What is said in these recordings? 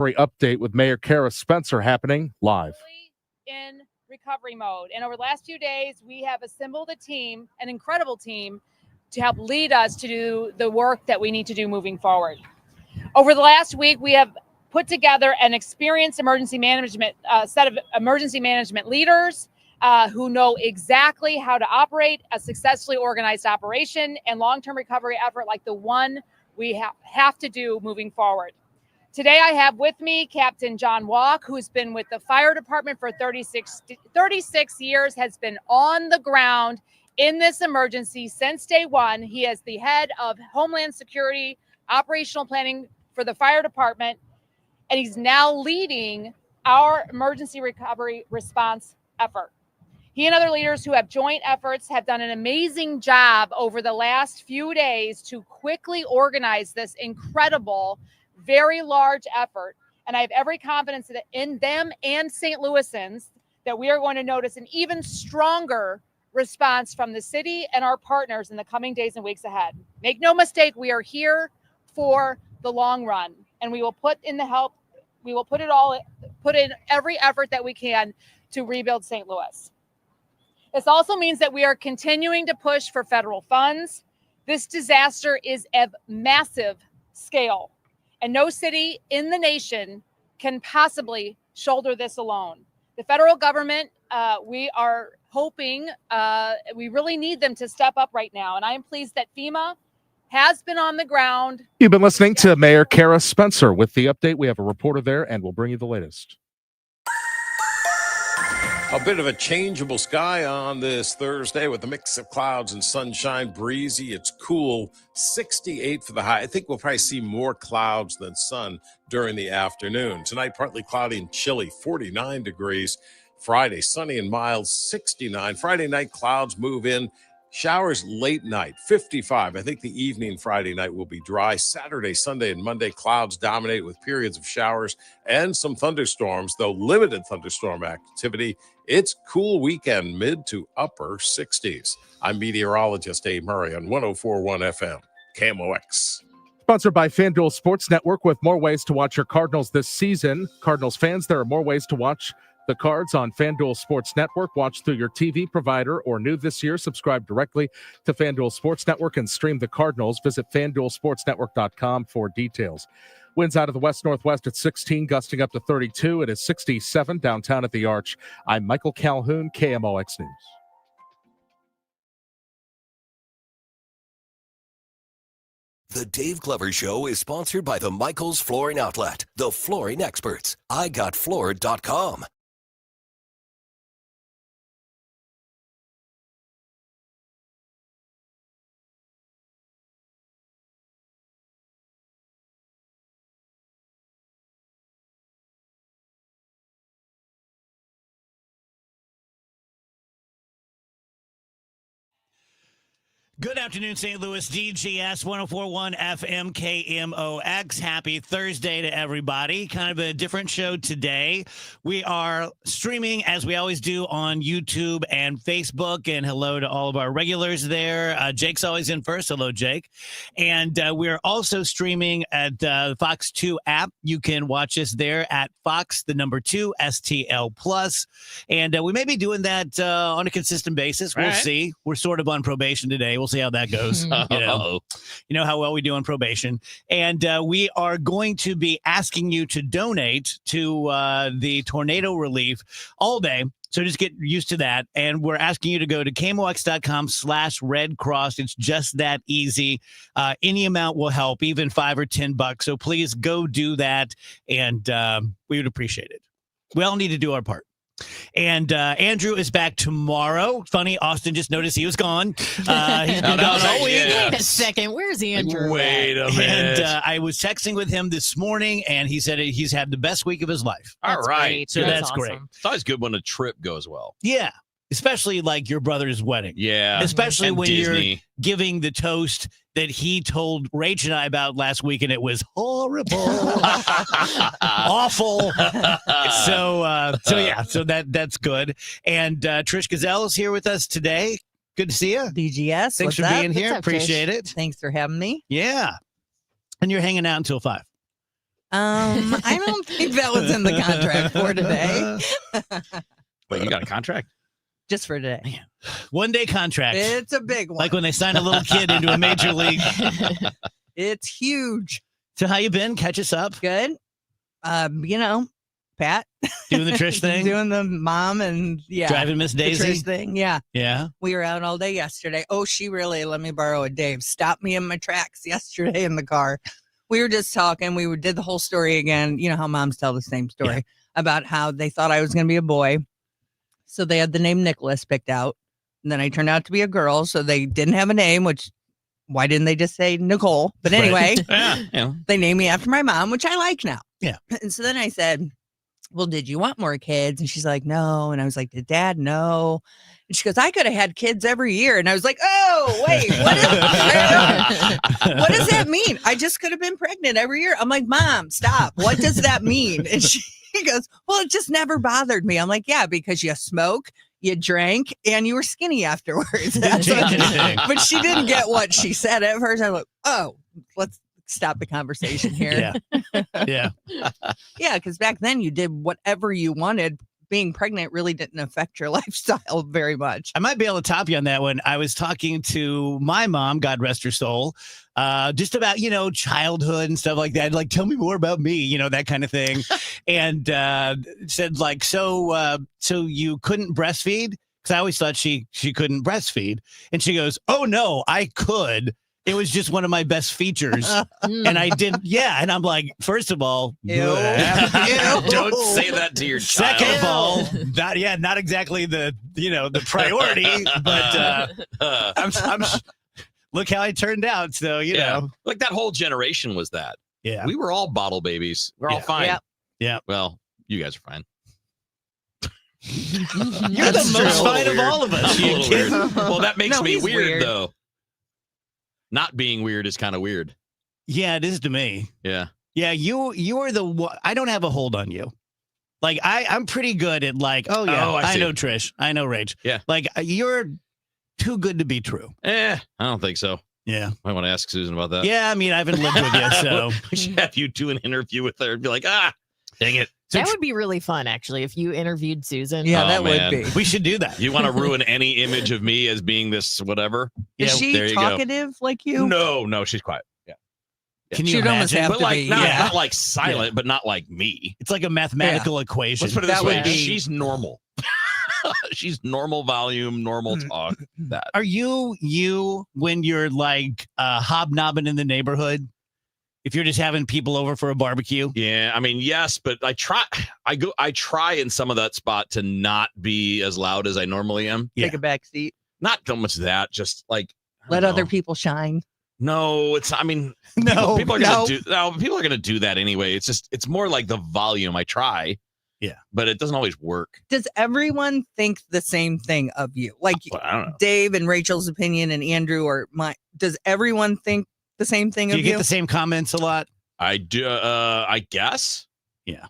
Update with Mayor Kara Spencer happening live. In recovery mode. And over the last few days, we have assembled a team, an incredible team, to help lead us to do the work that we need to do moving forward. Over the last week, we have put together an experienced emergency management set of emergency management leaders who know exactly how to operate a successfully organized operation and long-term recovery effort like the one we have to do moving forward. Today, I have with me Captain John Walk, who's been with the fire department for 36 years, has been on the ground in this emergency since day one. He is the head of Homeland Security operational planning for the fire department, and he's now leading our emergency recovery response effort. He and other leaders who have joint efforts have done an amazing job over the last few days to quickly organize this incredible, very large effort, and I have every confidence that in them and St. Louisans that we are going to notice an even stronger response from the city and our partners in the coming days and weeks ahead. Make no mistake, we are here for the long run, and we will put in the help. We will put in every effort that we can to rebuild St. Louis. This also means that we are continuing to push for federal funds. This disaster is of massive scale, and no city in the nation can possibly shoulder this alone. The federal government, we are hoping, we really need them to step up right now. And I am pleased that FEMA has been on the ground. You've been listening to Mayor Kara Spencer with the update. We have a reporter there, and we'll bring you the latest. A bit of a changeable sky on this Thursday with a mix of clouds and sunshine, breezy. It's cool, 68 for the high. I think we'll probably see more clouds than sun during the afternoon. Tonight, partly cloudy and chilly, 49 degrees. Friday, sunny and mild, 69. Friday night, clouds move in. Showers late night, 55. I think the evening Friday night will be dry. Saturday, Sunday, and Monday, clouds dominate with periods of showers and some thunderstorms, though limited thunderstorm activity. It's cool weekend, mid to upper 60s. I'm meteorologist Dave Murray on 104.1 FM, KMOX. Sponsored by FanDuel Sports Network. With more ways to watch your Cardinals this season, Cardinals fans, there are more ways to watch the Cards on FanDuel Sports Network. Watch through your TV provider, or new this year, subscribe directly to FanDuel Sports Network and stream the Cardinals. Visit FanDuelSportsNetwork.com for details. Winds out of the west-northwest at 16, gusting up to 32. It is 67 downtown at the Arch. I'm Michael Calhoun, KMOX News. The Dave Glover Show is sponsored by the Michaels Flooring Outlet, the flooring experts. IGotFloored.com. Good afternoon, St. Louis. DGS 104.1 FM KMOX. Happy Thursday to everybody. Kind of a different show today. We are streaming, as we always do, on YouTube and Facebook. And hello to all of our regulars there. Jake's always in first. Hello, Jake. And we're also streaming at the Fox 2 app. You can watch us there at Fox, the number 2, STL Plus. And we may be doing that on a consistent basis. We'll see. We're sort of on probation today. We'll see how that goes. You know how well we do on probation. And we are going to be asking you to donate to the tornado relief all day. So just get used to that. And we're asking you to go to KMOX.com/Red Cross. It's just that easy. Any amount will help, even $5 or $10. So please go do that. And we would appreciate it. We all need to do our part. And Andrew is back tomorrow. Funny, Austin just noticed he was gone. He's been gone all week. Wait a second. Where's Andrew? Wait a minute. And I was texting with him this morning, and he said he's had the best week of his life. All right. So that's awesome. great. It's always good when a trip goes well. Yeah. Especially like your brother's wedding. Yeah. Especially and when Disney. you're giving the toast that he told Rach and I about last week, and it was horrible. Awful. So that's good. And Trish Gazelle is here with us today. Good to see you. DGS. Thanks for being here. Appreciate it. Thanks for having me. Yeah. And you're hanging out until 5. I don't think that was in the contract for today. Wait, you got a contract? Just for today. One-day contract. It's a big one. Like when they sign a little kid into a major league. It's huge. So how you been? Catch us up. Good. Pat. Doing the Trish thing? Doing the mom and Driving Miss the Daisy? Trish thing. Yeah. Yeah. We were out all day yesterday. Oh, she really let me borrow a Dave. Stopped me in my tracks yesterday in the car. We were just talking. We did the whole story again. You know how moms tell the same story about how they thought I was going to be a boy. So they had the name Nicholas picked out. And then I turned out to be a girl. So they didn't have a name, which why didn't they just say Nicole? But anyway, Yeah. they named me after my mom, which I like now. Yeah. And so then I said, well, did you want more kids? And she's like, no. And I was like, did dad? No. And she goes, I could have had kids every year. And I was like, oh, wait, what does that mean? I just could have been pregnant every year. I'm like, Mom, stop. What does that mean? And she goes, well, it just never bothered me. I'm like, yeah, because you smoke, you drank, and you were skinny afterwards. That's what, but she didn't get what she said at first. I'm like, oh, let's stop the conversation here. Yeah. Yeah, because back then you did whatever you wanted. Being pregnant really didn't affect your lifestyle very much. I might be able to top you on that one. I was talking to my mom, God rest her soul, just about, childhood and stuff like that. Like, tell me more about me, that kind of thing. And said like, so you couldn't breastfeed? Because I always thought she couldn't breastfeed. And she goes, oh, no, I could. It was just one of my best features. And I didn't. Yeah. And I'm like, first of all, Ew. Don't say that to your child. second of all, not exactly the priority, but I'm look how I turned out. So, like that whole generation was that. Yeah. We were all bottle babies. We're all fine. Yep. Yeah. Well, you guys are fine. You're That's the most true. fine of all of us. I'm a You little kid. weird. Well, that makes No, me he's weird, though. Not being weird is kind of weird. Yeah, it is to me. Yeah. Yeah, you are the one. I don't have a hold on you. Like I'm pretty good at like, oh yeah, Oh, I I see. know Trish, I know Rach. Yeah. Like you're too good to be true. I don't think so. Yeah. I want to ask Susan about that. Yeah, I mean, I haven't lived with you, so We should have you do an interview with her and be like, dang it. That would be really fun, actually, if you interviewed Susan. Yeah, Oh, that man. would be. we should do that. You want to ruin any image of me as being this whatever? Is Yeah, there she you go. talkative like you? No, she's quiet. Yeah. Can you She'd almost imagine? have But to like be, not like silent, but not like me. It's like a mathematical equation. Let's put it That this way. would be- She's normal. She's normal volume, normal talk. That. Are you when you're like hobnobbing in the neighborhood? If you're just having people over for a barbecue? Yeah, I mean, yes, but I try in some of that spot to not be as loud as I normally am. Yeah. Take a back seat. Not so much that, just like I Let don't other know. people shine. No, it's. I mean, No, people are gonna do that anyway. It's more like the volume. I try. Yeah. But it doesn't always work. Does everyone think the same thing of you? Like Well, I don't know. Dave and Rachel's opinion and Andrew or mine. Does everyone think the same thing Do of you you? get the same comments a lot? I do. I guess. Yeah.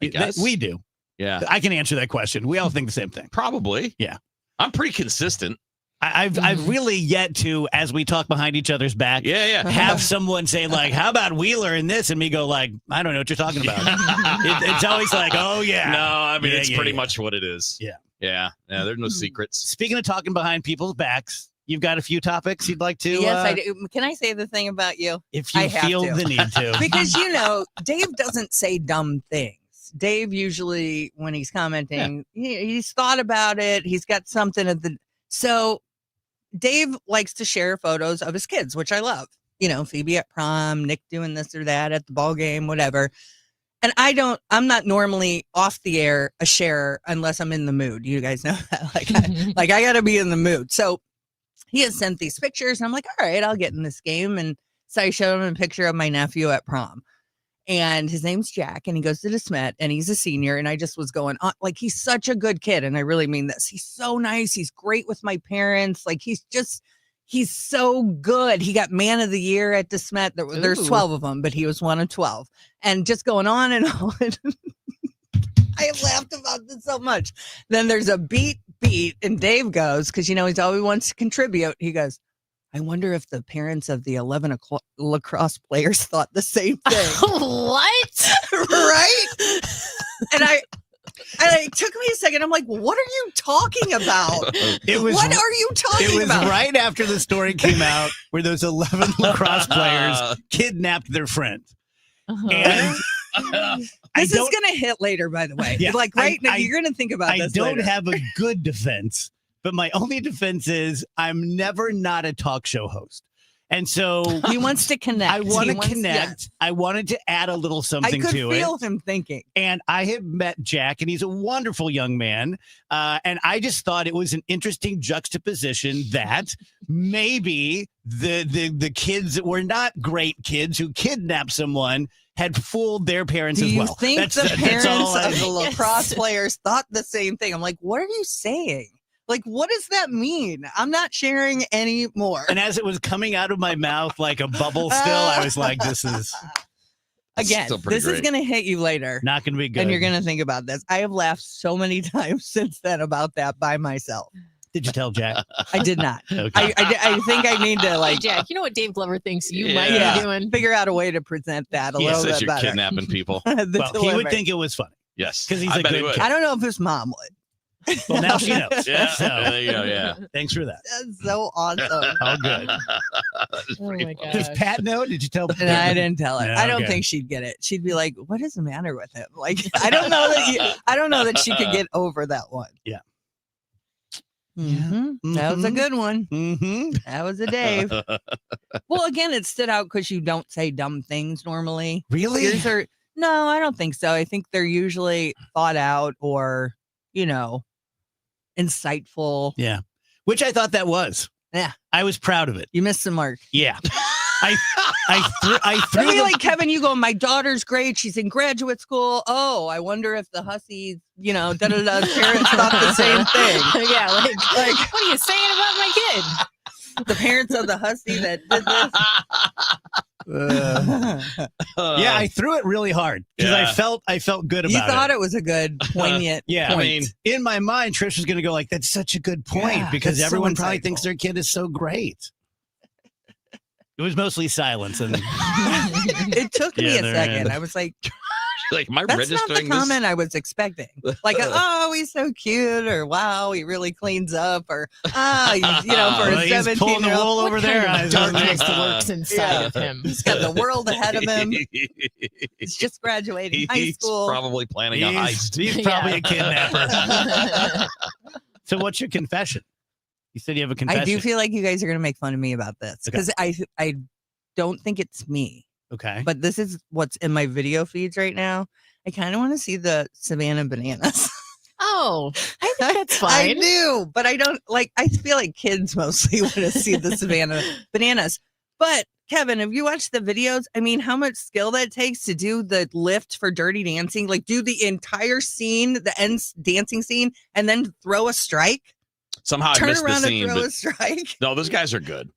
I guess. We do. Yeah. I can answer that question. We all think the same thing. Probably. Yeah. I'm pretty consistent. I've really yet to, as we talk behind each other's back, Yeah. have someone say like, "How about Wheeler and this?" and me go like, "I don't know what you're talking about." It's always like, "Oh yeah." No, I mean Yeah, it's yeah, pretty yeah. much what it is. Yeah. Yeah. There's no secrets. Speaking of talking behind people's backs, you've got a few topics you'd like to. Yes, I do. Can I say the thing about you? If you I have feel to. the need to. Because Dave doesn't say dumb things. Dave usually, when he's commenting, he's thought about it. He's got something so Dave likes to share photos of his kids, which I love. Phoebe at prom, Nick doing this or that at the ball game, whatever. And I'm not normally off the air a sharer unless I'm in the mood. You guys know that. I got to be in the mood. So he has sent these pictures and I'm like, all right, I'll get in this game. And so I showed him a picture of my nephew at prom. And his name's Jack, and he goes to DeSmet, and he's a senior. And I just was going on, like, he's such a good kid. And I really mean this. He's so nice. He's great with my parents. Like, he's so good. He got man of the year at DeSmet. There's Ooh. 12 of them, but he was one of 12. And just going on and on. I laughed about this so much. Then there's a beat, and Dave goes, because, he always wants to contribute. He goes, I wonder if the parents of the 11 lacrosse players thought the same thing. What? Right? And it took me a second. I'm like, what are you talking about? It was What are you talking It was about? right after the story came out where those 11 lacrosse players kidnapped their friend. Uh-huh. And This is going to hit later, by the way. Yeah, Like now, you're going to think about I this don't later. have a good defense, but my only defense is I'm never not a talk show host. And so He wants to connect. I want He to wants- connect. yes. I wanted to add a little I something could to feel it. him thinking. And I had met Jack, and he's a wonderful young man. And I just thought it was an interesting juxtaposition that maybe the kids that were not great kids who kidnapped someone had fooled their parents Do as you well. think That's the parents all I- of the lacrosse players thought the same thing? I'm like, what are you saying? Like, what does that mean? I'm not sharing any more. And as it was coming out of my mouth like a bubble still, I was like, this is Again, still pretty this is great. going to hit you later. not going to be good. And you're going to think about this. I have laughed so many times since then about that by myself. Did you tell Jack? I did not. Okay. I think I need to Hey, like Jack, you know what Dave Glover thinks you might Yeah. be doing? figure out a way to present that a He little Says bit you're better. kidnapping people. The Well, he would delivery. think it was funny Yes. because he's I a bet he good would. kid. I don't know if his mom would. Well, now she knows. Yeah. So, There you go. Yeah. thanks for that. That's so awesome. Oh, good. That's Oh pretty my funny. Does gosh. Pat know? Did you tell Pat? And I didn't tell her. Yeah, I don't okay. think she'd get it. She'd be like, "What is the matter with him?" Like, I don't know that. I don't know that she could get over that one. Yeah. Mhm. That was a Mhm. good one. Mm-hmm. That was a Dave. Well, again, it stood out because you don't say dumb things normally. Really? Yours are no, I don't think so. I think they're usually thought out or, insightful. Yeah. Which I thought that was. Yeah. I was proud of it. You missed the mark. Yeah. I threw I the- feel like Kevin, you go, my daughter's great. She's in graduate school. Oh, I wonder if the hussies, parents thought the same thing. Yeah, like, what are you saying about my kid? The parents of the hussy that did this. yeah, I threw it really hard because Yeah. I felt good You about thought it. it was a good, poignant Yeah, point. I mean, in my mind, Trish was going to go like, "That's such a good point," Yeah, because that's so everyone probably thinks insightful. their kid is so great. It was mostly silence, and It took me Yeah, a they're second. in. I was like, Like, am I that's not the registering this? comment I was expecting. Like, oh, he's so cute, or wow, he really cleans up, or he's, for Well, a he's 17 pulling the year wool old, over What there. kind I of was darkness like, lurks inside Yeah. of him? he's got the world ahead of him. He's just graduating high He's school. probably planning a heist. He's probably Yeah. a kidnapper. So, what's your confession? You said you have a confession. I do feel like you guys are going to make fun of me about this Okay. because I don't think it's me, okay. but this is what's in my video feeds right now. I kind of want to see the Savannah bananas. Oh, I think that's I fine. do, but I don't like. I feel like kids mostly want to see the Savannah bananas. But Kevin, have you watched the videos? I mean, how much skill that takes to do the lift for Dirty Dancing? Like, do the entire scene, the end dancing scene, and then throw a strike. Somehow I Turn missed the around scene, and throw but a strike. no, those guys are good.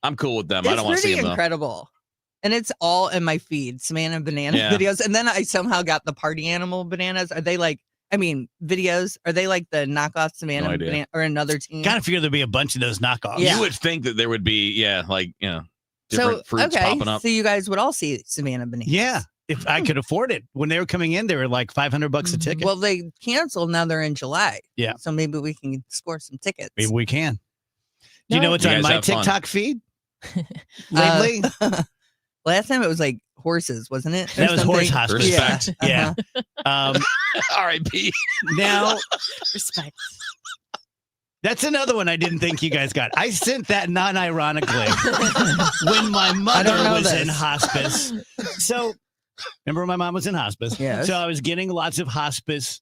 I'm cool with them. I It's don't want to see pretty them though. incredible. And it's all in my feed, Savannah banana Yeah. videos. And then I somehow got the party animal bananas. Are they like, videos? Are they like the knockoff Savannah idea. banana or another team? Kind of figured there'd be a bunch of those knockoffs. Yeah. You would think that there would be, different fruits popping up. So you guys would all see Savannah bananas. Yeah. If I could afford it. When they were coming in, they were like $500 a ticket. Well, they canceled. Now they're in July. Yeah. So maybe we can score some tickets. Maybe we can. Do you No. know what's You on guys my have fun. TikTok feed? Lately? Last time it was like horses, wasn't it? Or That was horse something? hospice. Respect. Yeah. Um, R.I.P. now, Respect. that's another one I didn't think you guys got. I sent that non-ironically when my mother know was in this. hospice. So, remember when my mom was in hospice? Yes. So I was getting lots of hospice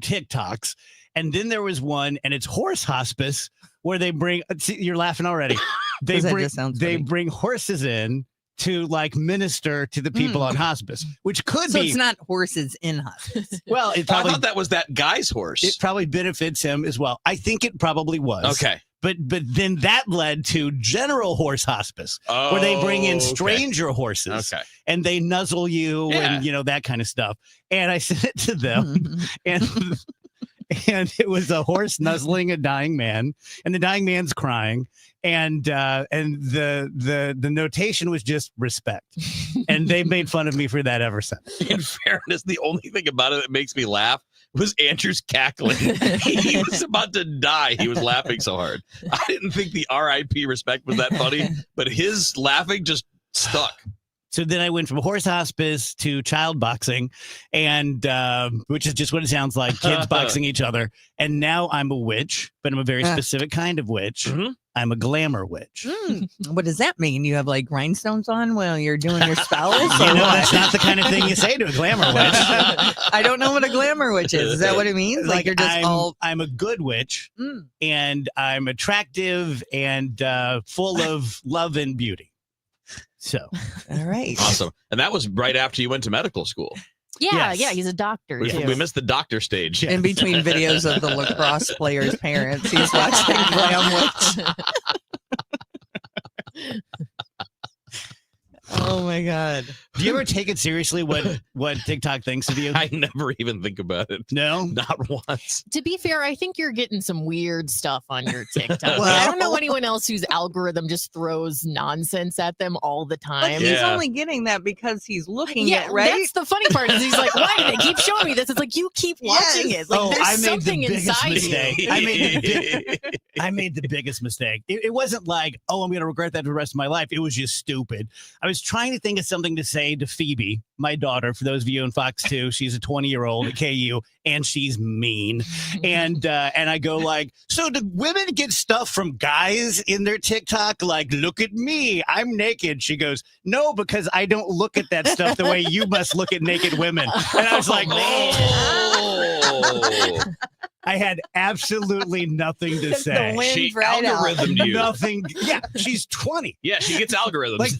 TikToks. And then there was one, and it's horse hospice, where they bring, see, you're laughing already. They 'Cause that bring, just sounds they funny. bring horses in to like minister to the people on hospice, which could So be, it's not horses in hospice. well, it I probably, thought that was that guy's horse. it probably benefits him as well. I think it probably was. Okay. But then that led to general horse hospice, where they bring in stranger horses Okay. and they nuzzle you Yeah. and that kind of stuff. And I sent it to them, and and it was a horse nuzzling a dying man, and the dying man's crying, and the notation was just respect, and they made fun of me for that ever since. In fairness, the only thing about it that makes me laugh was Andrew's cackling. He was about to die. He was laughing so hard. I didn't think the RIP respect was that funny, but his laughing just stuck. So then I went from horse hospice to child boxing, and which is just what it sounds like, kids boxing each other. And now I'm a witch, but I'm a very specific kind of witch. Mhm. I'm a glamour witch. What does that mean? You have like rhinestones on while you're doing your spells? You or know, what? that's not the kind of thing you say to a glamour witch. I don't know what a glamour witch is. Is that what it means? Like you're just I'm a good witch, Mm. and I'm attractive and full of love and beauty. So all right. Awesome. And that was right after you went to medical school. Yeah, Yes. yeah, he's a doctor too. We missed the doctor stage. In between videos of the lacrosse players' parents, he's watching Glam Witch. Oh my God. do you ever take it seriously what TikTok thinks of you? I never even think about it. No. Not once. To be fair, I think you're getting some weird stuff on your TikTok. Well- I don't know anyone else whose algorithm just throws nonsense at them all the But time. he's Yeah. only getting that because he's looking Yeah, at right. that's the funny part. Is he's like, why do they keep showing me this? It's like you keep watching Yes. it. Like Oh, there's I made the something biggest inside mistake. you. I made the biggest mistake. It wasn't like, oh, I'm going to regret that for the rest of my life. It was just stupid. I was trying to think of something to say to Phoebe, my daughter, for those of you in Fox 2. She's a 20-year-old at KU, and she's mean. And I go like, so do women get stuff from guys in their TikTok? Like, look at me, I'm naked. She goes, no, because I don't look at that stuff the way you must look at naked women. And I was like, Oh. I had absolutely nothing to Took the say. wind She right out. algorithmed you. Nothing. Yeah, she's 20. Yeah, she gets algorithms. Like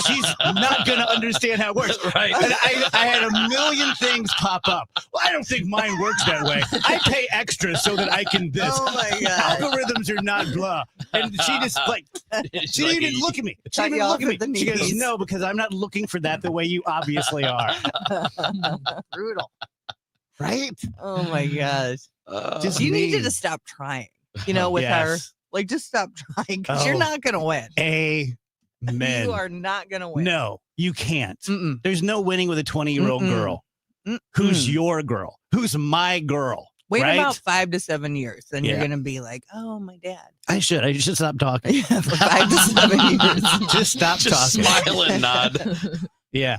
she's not gonna understand how it works. Right. And I had a million things pop up. Well, I don't think mine works that way. I pay extra so that I can this. Oh my God. Algorithms are not blah. And she just like She's she like, didn't even look at me. She Cut didn't you even off look at at me. the She goes, knees. no, because I'm not looking for that the way you obviously are. Brutal. Right? Oh my gosh. Just You need mean. to stop trying. You know, with her. Yes. Like, just stop trying because you're Oh. not gonna win. Amen. You are not gonna win. No, you can't. Mm-mm. There's no winning with a 20-year-old Mm-mm. girl. Mm-mm. Who's your girl? Who's my girl? Wait right? about 5 to 7 years, then you're Yeah. gonna be like, "Oh, my dad." I should stop talking. Yeah, for 5 to 7 years. Just stop just talking. smile and nod. Yeah.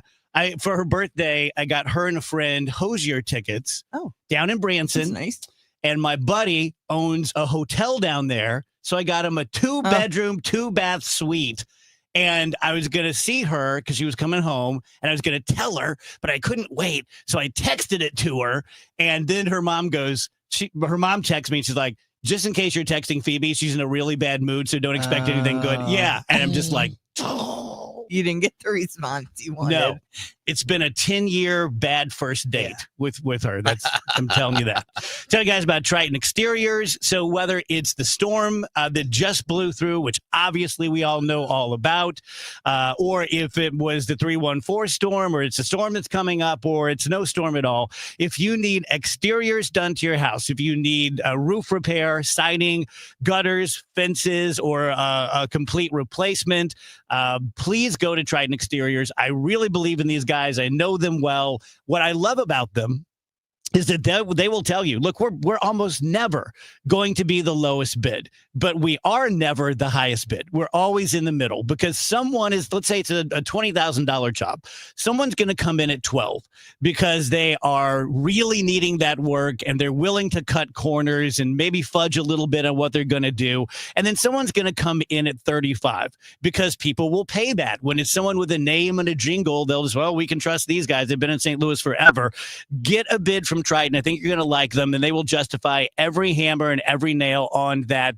For her birthday, I got her and a friend Hosier tickets. Oh. Down in That's Branson. nice. And my buddy owns a hotel down there. So I got him a 2-bedroom, 2-bath suite. And I was going to see her because she was coming home, and I was going to tell her, but I couldn't wait. So I texted it to her. And then her mom her mom texts me. And she's like, just in case you're texting Phoebe, she's in a really bad mood. So don't expect anything good. Oh. Yeah. And I'm just like, You didn't get the response you wanted. no, it's been a 10-year bad first date with her. I'm telling you that. Tell you guys about Triton Exteriors. So whether it's the storm that just blew through, which obviously we all know all about, or if it was the 314 storm, or it's a storm that's coming up, or it's no storm at all, if you need exteriors done to your house, if you need a roof repair, siding, gutters, fences, or a complete replacement, please go to Triton Exteriors. I really believe in these guys. I know them well. What I love about them is that they will tell you, look, we're almost never going to be the lowest bid, but we are never the highest bid. We're always in the middle because someone is, let's say it's a $20,000 job. Someone's going to come in at 12 because they are really needing that work and they're willing to cut corners and maybe fudge a little bit on what they're going to do. And then someone's going to come in at 35 because people will pay that. When it's someone with a name and a jingle, they'll just, well, we can trust these guys. They've been in St. Louis forever. Get a bid from Triton. I think you're going to like them, and they will justify every hammer and every nail on that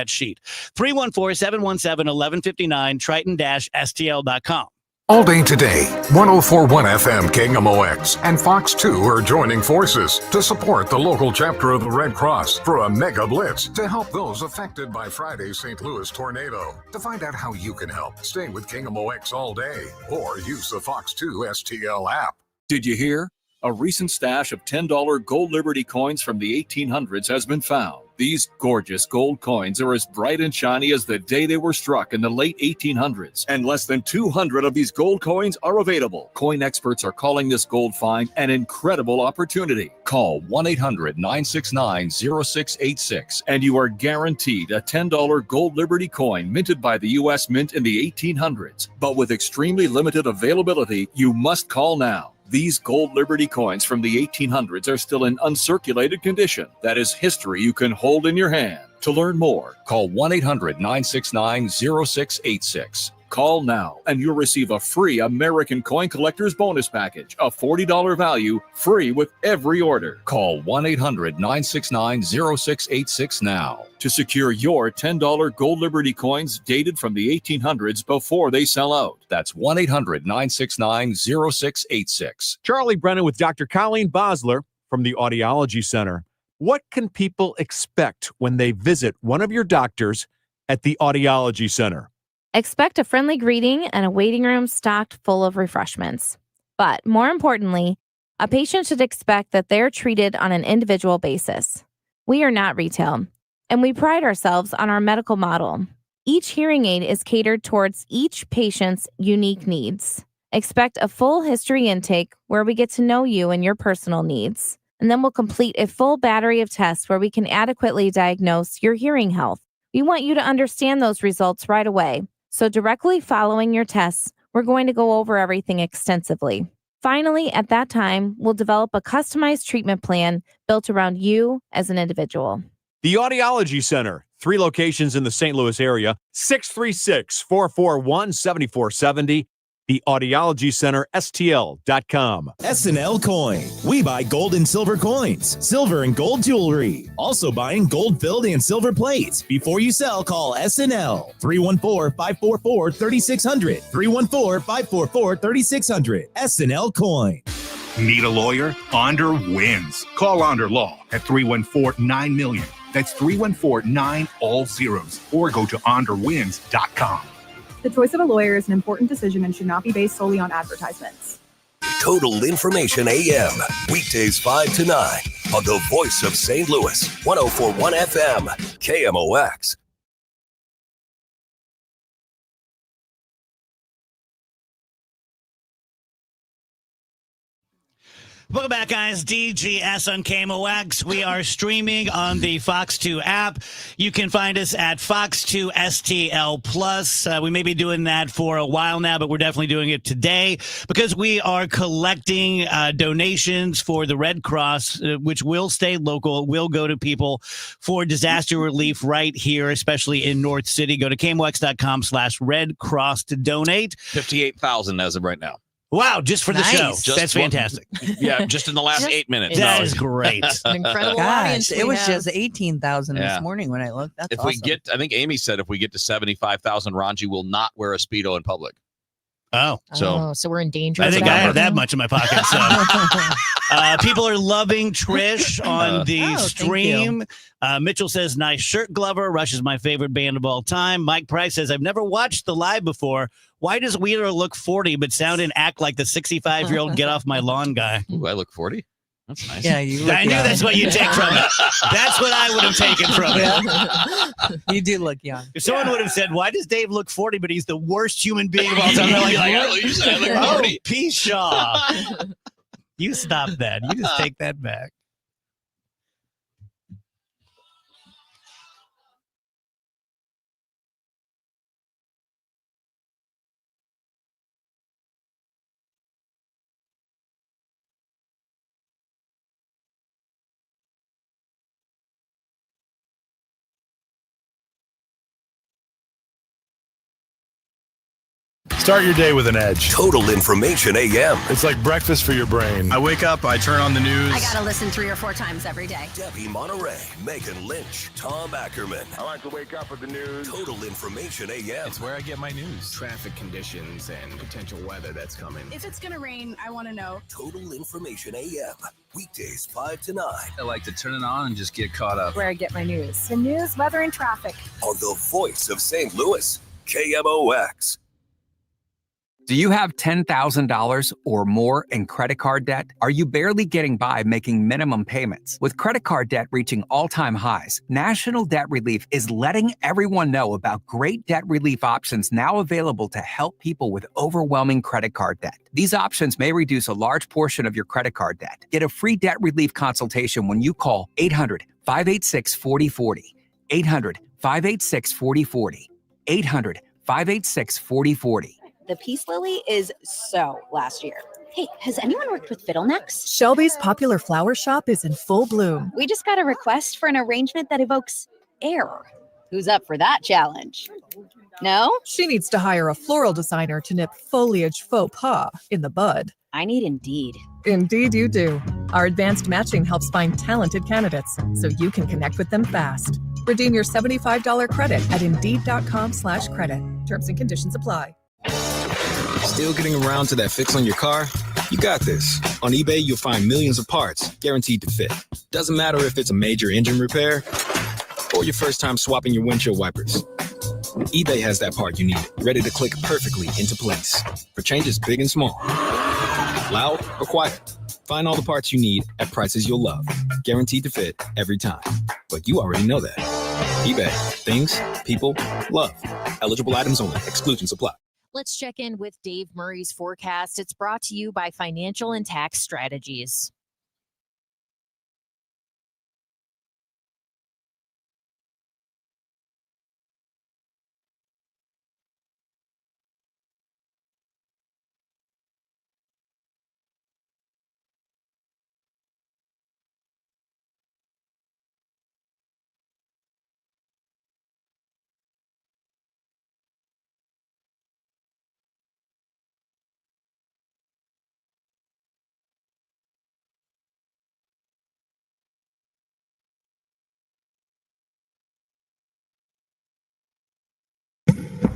sheet. 314-717-1159, Triton-STL.com. All day today, 104.1 FM KMOX and Fox 2 are joining forces to support the local chapter of the Red Cross for a mega blitz to help those affected by Friday's St. Louis tornado. To find out how you can help, stay with KMOX all day or use the Fox 2 STL app. Did you hear? A recent stash of $10 gold Liberty coins from the 1800s has been found. These gorgeous gold coins are as bright and shiny as the day they were struck in the late 1800s, and less than 200 of these gold coins are available. Coin experts are calling this gold find an incredible opportunity. Call 1-800-969-0686 and you are guaranteed a $10 gold Liberty coin minted by the U.S. Mint in the 1800s. But with extremely limited availability, you must call now. These gold Liberty coins from the 1800s are still in uncirculated condition. That is history you can hold in your hand. To learn more, call 1-800-969-0686. Call now and you'll receive a free American Coin Collector's Bonus Package, a $40 value, free with every order. Call 1-800-969-0686 now to secure your $10 gold Liberty coins dated from the 1800s before they sell out. That's 1-800-969-0686. Charlie Brennan with Dr. Colleen Bosler from the Audiology Center. What can people expect when they visit one of your doctors at the Audiology Center? Expect a friendly greeting and a waiting room stocked full of refreshments. But more importantly, a patient should expect that they're treated on an individual basis. We are not retail, and we pride ourselves on our medical model. Each hearing aid is catered towards each patient's unique needs. Expect a full history intake where we get to know you and your personal needs, and then we'll complete a full battery of tests where we can adequately diagnose your hearing health. We want you to understand those results right away. So directly following your tests, we're going to go over everything extensively. Finally, at that time, we'll develop a customized treatment plan built around you as an individual. The Audiology Center, 3 locations in the St. Louis area, 636-441-7470. The Audiology Center, STL.com. SNL Coin. We buy gold and silver coins, silver and gold jewelry. Also buying gold-filled and silver plates. Before you sell, call SNL. 314-544-3600. 314-544-3600. SNL Coin. Need a lawyer? Onder wins. Call Onder Law at 314-9-million. That's 314-9-all-zeros. Or go to onderwins.com. The choice of a lawyer is an important decision and should not be based solely on advertisements. Total Information AM, weekdays 5 to 9 on the voice of St. Louis, 104.1 FM, KMOX. Welcome back, guys. DGS on KMOX. We are streaming on the Fox 2 app. You can find us at Fox 2 STL Plus. We may be doing that for a while now, but we're definitely doing it today because we are collecting donations for the Red Cross, which will stay local, will go to people for disaster relief right here, especially in North City. Go to KMOX.com/Red Cross to donate. 58,000 as of right now. Wow, just for the show. That's fantastic. Yeah, just in the last 8 minutes. That is great. An incredible Gosh, audience. it was just 18,000 this morning when I looked. That's if awesome. we get, I think Amy said if we get to 75,000, Ranji will not wear a Speedo in public. Oh. So we're in danger. I think of I have that now? much in my pocket. So people are loving Trish on the stream. Mitchell says, nice shirt, Glover. Rush is my favorite band of all time. Mike Price says, I've never watched the live before. Why does Wheeler look 40 but sound and act like the 65-year-old get off my lawn guy? Ooh, I look 40. That's nice. Yeah, you. I knew that's what you take from it. That's what I would have taken from it. You do look young. If someone would have said, why does Dave look 40, but he's the worst human being of all time? They're like, you said I look 40. Pshaw. You stop that. You just take that back. Start your day with an edge. Total Information AM. It's like breakfast for your brain. I wake up, I turn on the news. I gotta listen 3 or 4 times every day. Debbie Monterey, Megan Lynch, Tom Ackerman. I like to wake up with the news. Total Information AM. It's where I get my news. Traffic conditions and potential weather that's coming. If it's gonna rain, I want to know. Total Information AM. Weekdays 5 to 9. I like to turn it on and just get caught up. Where I get my news. The news, weather, and traffic. On the voice of St. Louis, KMOX. Do you have $10,000 or more in credit card debt? Are you barely getting by making minimum payments? With credit card debt reaching all-time highs, National Debt Relief is letting everyone know about great debt relief options now available to help people with overwhelming credit card debt. These options may reduce a large portion of your credit card debt. Get a free debt relief consultation when you call 800-586-4040. 800-586-4040. 800-586-4040. The Peace Lily is so last year. Hey, has anyone worked with fiddlenecks? Shelby's popular flower shop is in full bloom. We just got a request for an arrangement that evokes air. Who's up for that challenge? No? She needs to hire a floral designer to nip foliage faux pas in the bud. I need Indeed. Indeed you do. Our advanced matching helps find talented candidates so you can connect with them fast. Redeem your $75 credit at Indeed.com/credit. Terms and conditions apply. Still getting around to that fix on your car? You got this. On eBay, you'll find millions of parts guaranteed to fit. Doesn't matter if it's a major engine repair or your first time swapping your windshield wipers. eBay has that part you need, ready to click perfectly into place for changes big and small. Loud or quiet. Find all the parts you need at prices you'll love. Guaranteed to fit every time. But you already know that. eBay. Things, people, love. Eligible items only. Exclusions apply. Let's check in with Dave Murray's forecast. It's brought to you by Financial and Tax Strategies.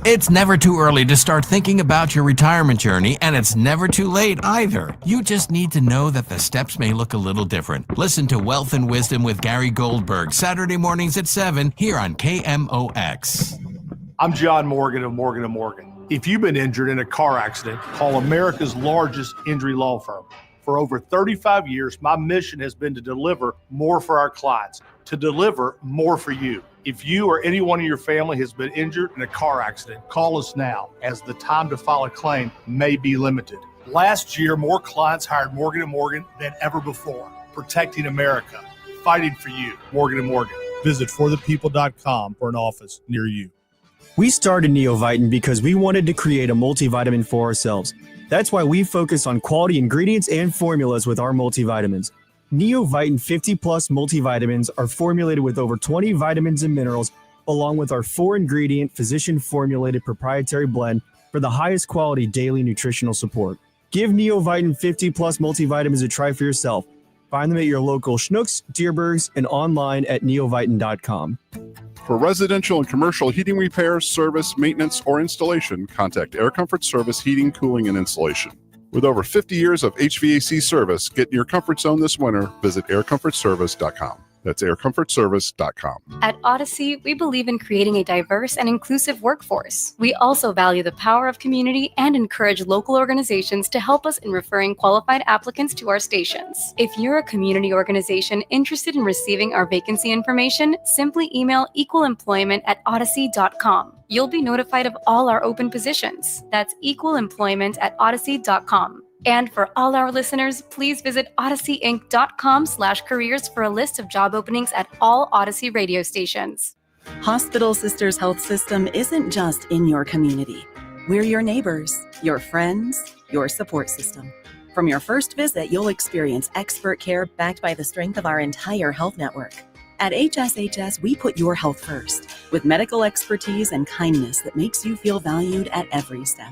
It's never too early to start thinking about your retirement journey, and it's never too late either. You just need to know that the steps may look a little different. Listen to Wealth and Wisdom with Gary Goldberg, Saturday mornings at 7 here on KMOX. I'm John Morgan of Morgan & Morgan. If you've been injured in a car accident, call America's largest injury law firm. For over 35 years, my mission has been to deliver more for our clients, to deliver more for you. If you or anyone in your family has been injured in a car accident, call us now, as the time to file a claim may be limited. Last year, more clients hired Morgan & Morgan than ever before, protecting America, fighting for you. Morgan & Morgan. Visit forthepeople.com for an office near you. We started Neovitin because we wanted to create a multivitamin for ourselves. That's why we focus on quality ingredients and formulas with our multivitamins. Neovitin 50 Plus multivitamins are formulated with over 20 vitamins and minerals, along with our 4-ingredient physician-formulated proprietary blend for the highest quality daily nutritional support. Give Neovitin 50 Plus multivitamins a try for yourself. Find them at your local Schnucks, Dierbergs, and online at neovitin.com. For residential and commercial heating repairs, service, maintenance, or installation, contact Air Comfort Service Heating, Cooling, and Installation. With over 50 years of HVAC service, get in your comfort zone this winter. Visit aircomfortservice.com. That's aircomfortservice.com. At Odyssey, we believe in creating a diverse and inclusive workforce. We also value the power of community and encourage local organizations to help us in referring qualified applicants to our stations. If you're a community organization interested in receiving our vacancy information, simply email equalemployment@odyssey.com. You'll be notified of all our open positions. That's equalemployment@odyssey.com. And for all our listeners, please visit odysseyinc.com/careers for a list of job openings at all Odyssey radio stations. Hospital Sisters Health System isn't just in your community. We're your neighbors, your friends, your support system. From your first visit, you'll experience expert care backed by the strength of our entire health network. At HSHS, we put your health first, with medical expertise and kindness that makes you feel valued at every step.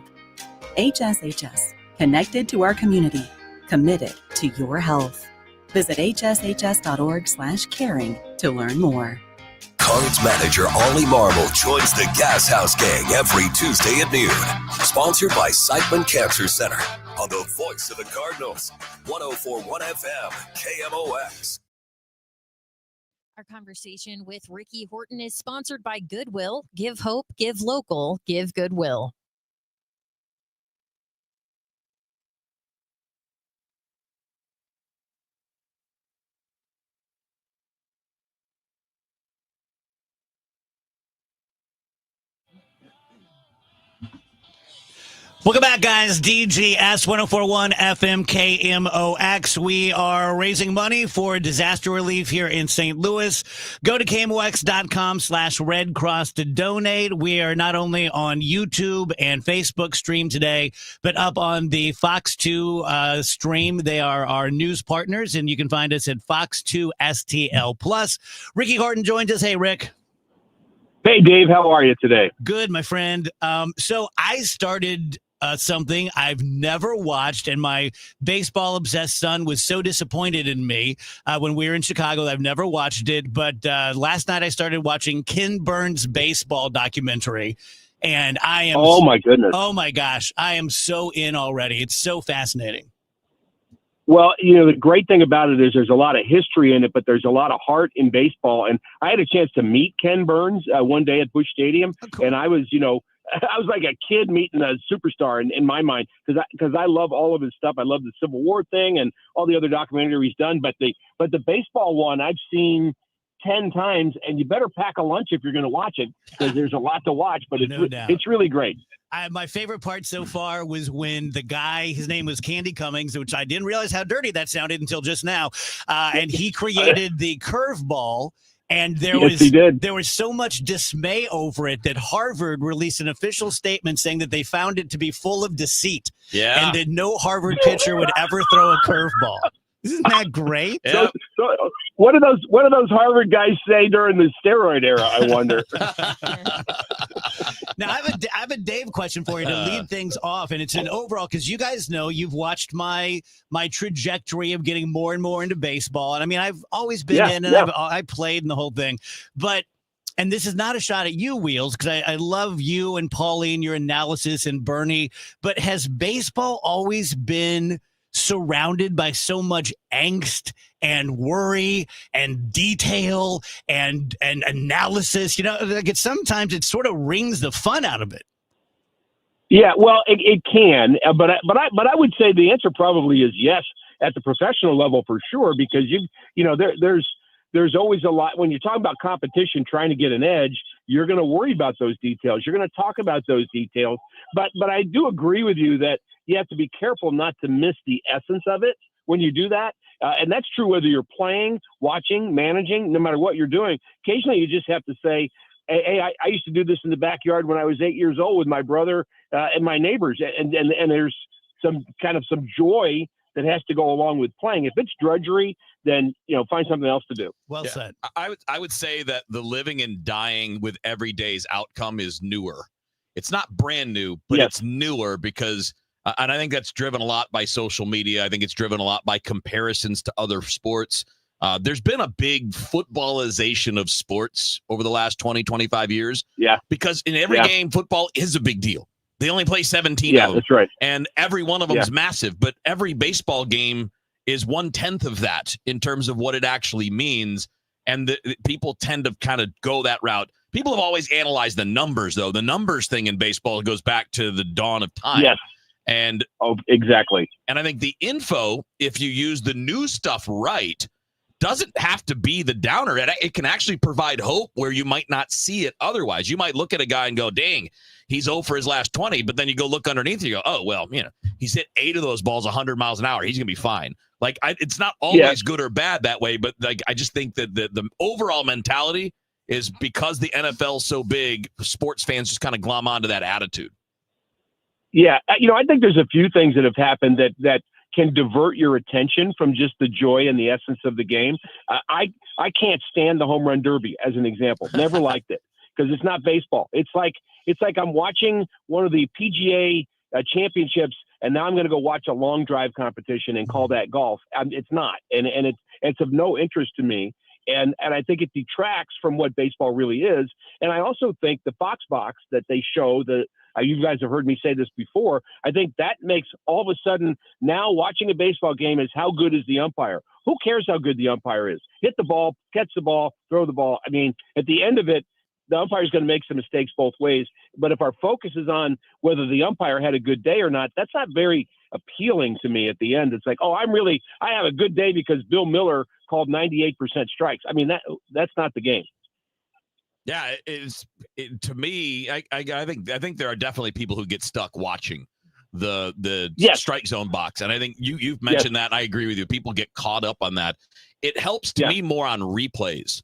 HSHS. Connected to our community, committed to your health. Visit hshs.org/caring to learn more. Cards manager Ollie Marble joins the Gas House Gang every Tuesday at noon. Sponsored by Siteman Cancer Center on the Voice of the Cardinals, 104.1 FM, KMOX. Our conversation with Ricky Horton is sponsored by Goodwill. Give hope, give local, give Goodwill. Welcome back, guys. DGS 1041 FM KMOX. We are raising money for disaster relief here in St. Louis. Go to KMOX.com/Red Cross to donate. We are not only on YouTube and Facebook stream today, but up on the Fox 2 stream. They are our news partners, and you can find us at Fox 2 STL+. Ricky Horton joins us. Hey, Rick. Hey, Dave. How are you today? Good, my friend. So I started something I've never watched, and my baseball-obsessed son was so disappointed in me when we were in Chicago that I've never watched it. But last night I started watching Ken Burns' baseball documentary, and I am— Oh, my goodness. Oh, my gosh. I am so in already. It's so fascinating. Well, you know, the great thing about it is there's a lot of history in it, but there's a lot of heart in baseball. And I had a chance to meet Ken Burns one day at Busch Stadium, and I was, you know, I was like a kid meeting a superstar in my mind because I love all of his stuff. I love the Civil War thing and all the other documentaries he's done. But the baseball one I've seen 10 times, and you better pack a lunch if you're going to watch it because there's a lot to watch. But it's really great. My favorite part so far was when the guy, his name was Candy Cummings, which I didn't realize how dirty that sounded until just now. And he created the curveball. And there was so much dismay over it that Harvard released an official statement saying that they found it to be full of deceit. Yeah. And that no Harvard pitcher would ever throw a curveball. Isn't that great? Yeah. So what do those Harvard guys say during the steroid era, I wonder? Now, I have a Dave question for you to lead things off, and it's an overall, because you guys know you've watched my trajectory of getting more and more into baseball. And I mean, I've always been in, and I played in the whole thing. But, and this is not a shot at you, Wheels, because I love you and Pauline, your analysis, and Bernie. But has baseball always been surrounded by so much angst and worry and detail and analysis? You know, like sometimes it sort of wrings the fun out of it. Yeah, well, it can, but I would say the answer probably is yes at the professional level for sure, because you know there's always a lot when you're talking about competition, trying to get an edge. You're going to worry about those details. You're going to talk about those details. But I do agree with you that you have to be careful not to miss the essence of it when you do that. And that's true whether you're playing, watching, managing, no matter what you're doing. Occasionally you just have to say, hey, I used to do this in the backyard when I was 8 years old with my brother and my neighbors. And there's some joy that has to go along with playing. If it's drudgery, then, you know, find something else to do. Well said. I would say that the living and dying with every day's outcome is newer. It's not brand new, but it's newer because and I think that's driven a lot by social media. I think it's driven a lot by comparisons to other sports. There's been a big footballization of sports over the last 20, 25 years. Yeah. Because in every game, football is a big deal. They only play 17 of them. That's right. And every one of them is massive. But every baseball game is 1/10 of that in terms of what it actually means. And the people tend to kind of go that route. People have always analyzed the numbers, though. The numbers thing in baseball goes back to the dawn of time. Yes. And exactly. And I think the info, if you use the new stuff right, doesn't have to be the downer. It can actually provide hope where you might not see it otherwise. You might look at a guy and go, dang, he's 0 for his last 20. But then you go look underneath and you go, oh, well, you know, he's hit 8 of those balls 100 miles an hour. He's going to be fine. Like, it's not always good or bad that way. But like, I just think that the overall mentality is because the NFL's so big, sports fans just kind of glom onto that attitude. Yeah, you know, I think there's a few things that have happened that can divert your attention from just the joy and the essence of the game. I can't stand the home run derby as an example. Never liked it because it's not baseball. It's like I'm watching one of the PGA championships, and now I'm going to go watch a long drive competition and call that golf. It's not, and it's of no interest to me. And I think it detracts from what baseball really is. And I also think the Fox box that they show, you guys have heard me say this before, I think that makes all of a sudden now watching a baseball game is how good is the umpire. Who cares how good the umpire is? Hit the ball, catch the ball, throw the ball. I mean, at the end of it, the umpire is going to make some mistakes both ways. But if our focus is on whether the umpire had a good day or not, that's not very appealing to me at the end. It's like, oh, I have a good day because Bill Miller called 98% strikes. I mean, that's not the game. Yeah, to me, I think there are definitely people who get stuck watching the Yes. strike zone box. And I think you've mentioned that. And I agree with you. People get caught up on that. It helps to me more on replays.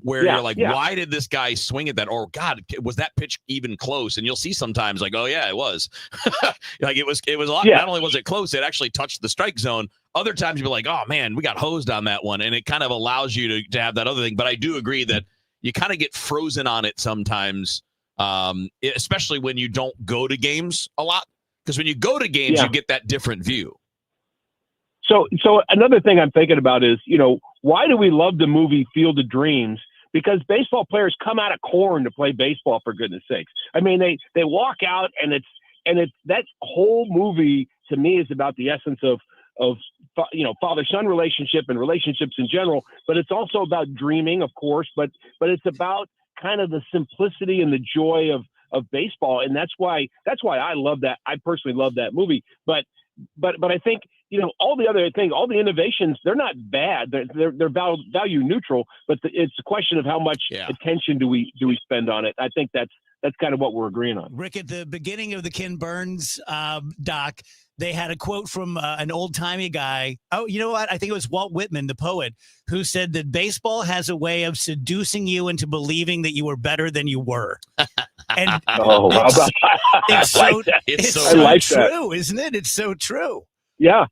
Where you're like, why did this guy swing at that? Or God, was that pitch even close? And you'll see sometimes like, oh yeah, it was. Like it was a lot. Not only was it close, it actually touched the strike zone. Other times you'll be like, oh man, we got hosed on that one. And it kind of allows you to have that other thing. But I do agree that you kind of get frozen on it sometimes, especially when you don't go to games a lot. Because when you go to games, you get that different view. So another thing I'm thinking about is, why do we love the movie Field of Dreams? Because baseball players come out of corn to play baseball, for goodness sakes. I mean, they walk out and it's that whole movie to me is about the essence of father-son relationship and relationships in general, but it's also about dreaming, of course, but it's about kind of the simplicity and the joy of baseball. And that's why I love that. I personally love that movie, but I think, all the other things, all the innovations, they're not bad. They're value neutral, but it's a question of how much attention do we spend on it. I think that's kind of what we're agreeing on. Rick, at the beginning of the Ken Burns doc, they had a quote from an old-timey guy. Oh, you know what? I think it was Walt Whitman, the poet, who said that baseball has a way of seducing you into believing that you were better than you were. And it's so true, isn't it? It's so true. Yeah.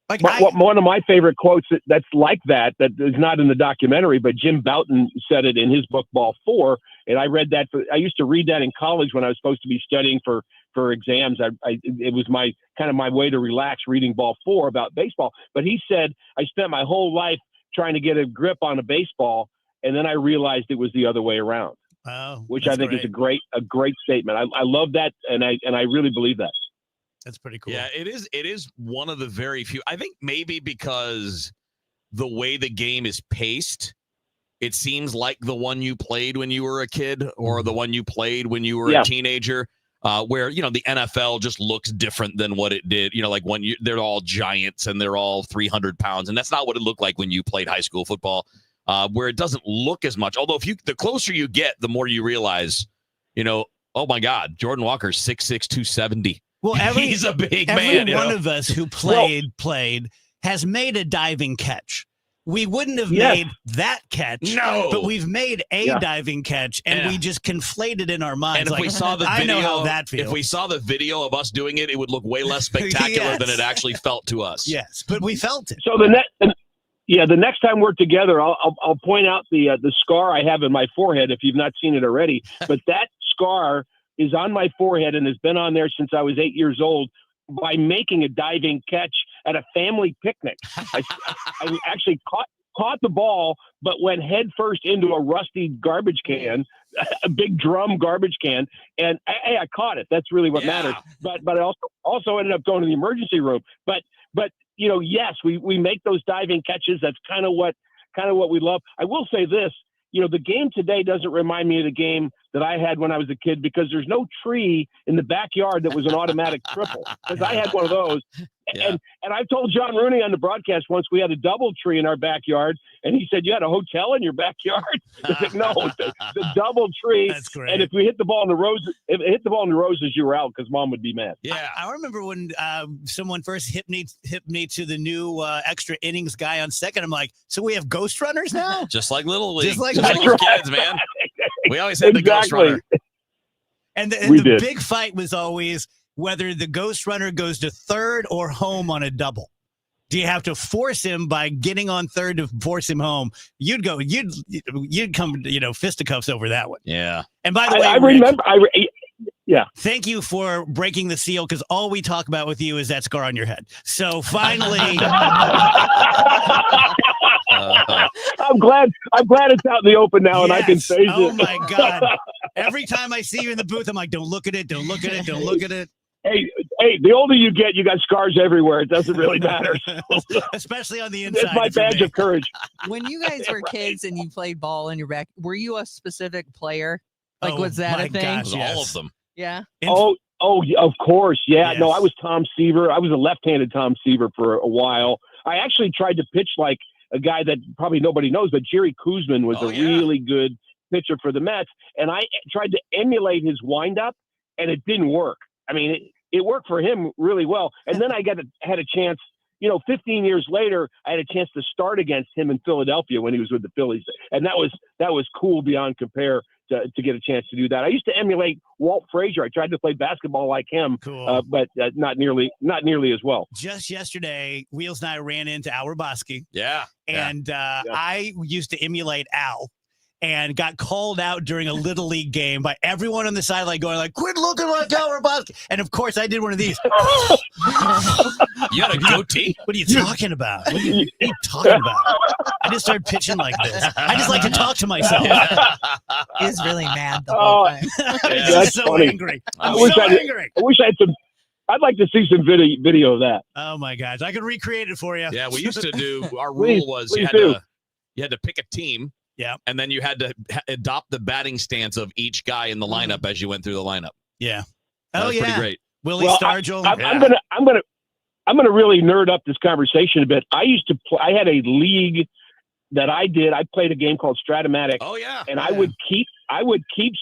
Like one of my favorite quotes that's like that is not in the documentary, but Jim Bouton said it in his book Ball 4, and I read that. I used to read that in college when I was supposed to be studying for exams. It was my way to relax, reading Ball 4 about baseball. But he said, I spent my whole life trying to get a grip on a baseball, and then I realized it was the other way around. Oh, which I think is a great statement. I love that, and I really believe that. That's pretty cool. Yeah, it is one of the very few. I think maybe because the way the game is paced, it seems like the one you played when you were a kid or the one you played when you were a teenager, where, the NFL just looks different than what it did. Like when they're all giants and they're all 300 pounds. And that's not what it looked like when you played high school football, where it doesn't look as much. Although the closer you get, the more you realize, oh my God, Jordan Walker's 6'6", 270. Well, he's a big man. Every one of us who played has made a diving catch. We wouldn't have made that catch, but we've made a diving catch, and we just conflated in our minds. And if we saw the video, I know how that feels. If we saw the video of us doing it, it would look way less spectacular than it actually felt to us. Yes, but we felt it. So the next time we're together, I'll point out the scar I have in my forehead if you've not seen it already. But that scar is on my forehead and has been on there since I was 8 years old by making a diving catch at a family picnic. I actually caught the ball, but went head first into a rusty garbage can, a big drum garbage can, and I caught it. That's really what matters. But I also ended up going to the emergency room. But yes, we make those diving catches. That's kind of what we love. I will say this. The game today doesn't remind me of the game that I had when I was a kid because there's no tree in the backyard that was an automatic triple. Because I had one of those. And I've told John Rooney on the broadcast once we had a double tree in our backyard, and he said, "You had a hotel in your backyard?" I said, "No, the double tree." That's great. And if we hit the ball in the roses, you were out because Mom would be mad. Yeah, I remember when someone first hit me to the new extra innings guy on second. I'm like, so we have ghost runners now? Just like Little League. Just like little kids, man. We always had the ghost runner. And the big fight was always whether the ghost runner goes to third or home on a double. Do you have to force him by getting on third to force him home? You'd come, fisticuffs over that one. Yeah. And by the way, I remember. Yeah. Thank you for breaking the seal because all we talk about with you is that scar on your head. So finally, I'm glad it's out in the open now, and I can face it. Oh my God! Every time I see you in the booth, I'm like, "Don't look at it! Don't look at it! Don't look at it!" Hey, the older you get, you got scars everywhere. It doesn't really matter. Especially on the inside. It's my badge of courage. When you guys were kids and you played ball in your back, were you a specific player? Like, was that a thing? Gosh, yes. All of them. Yeah. Oh, of course. Yeah. Yes. No, I was Tom Seaver. I was a left-handed Tom Seaver for a while. I actually tried to pitch like a guy that probably nobody knows, but Jerry Koosman was really good pitcher for the Mets. And I tried to emulate his windup, and it didn't work. I mean, it worked for him really well. And then I had a chance, 15 years later, I had a chance to start against him in Philadelphia when he was with the Phillies. And that was cool beyond compare to get a chance to do that. I used to emulate Walt Frazier. I tried to play basketball like him, but not nearly as well. Just yesterday, Wheels and I ran into Al Roboski. Yeah. And I used to emulate Al. And got called out during a Little League game by everyone on the sideline going like, quit looking like Al Roboski. And of course I did one of these. You had a goatee? What are you talking about? What are you talking about? I just started pitching like this. I just like to talk to myself. He's really mad the whole time. That's so funny. angry. I wish I had some. I'd like to see some video of that. Oh my gosh. I could recreate it for you. Yeah, we used to do, our rule was you had to pick a team. Yeah. And then you had to adopt the batting stance of each guy in the lineup as you went through the lineup. Yeah. That was pretty great. Willie Stargell. I'm gonna really nerd up this conversation a bit. I used to play. I had a league that I did. I played a game called Stratomatic. Oh yeah. And I would keep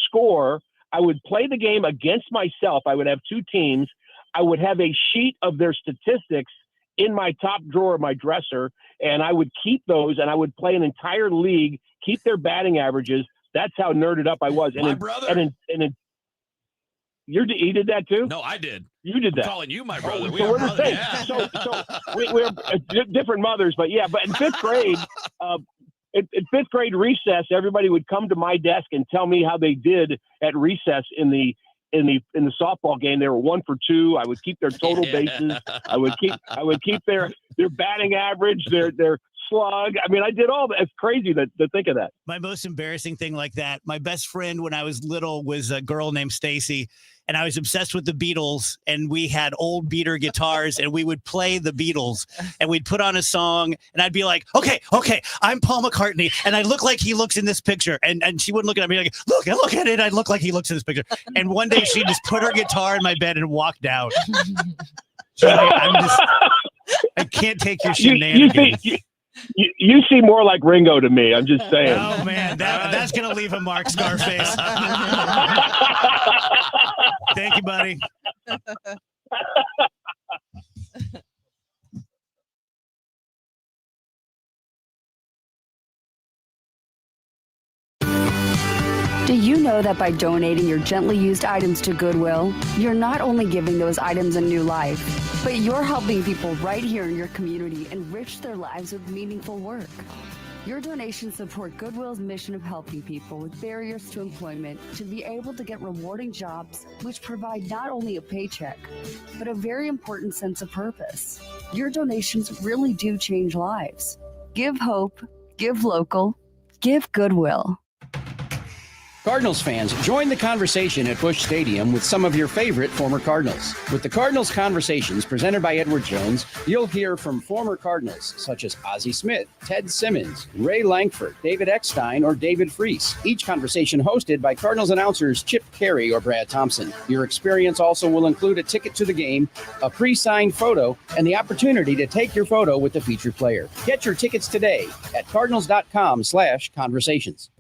score. I would play the game against myself. I would have two teams. I would have a sheet of their statistics in my top drawer of my dresser, and I would keep those, and I would play an entire league, keep their batting averages. That's how nerded up I was. My brother. You did that too? No, I did. You did that. I'm calling you my brother. So we're the same. So we're different mothers, but yeah. But in fifth grade, in fifth grade recess, everybody would come to my desk and tell me how they did at recess in the softball game. They were 1 for 2. I would keep their total bases. I would keep their batting average, their slug. I mean, I did all that. It's crazy to think of that. My most embarrassing thing like that, my best friend when I was little was a girl named Stacy, and I was obsessed with the Beatles, and we had old beater guitars, and we would play the Beatles, and we'd put on a song, and I'd be like, okay, I'm Paul McCartney, and I look like he looks in this picture, and she wouldn't look at me like, look at it, I look like he looks in this picture. And one day she just put her guitar in my bed and walked out. So I can't take your shenanigans. You seem more like Ringo to me. I'm just saying. Oh man, that's gonna leave a mark, Scarface. Thank you, buddy. Do you know that by donating your gently used items to Goodwill, you're not only giving those items a new life, but you're helping people right here in your community enrich their lives with meaningful work. Your donations support Goodwill's mission of helping people with barriers to employment to be able to get rewarding jobs which provide not only a paycheck, but a very important sense of purpose. Your donations really do change lives. Give hope, give local, give Goodwill. Cardinals fans, join the conversation at Busch Stadium with some of your favorite former Cardinals. With the Cardinals Conversations presented by Edward Jones, you'll hear from former Cardinals such as Ozzie Smith, Ted Simmons, Ray Langford, David Eckstein, or David Freese. Each conversation hosted by Cardinals announcers Chip Carey or Brad Thompson. Your experience also will include a ticket to the game, a pre-signed photo, and the opportunity to take your photo with the featured player. Get your tickets today at cardinals.com/conversations.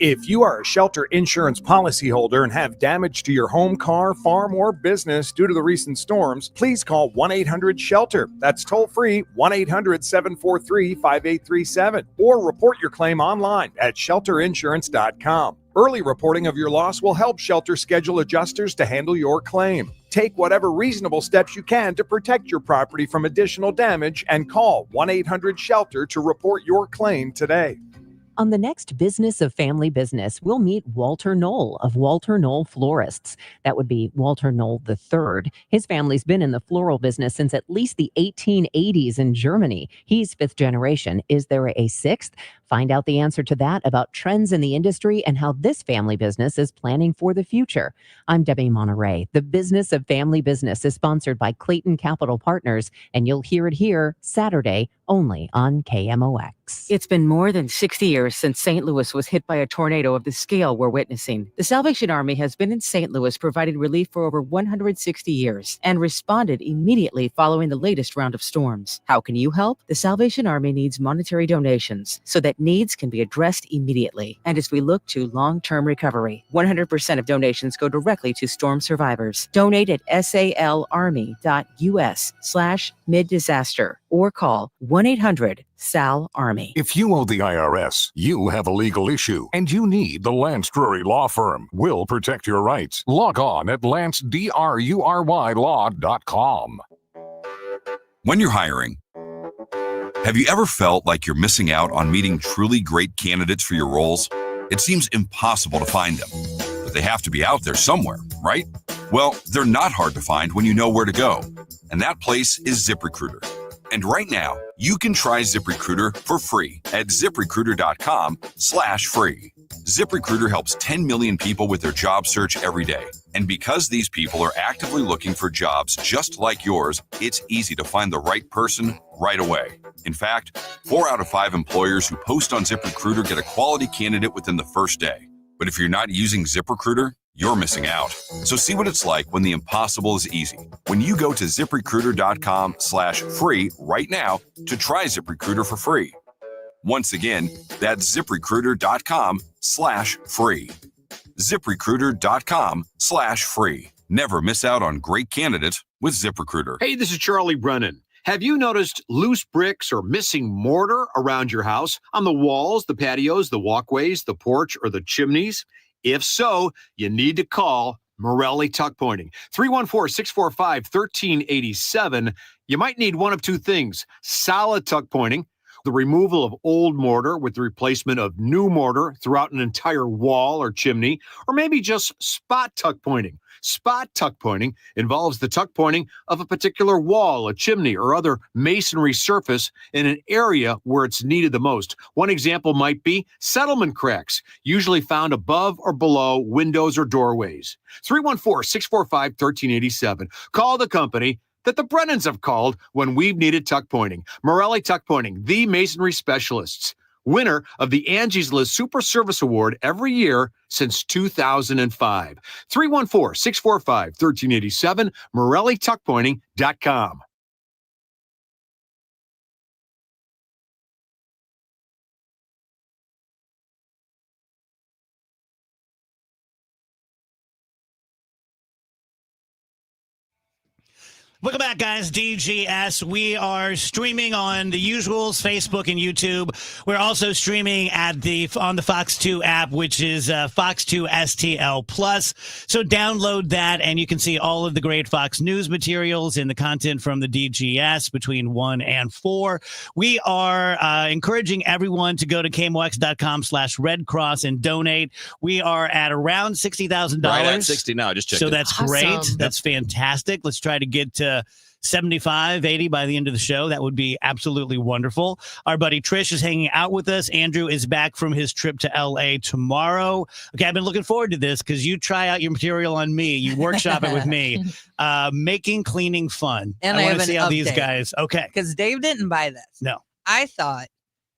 If you are a shelter insurance policyholder and have damage to your home, car, farm, or business due to the recent storms, please call 1-800-SHELTER. That's toll free 1-800-743-5837. Or report your claim online at shelterinsurance.com. Early reporting of your loss will help Shelter schedule adjusters to handle your claim. Take whatever reasonable steps you can to protect your property from additional damage and call 1-800-SHELTER to report your claim today. On the next Business of Family Business, we'll meet Walter Knoll of Walter Knoll Florists. That would be Walter Knoll III. His family's been in the floral business since at least the 1880s in Germany. He's fifth generation. Is there a sixth? Find out the answer to that, about trends in the industry and how this family business is planning for the future. I'm Debbie Monterey. The Business of Family Business is sponsored by Clayton Capital Partners, and you'll hear it here Saturday only on KMOX. It's been more than 60 years since St. Louis was hit by a tornado of the scale we're witnessing. The Salvation Army has been in St. Louis providing relief for over 160 years and responded immediately following the latest round of storms. How can you help? The Salvation Army needs monetary donations so that needs can be addressed immediately. And as we look to long-term recovery, 100% of donations go directly to storm survivors. Donate at salarmy.us/mid-disaster or call 1-800-SAL-ARMY. If you owe the IRS, you have a legal issue, and you need the Lance Drury Law Firm. We'll protect your rights. Log on at lancedrurylaw.com. When you're hiring, have you ever felt like you're missing out on meeting truly great candidates for your roles? It seems impossible to find them, but they have to be out there somewhere, right? Well, they're not hard to find when you know where to go, and that place is ZipRecruiter. And right now, you can try ZipRecruiter for free at ZipRecruiter.com/free. ZipRecruiter helps 10 million people with their job search every day. And because these people are actively looking for jobs just like yours, it's easy to find the right person right away. In fact, 4 out of 5 employers who post on ZipRecruiter get a quality candidate within the first day. But if you're not using ZipRecruiter, you're missing out. So see what it's like when the impossible is easy. When you go to ZipRecruiter.com/free right now to try ZipRecruiter for free. Once again, that's ZipRecruiter.com/free. ZipRecruiter.com/free. Never miss out on great candidates with ZipRecruiter. Hey, this is Charlie Brennan. Have you noticed loose bricks or missing mortar around your house, on the walls, the patios, the walkways, the porch, or the chimneys? If so, you need to call Morelli Tuck Pointing. 314-645-1387. You might need one of two things: solid tuck pointing, the removal of old mortar with the replacement of new mortar throughout an entire wall or chimney, or maybe just spot tuck pointing. Spot tuck pointing involves the tuck pointing of a particular wall, a chimney, or other masonry surface in an area where it's needed the most. One example might be settlement cracks, usually found above or below windows or doorways. 314-645-1387. Call the company that the Brennans have called when we've needed tuck pointing. Morelli Tuck Pointing, the masonry specialists. Winner of the Angie's List Super Service Award every year since 2005. 314-645-1387, MorelliTuckPointing.com. Welcome back, guys. DGS. We are streaming on the usuals, Facebook and YouTube. We're also streaming on the Fox 2 app, which is Fox 2 STL Plus. So download that, and you can see all of the great Fox News materials and the content from the DGS between 1 and 4. We are encouraging everyone to go to KMOX.com/Red Cross and donate. We are at around $60,000. Right at 60 now. Just checked. So it. that's great. That's fantastic. Let's try to get to 75, 80 by the end of the show. That would be absolutely wonderful. Our buddy Trish is hanging out with us. Andrew is back from his trip to LA tomorrow. Okay, I've been looking forward to this because you try out your material on me. You workshop it with me. Making cleaning fun. And I I want have to see an how these update. guys. Okay. Because Dave didn't buy this. No. I thought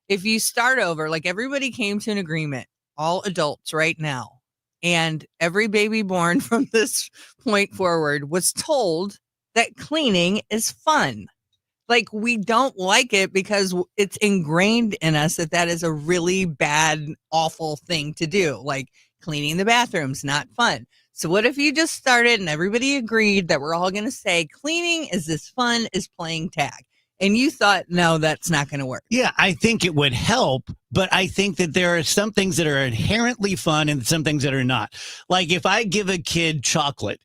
if you start over, like everybody came to an agreement, all adults right now, and every baby born from this point forward was told that cleaning is fun. Like, we don't like it because it's ingrained in us that is a really bad, awful thing to do. Like, cleaning the bathrooms, not fun. So what if you just started and everybody agreed that we're all going to say cleaning is as fun as playing tag? And you thought, no, that's not going to work. Yeah, I think it would help, but I think that there are some things that are inherently fun and some things that are not. Like if I give a kid chocolate,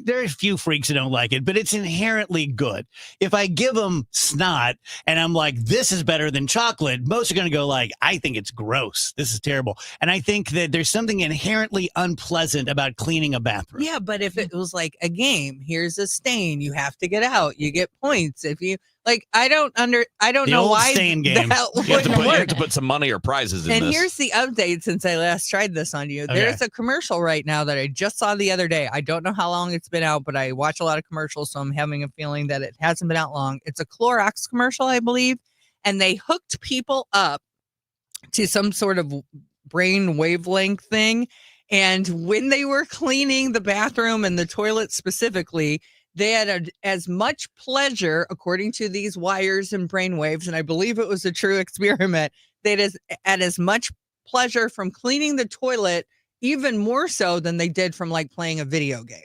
there are a few freaks who don't like it, but it's inherently good. If I give them snot and I'm like, this is better than chocolate, most are going to go like, I think it's gross. This is terrible. And I think that there's something inherently unpleasant about cleaning a bathroom. Yeah, but if it was like a game, here's a stain, you have to get out, you get points. If you like, I don't The know old why stain game. that You have, wouldn't you work. have to put some money or prizes in And this. here's the update since I last tried this on you. Okay. There's a commercial right now that I just saw the other day. I don't know how long it's been out, but I watch a lot of commercials, so I'm having a feeling that it hasn't been out long. It's a Clorox commercial, I believe, and they hooked people up to some sort of brain wavelength thing. And when they were cleaning the bathroom and the toilet specifically, they had as much pleasure, according to these wires and brainwaves, and I believe it was a true experiment, they had as much pleasure from cleaning the toilet, even more so than they did from like playing a video game.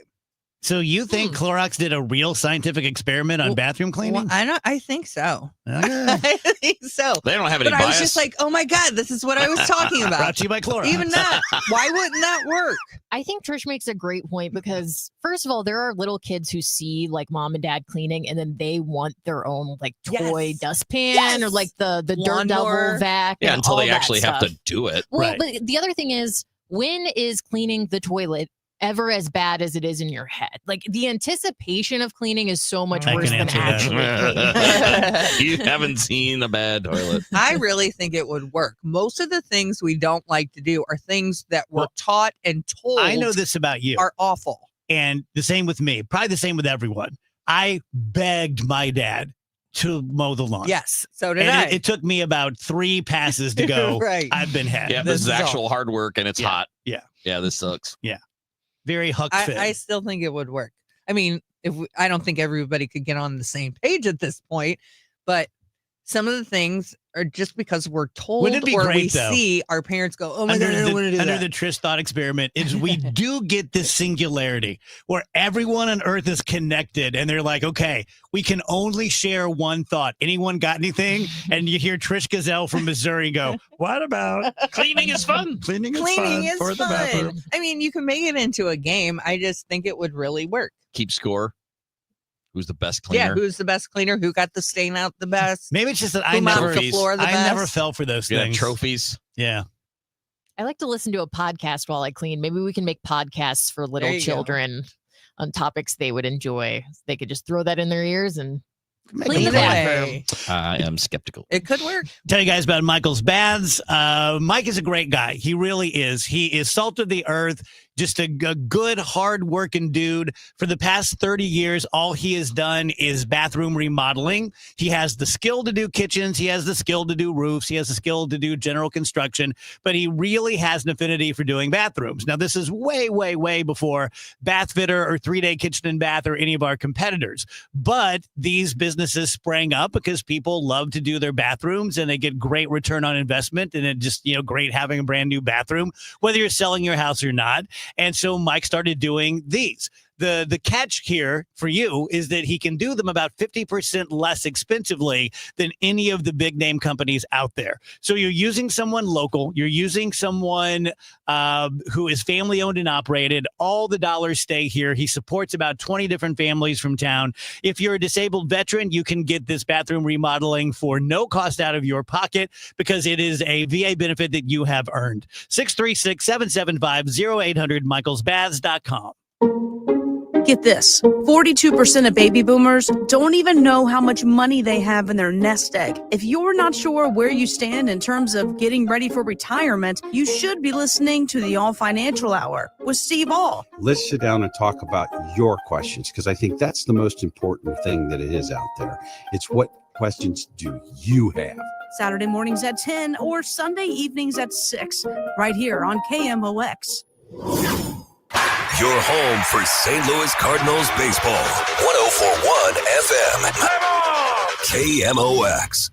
So you think Clorox did a real scientific experiment on bathroom cleaning? Well, I think so. Okay. I think so. They don't have any But bias. I was just like, oh my God, this is what I was talking about. Brought to you by Clorox. Even that. Why wouldn't that work? I think Trish makes a great point because, first of all, there are little kids who see like mom and dad cleaning and then they want their own like toy dustpan or like the Dirt Devil vac. Yeah, and until all they that actually have stuff. to do it. Well, but the other thing is, when is cleaning the toilet ever as bad as it is in your head? Like the anticipation of cleaning is so much worse than actually cleaning. You haven't seen a bad toilet. I really think it would work. Most of the things we don't like to do are things that we're taught and told. I know this about you. Are awful. And the same with me. Probably the same with everyone. I begged my dad to mow the lawn. Yes, so did and I. It took me about 3 passes to go. Right. I've been had. Yeah, this is actual hard work and it's hot. Yeah. Yeah, this sucks. Yeah. Very Huck Finn. I still think it would work. I mean, I don't think everybody could get on the same page at this point, but some of the things are just because we're told Wouldn't it be or great, we though? see our parents go, oh my God, I don't want to do under that. the Trish thought experiment is we do get this singularity where everyone on earth is connected and they're like, okay, we can only share one thought. Anyone got anything? And you hear Trish Gazelle from Missouri go, what about cleaning is fun? Cleaning is Cleaning fun is for the bathroom. fun. I mean, you can make it into a game. I just think it would really work. Keep score. Who's the best cleaner? Yeah, who's the best cleaner? Who got the stain out the best? Maybe it's just that Who I mopped never, the floor the I best? never fell for those You got things. trophies. Yeah. I like to listen to a podcast while I clean. Maybe we can make podcasts for little There you go. children on topics they would enjoy. They could just throw that in their ears and Clean the it bathroom. away. I am skeptical. It could work. Tell you guys about Michael's Baths. Mike is a great guy. He really is. He is salt of the earth, just a good, hard-working dude. For the past 30 years, all he has done is bathroom remodeling. He has the skill to do kitchens. He has the skill to do roofs. He has the skill to do general construction, but he really has an affinity for doing bathrooms. Now, this is way, way, way before Bath Fitter or 3-Day Kitchen and Bath or any of our competitors. But these businesses sprang up because people love to do their bathrooms and they get great return on investment, and it just, great having a brand new bathroom, whether you're selling your house or not. And so Mike started doing these. The catch here for you is that he can do them about 50% less expensively than any of the big name companies out there. So you're using someone local. You're using someone who is family owned and operated. All the dollars stay here. He supports about 20 different families from town. If you're a disabled veteran, you can get this bathroom remodeling for no cost out of your pocket because it is a VA benefit that you have earned. 636-775-0800, michaelsbaths.com. Get this, 42% of baby boomers don't even know how much money they have in their nest egg. If you're not sure where you stand in terms of getting ready for retirement, you should be listening to the All Financial Hour with Steve All. Let's sit down and talk about your questions, because I think that's the most important thing that it is out there. It's what questions do you have? Saturday mornings at 10 or Sunday evenings at 6, right here on KMOX. Your home for St. Louis Cardinals baseball. 104.1 FM. KMOX.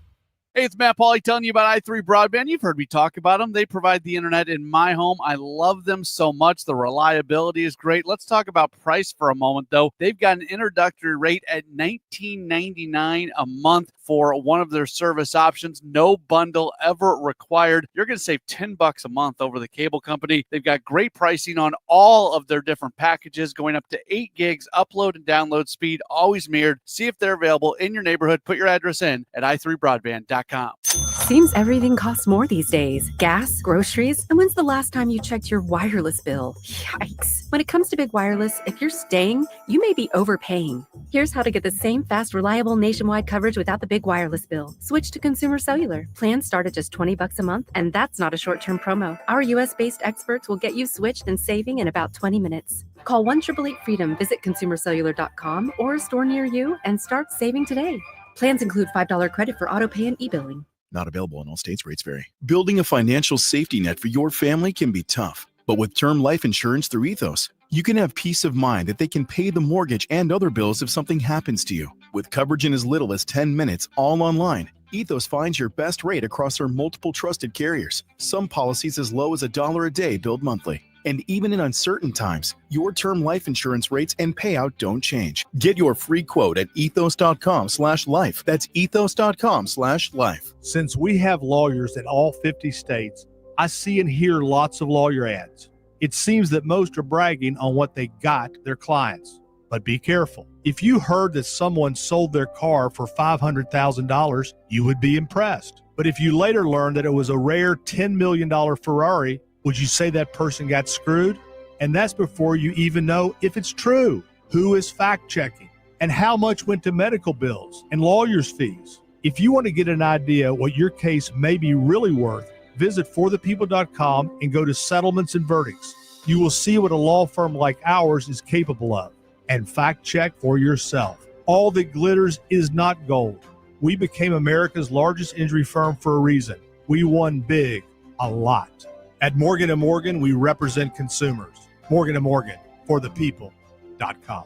Hey, it's Matt Pauley telling you about i3 Broadband. You've heard me talk about them. They provide the internet in my home. I love them so much. The reliability is great. Let's talk about price for a moment, though. They've got an introductory rate at $19.99 a month for one of their service options. No bundle ever required. You're going to save $10 a month over the cable company. They've got great pricing on all of their different packages, going up to 8 gigs upload and download speed, always mirrored. See if they're available in your neighborhood. Put your address in at i3broadband.com. Seems everything costs more these days. Gas, groceries, and when's the last time you checked your wireless bill? Yikes. When it comes to big wireless, if you're staying, you may be overpaying. Here's how to get the same fast, reliable nationwide coverage without the big wireless bill. Switch to Consumer Cellular. Plans start at just $20 a month, and that's not a short-term promo. Our U.S.-based experts will get you switched and saving in about 20 minutes. Call 1-888-FREEDOM, visit consumercellular.com or a store near you, and start saving today. Plans include $5 credit for auto pay and e-billing. Not available in all states. Rates vary. Building a financial safety net for your family can be tough, but with term life insurance through Ethos, you can have peace of mind that they can pay the mortgage and other bills if something happens to you. With coverage in as little as 10 minutes, all online, Ethos finds your best rate across their multiple trusted carriers. Some policies as low as $1 a day billed monthly. And even in uncertain times, your term life insurance rates and payout don't change. Get your free quote at ethos.com/life. That's ethos.com/life. Since we have lawyers in all 50 states, I see and hear lots of lawyer ads. It seems that most are bragging on what they got their clients. But be careful. If you heard that someone sold their car for $500,000, you would be impressed. But if you later learned that it was a rare $10 million Ferrari, would you say that person got screwed? And that's before you even know if it's true. Who is fact-checking? And how much went to medical bills and lawyers' fees? If you want to get an idea what your case may be really worth, visit forthepeople.com and go to settlements and verdicts. You will see what a law firm like ours is capable of. And fact-check for yourself. All that glitters is not gold. We became America's largest injury firm for a reason. We won big, a lot. At Morgan & Morgan, we represent consumers. Morgan & Morgan, forthepeople.com.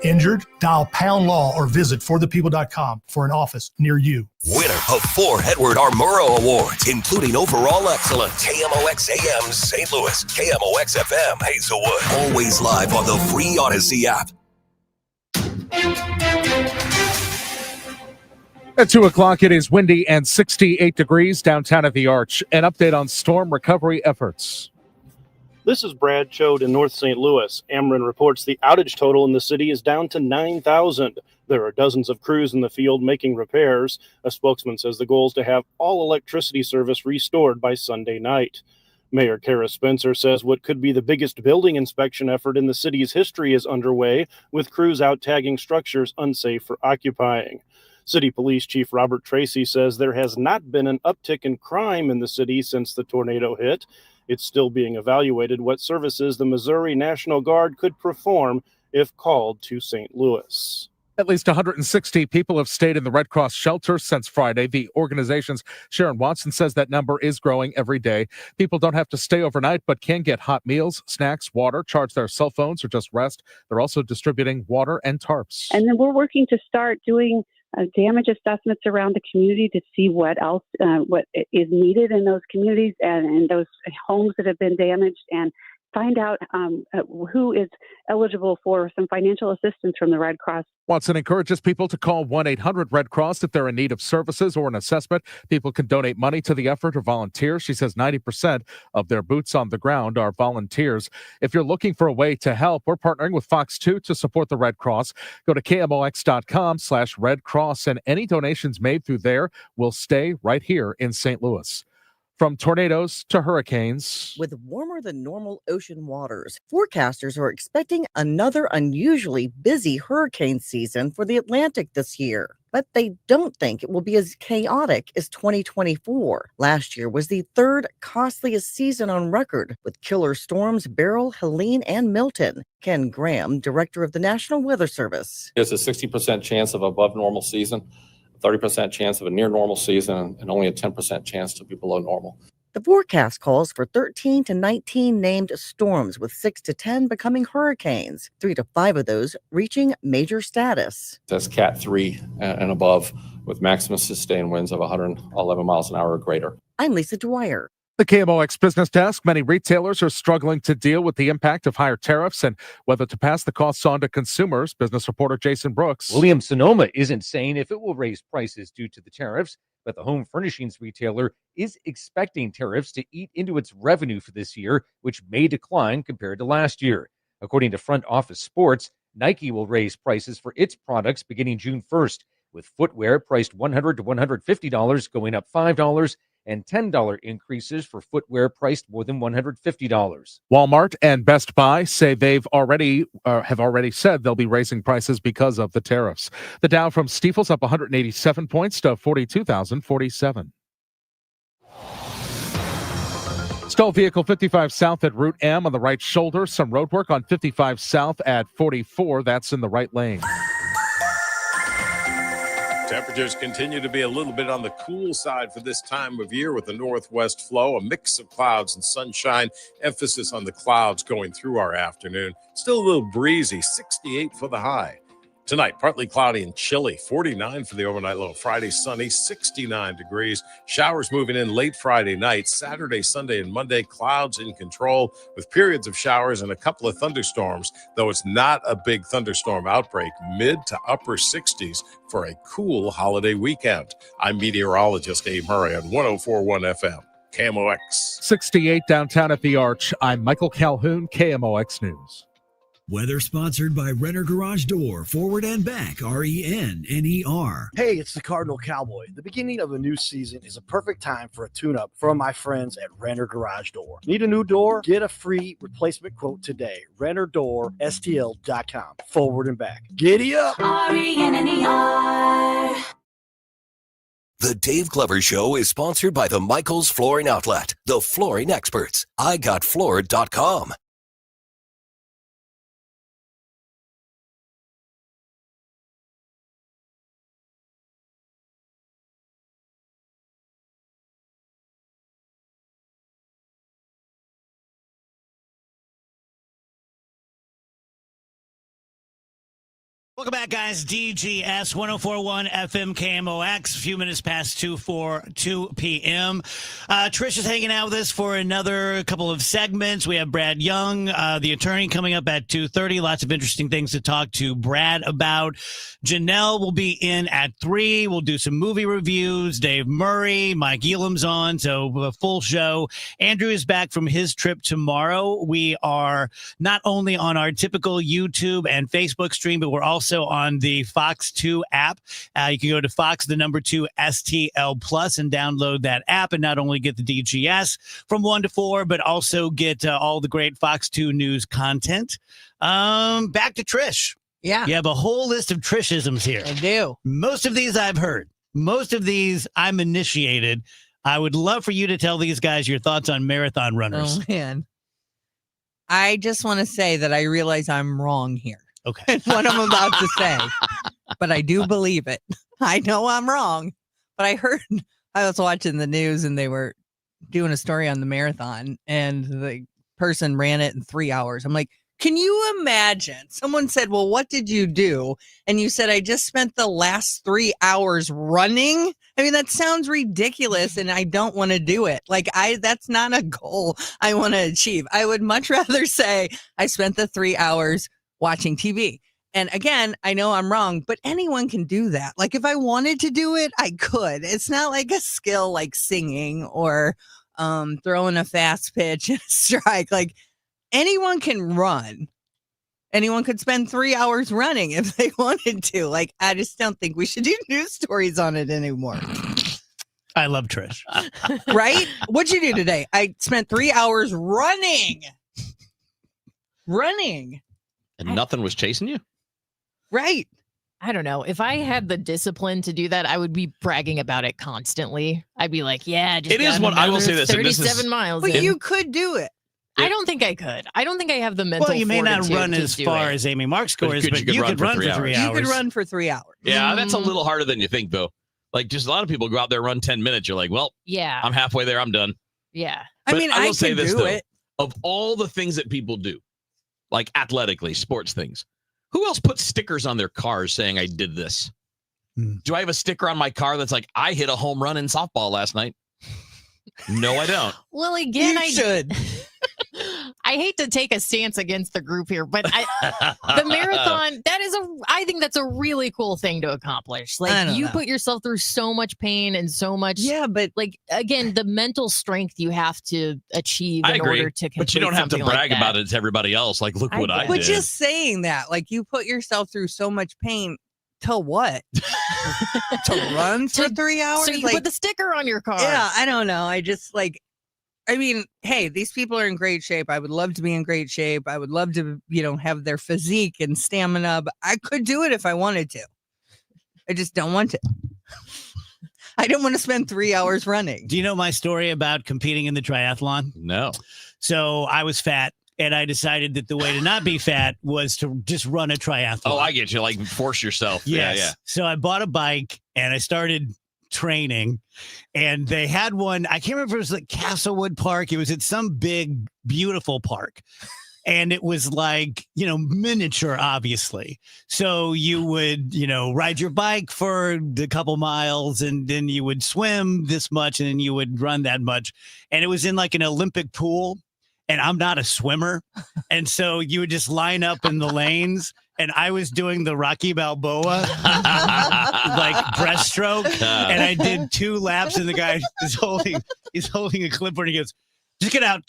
Injured? Dial pound law or visit forthepeople.com for an office near you. Winner of 4 Edward R. Murrow Awards, including Overall Excellence, KMOX AM St. Louis, KMOX FM Hazelwood. Always live on the free Odyssey app. At 2 o'clock, it is windy and 68 degrees downtown at the Arch. An update on storm recovery efforts. This is Brad Chode in North St. Louis. Ameren reports the outage total in the city is down to 9,000. There are dozens of crews in the field making repairs. A spokesman says the goal is to have all electricity service restored by Sunday night. Mayor Kara Spencer says what could be the biggest building inspection effort in the city's history is underway, with crews out tagging structures unsafe for occupying. City Police Chief Robert Tracy says there has not been an uptick in crime in the city since the tornado hit. It's still being evaluated what services the Missouri National Guard could perform if called to St. Louis. At least 160 people have stayed in the Red Cross shelter since Friday. The organization's Sharon Watson says that number is growing every day. People don't have to stay overnight, but can get hot meals, snacks, water, charge their cell phones, or just rest. They're also distributing water and tarps. And then we're working to start doing damage assessments around the community to see what else what is needed in those communities and in those homes that have been damaged, and find out who is eligible for some financial assistance from the Red Cross. Watson encourages people to call 1-800-RED-CROSS if they're in need of services or an assessment. People can donate money to the effort or volunteer. She says 90% of their boots on the ground are volunteers. If you're looking for a way to help, we're partnering with Fox 2 to support the Red Cross. Go to KMOX.com/Red Cross, and any donations made through there will stay right here in St. Louis. From tornadoes to hurricanes. With warmer than normal ocean waters, forecasters are expecting another unusually busy hurricane season for the Atlantic this year. But they don't think it will be as chaotic as 2024. Last year was the third costliest season on record, with killer storms Beryl, Helene, and Milton. Ken Graham, director of the National Weather Service. There's a 60% chance of above normal season, 30% chance of a near normal season, and only a 10% chance to be below normal. The forecast calls for 13 to 19 named storms, with 6 to 10 becoming hurricanes, 3 to 5 of those reaching major status. That's Cat 3 and above, with maximum sustained winds of 111 miles an hour or greater. I'm Lisa Dwyer. The KMOX Business Desk. Many retailers are struggling to deal with the impact of higher tariffs and whether to pass the costs on to consumers. Business reporter Jason Brooks. Williams-Sonoma isn't saying if it will raise prices due to the tariffs, but the home furnishings retailer is expecting tariffs to eat into its revenue for this year, which may decline compared to last year. According to Front Office Sports, Nike will raise prices for its products beginning June 1st, with footwear priced $100 to $150 going up $5, and $10 increases for footwear priced more than $150. Walmart and Best Buy say have already said they'll be raising prices because of the tariffs. The Dow from Stifel's up 187 points to 42,047. Stalled vehicle 55 south at Route M on the right shoulder. Some road work on 55 south at 44. That's in the right lane. Temperatures continue to be a little bit on the cool side for this time of year with the northwest flow, a mix of clouds and sunshine, emphasis on the clouds going through our afternoon. Still a little breezy, 68 for the high. Tonight, partly cloudy and chilly, 49 for the overnight low. Friday, sunny, 69 degrees. Showers moving in late Friday night. Saturday, Sunday, and Monday, clouds in control with periods of showers and a couple of thunderstorms, though it's not a big thunderstorm outbreak. Mid to upper 60s for a cool holiday weekend. I'm meteorologist Abe Murray on 104.1 FM, KMOX. 68 downtown at the Arch. I'm Michael Calhoun, KMOX News. Weather sponsored by Renner Garage Door, forward and back, RENNER. Hey, it's the Cardinal Cowboy. The beginning of a new season is a perfect time for a tune-up from my friends at Renner Garage Door. Need a new door? Get a free replacement quote today. RennerDoorSTL.com. Forward and back. Giddy up! RENNER. The Dave Glover Show is sponsored by the Michaels Flooring Outlet, the flooring experts. IGotFloored.com. Welcome back, guys. DGS 104.1 FM KMOX. A few minutes past 2 p.m. Trish is hanging out with us for another couple of segments. We have Brad Young, the attorney, coming up at 2:30. Lots of interesting things to talk to Brad about. Janelle will be in at 3. We'll do some movie reviews. Dave Murray, Mike Elam's on, so a full show. Andrew is back from his trip tomorrow. We are not only on our typical YouTube and Facebook stream, but we're also on the Fox 2 app. You can go to Fox, the number 2 STL Plus, and download that app and not only get the DGS from 1 to 4, but also get all the great Fox 2 news content. Back to Trish. Yeah. You have a whole list of Trishisms here. I do. Most of these I've heard. Most of these I'm initiated. I would love for you to tell these guys your thoughts on marathon runners. Oh, man. I just want to say that I realize I'm wrong here. Okay. What I'm about to say, but I do believe it. I know I'm wrong, but I was watching the news and they were doing a story on the marathon and the person ran it in 3 hours. I'm like, can you imagine? Someone said, well, what did you do? And you said, I just spent the last 3 hours running. I mean, that sounds ridiculous and I don't want to do it. Like that's not a goal I want to achieve. I would much rather say I spent the 3 hours watching TV. And again, I know I'm wrong, but anyone can do that. Like if I wanted to do it, I could. It's not like a skill like singing or throwing a fast pitch and a strike. Like anyone can run. Anyone could spend 3 hours running if they wanted to. Like, I just don't think we should do news stories on it anymore. I love Trish. Right? What'd you do today? I spent 3 hours running. And nothing was chasing you? Right. I don't know. If I had the discipline to do that, I would be bragging about it constantly. I'd be like, yeah, just It is what I will say this. 37 miles. But in. you could do it. I don't think I could. I don't think I have the mental Well, you may not fortitude run to as do far it. as Amy Mark scores, But but you could run for 3 hours. You could run for 3 hours. Yeah, that's a little harder than you think, though. Like, just a lot of people go out there, run 10 minutes. You're like, well, Yeah. I'm halfway there. I'm done. Yeah. I But mean, I will I say can this, do though. it. Of all the things that people do, like athletically, sports things, who else puts stickers on their cars saying I did this? Do I have a sticker on my car that's like, I hit a home run in softball last night? No, I don't. Well, again, You should. I hate to take a stance against the group here, but the marathon, I think that's a really cool thing to accomplish. I Like don't you know. put yourself through so much pain and so much. Yeah, but like, again, the mental strength you have to achieve I in agree, order to complete but you don't have to something like brag that. about it to everybody else. Like, look what I But did. just saying that, like you put yourself through so much pain to what? To run for 3 hours? So you Like, put the sticker on your car. yeah, I don't know. I just like, I mean, hey, these people are in great shape. I would love to be in great shape. I would love to, have their physique and stamina. But I could do it if I wanted to. I just don't want to. I don't want to spend 3 hours running. Do you know my story about competing in the triathlon? No. So I was fat And I decided that the way to not be fat was to just run a triathlon. Oh, I get you. Like force yourself. Yes. Yeah. So I bought a bike and I started training, and they had one. I can't remember if it was like Castlewood Park. It was at some big, beautiful park. And it was like, miniature, obviously. So you would, ride your bike for a couple miles, and then you would swim this much, and then you would run that much. And it was in like an Olympic pool. And I'm not a swimmer. And so you would just line up in the lanes. And I was doing the Rocky Balboa, like breaststroke. And I did 2 laps, and the guy is holding a clipboard, and he goes, just get out.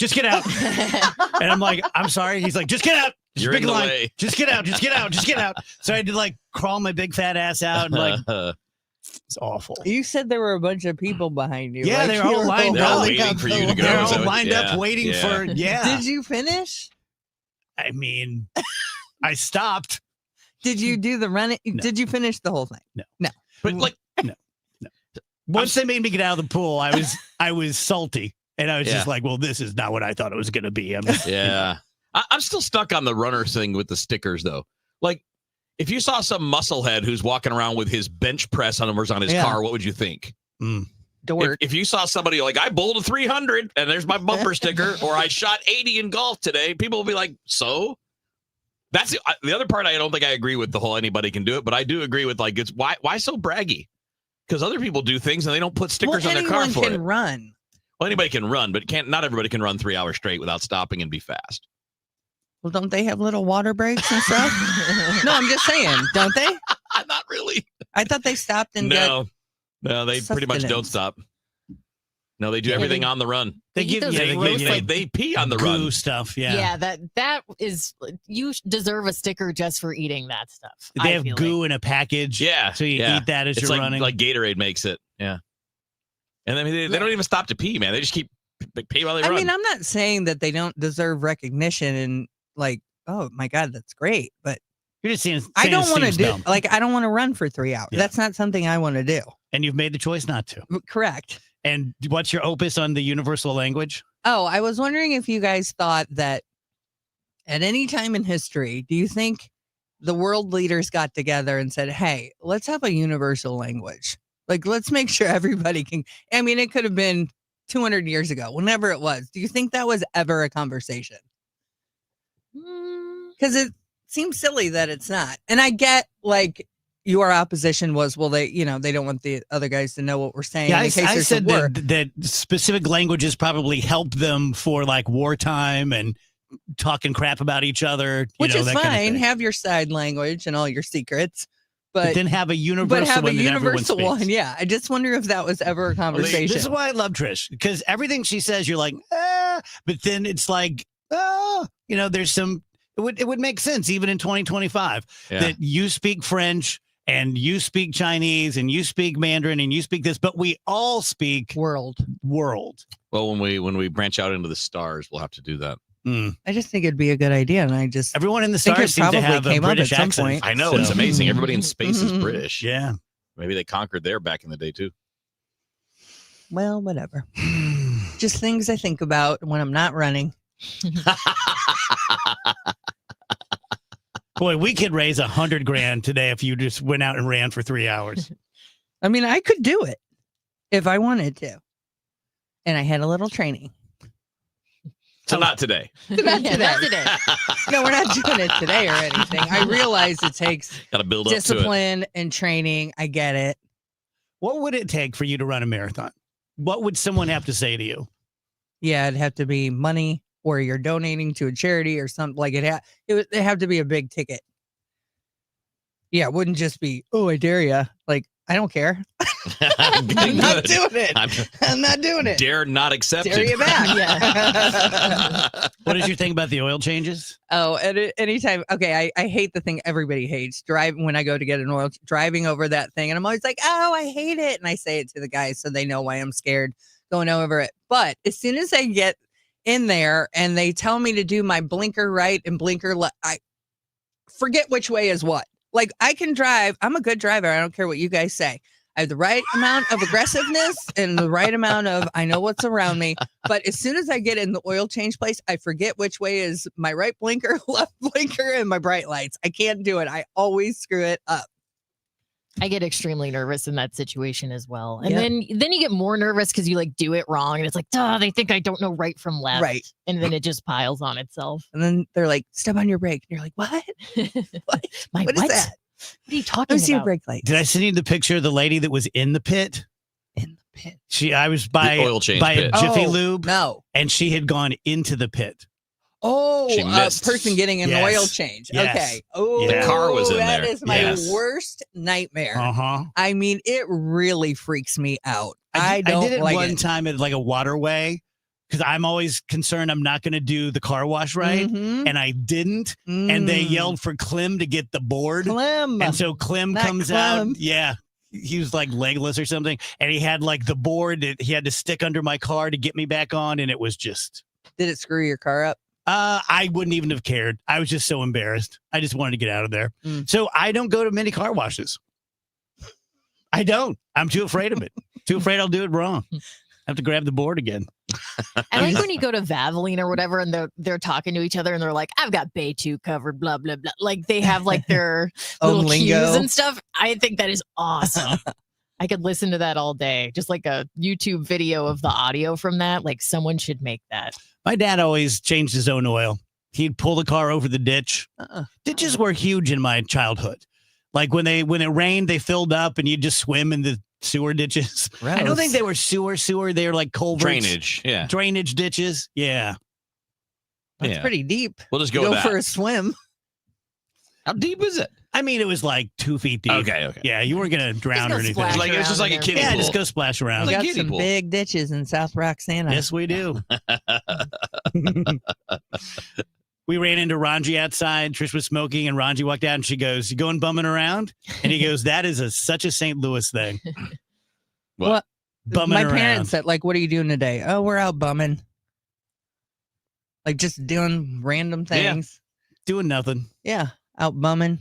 And I'm like, I'm sorry. He's like, just get out. You're in the way. Just get out. So I had to like crawl my big fat ass out, and like, it's awful. You said there were a bunch of people behind you. Yeah, like they're all lined up. Waiting for you to go. They're all So, lined up waiting for, Did you finish? I mean, I stopped. Did you do the running? No. Did you finish the whole thing? No. But like, no. Once they made me get out of the pool, I was salty. And I was just like, well, this is not what I thought it was going to be. I'm still stuck on the runner thing with the stickers, though. Like, if you saw some musclehead who's walking around with his bench press numbers on his car, what would you think? Dork. If you saw somebody like, I bowled a 300 and there's my bumper sticker, or I shot 80 in golf today, people will be like, so? That's the other part. I don't think I agree with the whole anybody can do it, but I do agree with like, it's why so braggy? Because other people do things and they don't put stickers on their car for anyone can it. run. Well, anybody can run, but not everybody can run 3 hours straight without stopping and be fast. Well, don't they have little water breaks and stuff? No, I'm just saying, don't they? Not really. I thought they stopped and No, they pretty much don't sustenance. stop. No, they do everything on the run. They give those They pee on the goo run. stuff. Yeah, that is, you deserve a sticker just for eating that stuff. They have goo in a package. Yeah. So you eat that as it's you're like, running. like Gatorade makes it. Yeah. And I mean, they don't even stop to pee, man. They just keep pee while they run. I mean, I'm not saying that they don't deserve recognition and like, oh my God, that's great. But you're just saying I don't want to seems do dumb. I don't want to run for 3 hours. Yeah. That's not something I want to do. And you've made the choice not to. Correct. And what's your opus on the universal language? Oh, I was wondering if you guys thought that at any time in history, do you think the world leaders got together and said, hey, let's have a universal language? Like, let's make sure everybody can. I mean, it could have been 200 years ago, whenever it was. Do you think that was ever a conversation? Because it seems silly that it's not. And I get like your opposition was, well, they don't want the other guys to know what we're saying. Yeah, in case I there's said a war. that specific languages probably help them for like wartime and talking crap about each other. Which is that kind of fine. thing. Have your side language and all your secrets. But then have a universal one that everyone speaks. Yeah, I just wonder if that was ever a conversation. This is why I love Trish, because everything she says, you're like, but then it's like, there's some. It would make sense even in 2025 that you speak French and you speak Chinese and you speak Mandarin and you speak this, but we all speak world. Well, when we branch out into the stars, we'll have to do that. I just think it'd be a good idea, and I just everyone in the think stars it seems to probably have a came up British at some accent. point. I know, it's amazing. Everybody in space is British. Yeah. Maybe they conquered there back in the day, too. Well, whatever. Just things I think about when I'm not running. Boy, we could raise $100,000 today if you just went out and ran for 3 hours. I mean, I could do it if I wanted to, and I had a little training. So not today. Not today. No, we're not doing it today or anything. I realize it takes Got to build up to it. discipline and training. I get it. What would it take for you to run a marathon? What would someone have to say to you? Yeah, it'd have to be money, or you're donating to a charity or something. Like it would have to be a big ticket. Yeah, it wouldn't just be, oh, I dare you. Like, I don't care. I'm not doing it. I'm not doing it. Dare not accepted. Dare you back. What did you think about the oil changes? Oh, anytime. Okay, I hate the thing everybody hates. When I go to get an oil, driving over that thing. And I'm always like, oh, I hate it. And I say it to the guys so they know why I'm scared going over it. But as soon as I get in there and they tell me to do my blinker right and blinker left, I forget which way is what. Like, I can drive. I'm a good driver. I don't care what you guys say. I have the right amount of aggressiveness and the right amount of I know what's around me. But as soon as I get in the oil change place, I forget which way is my right blinker, left blinker, and my bright lights. I can't do it. I always screw it up. I get extremely nervous in that situation as well. And Yep. then you get more nervous because you like do it wrong. And it's like, duh, they think I don't know right from left. Right. And then it just piles on itself. And then they're like, step on your brake. And you're like, what? What is that? What are you talking Let me see your about? brake light. Did I send you the picture of the lady that was in the pit? In the pit. I was by The oil change by pit. a Jiffy Oh, Lube. No. And she had gone into the pit. Oh, She a missed. person getting an Yes. oil change. Yes. Okay. Oh, The car was in that there. is my Yes. worst nightmare. Uh-huh. I mean, it really freaks me out. I don't did it like one it. time at like a waterway because I'm always concerned I'm not going to do the car wash right. Mhm. And I didn't. And they Mm. yelled for Clem to get the board. Clem. And so Clem Not comes Clem. out. Yeah. He was like legless or something. And he had like the board that he had to stick under my car to get me back on. And it was just, Did it screw your car up? I wouldn't even have cared. I was just so embarrassed. I just wanted to get out of there. Mm. So I don't go to many car washes. I don't. I'm too afraid of it. Too afraid I'll do it wrong. I have to grab the board again. I like when you go to Valvoline or whatever and they're talking to each other and they're like, I've got Bay 2 covered, blah, blah, blah. Like they have like their Own little lingo. cues and stuff. I think that is awesome. I could listen to that all day. Just like a YouTube video of the audio from that. Like someone should make that. My dad always changed his own oil. He'd pull the car over the ditch. Ditches were huge in my childhood. Like when it rained, they filled up and you'd just swim in the sewer ditches. I don't Gross. think they were sewer. They were like culverts. Drainage. Yeah. Drainage ditches. Yeah. That's Yeah. pretty deep. We'll just You go with for that. a swim. How deep is it? I mean, it was like 2 feet deep. Okay. Yeah, you weren't going to drown go or anything. splash It's like it was just around like a in kiddie there. Yeah, pool. just go splash We around. Like got kiddie some pool. big ditches in South Roxana. Yes, we do. We ran into Ranji outside. Trish was smoking, and Ranji walked out, and she goes, "You going bumming around?" And he goes, "That is such a St. Louis thing." What? Bumming My around. parents said, like, what are you doing today? Oh, we're out bumming. Like just doing random Yeah. things. Doing nothing. Yeah, out bumming.